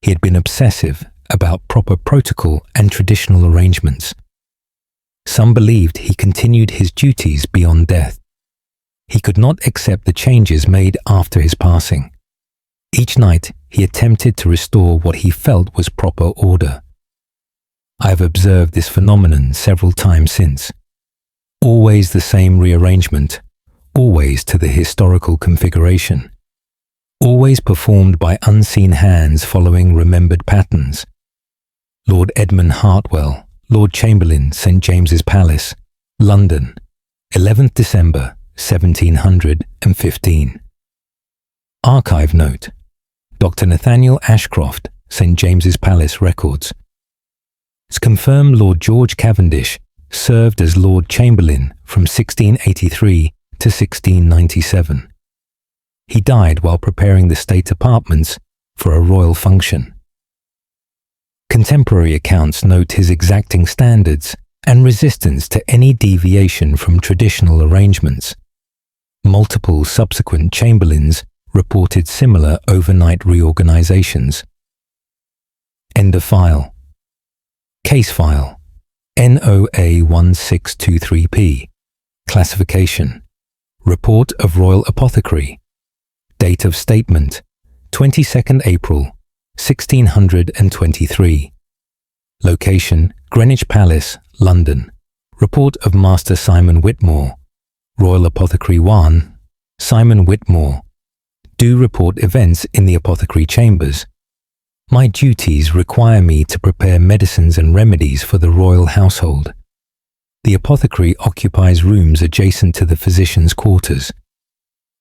He had been obsessive about proper protocol and traditional arrangements. Some believed he continued his duties beyond death. He could not accept the changes made after his passing. Each night, he attempted to restore what he felt was proper order. I have observed this phenomenon several times since. Always the same rearrangement, always to the historical configuration. Always performed by unseen hands following remembered patterns. Lord Edmund Hartwell, Lord Chamberlain, St James's Palace, London, 11th December 1715. Archive note. Dr. Nathaniel Ashcroft, St. James's Palace records. It's confirmed Lord George Cavendish served as Lord Chamberlain from 1683 to 1697. He died while preparing the state apartments for a royal function. Contemporary accounts note his exacting standards and resistance to any deviation from traditional arrangements. Multiple subsequent Chamberlains reported similar overnight reorganizations. End of file. Case file NOA 1623P. Classification. Report of Royal Apothecary. Date of statement 22nd April 1623. Location Greenwich Palace, London. Report of Master Simon Whitmore. Royal Apothecary 1. Simon Whitmore. Do report events in the apothecary chambers. My duties require me to prepare medicines and remedies for the royal household. The apothecary occupies rooms adjacent to the physician's quarters.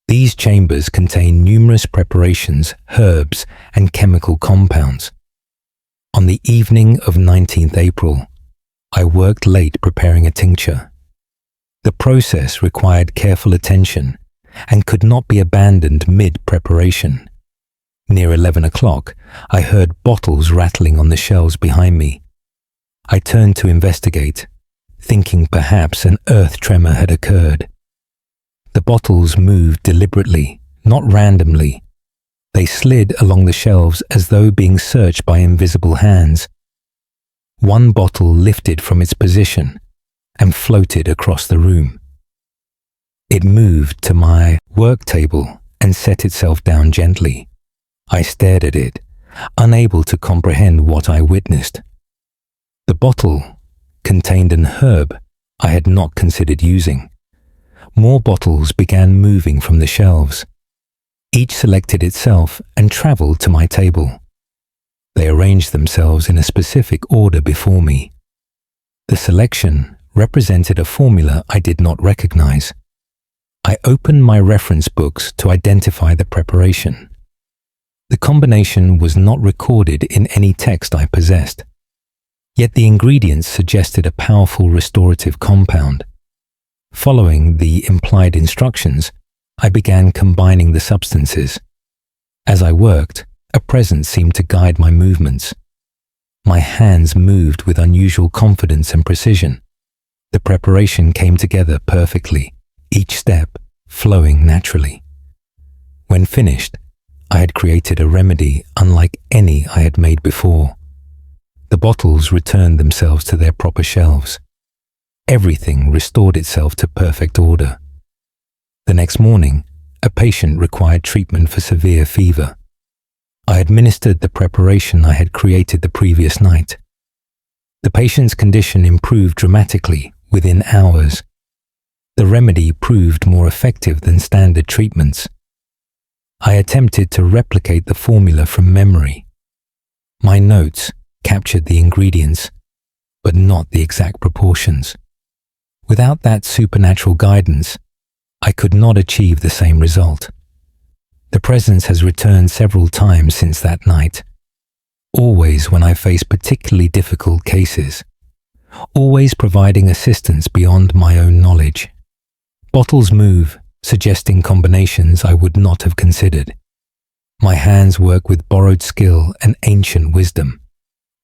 These chambers contain numerous preparations, herbs, and chemical compounds. On the evening of 19th April, I worked late preparing a tincture. The process required careful attention and could not be abandoned mid-preparation. Near 11 o'clock, I heard bottles rattling on the shelves behind me. I turned to investigate, thinking perhaps an earth tremor had occurred. The bottles moved deliberately, not randomly. They slid along the shelves as though being searched by invisible hands. One bottle lifted from its position and floated across the room. It moved to my work table and set itself down gently. I stared at it, unable to comprehend what I witnessed. The bottle contained an herb I had not considered using. More bottles began moving from the shelves. Each selected itself and traveled to my table. They arranged themselves in a specific order before me. The selection represented a formula I did not recognize. I opened my reference books to identify the preparation. The combination was not recorded in any text I possessed, yet the ingredients suggested a powerful restorative compound. Following the implied instructions, I began combining the substances. As I worked, a presence seemed to guide my movements. My hands moved with unusual confidence and precision. The preparation came together perfectly, each step flowing naturally. When finished, I had created a remedy unlike any I had made before. The bottles returned themselves to their proper shelves. Everything restored itself to perfect order. The next morning, a patient required treatment for severe fever. I administered the preparation I had created the previous night. The patient's condition improved dramatically within hours. The remedy proved more effective than standard treatments. I attempted to replicate the formula from memory. My notes captured the ingredients, but not the exact proportions. Without that supernatural guidance, I could not achieve the same result. The presence has returned several times since that night, always when I face particularly difficult cases, always providing assistance beyond my own knowledge. Bottles move, suggesting combinations I would not have considered. My hands work with borrowed skill and ancient wisdom.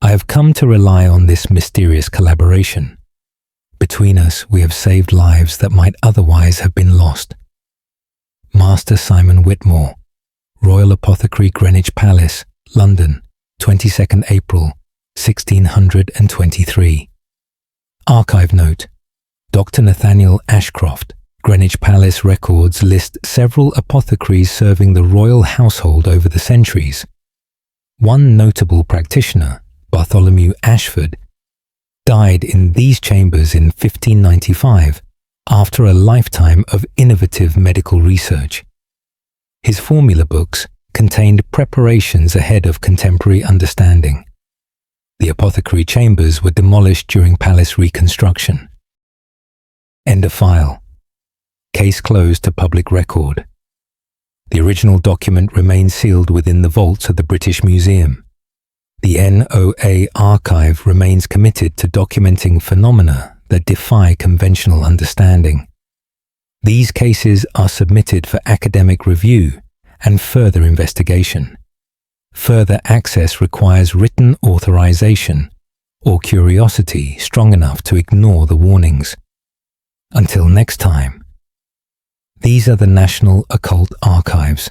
I have come to rely on this mysterious collaboration. Between us, we have saved lives that might otherwise have been lost. Master Simon Whitmore, Royal Apothecary, Greenwich Palace, London, 22nd April, 1623. Archive note: Dr. Nathaniel Ashcroft, Greenwich Palace records list several apothecaries serving the royal household over the centuries. One notable practitioner, Bartholomew Ashford, died in these chambers in 1595 after a lifetime of innovative medical research. His formula books contained preparations ahead of contemporary understanding. The apothecary chambers were demolished during palace reconstruction. End of file. Case closed to public record. The original document remains sealed within the vaults of the British Museum. The NOA archive remains committed to documenting phenomena that defy conventional understanding. These cases are submitted for academic review and further investigation. Further access requires written authorization or curiosity strong enough to ignore the warnings. Until next time, these are the National Occult Archives.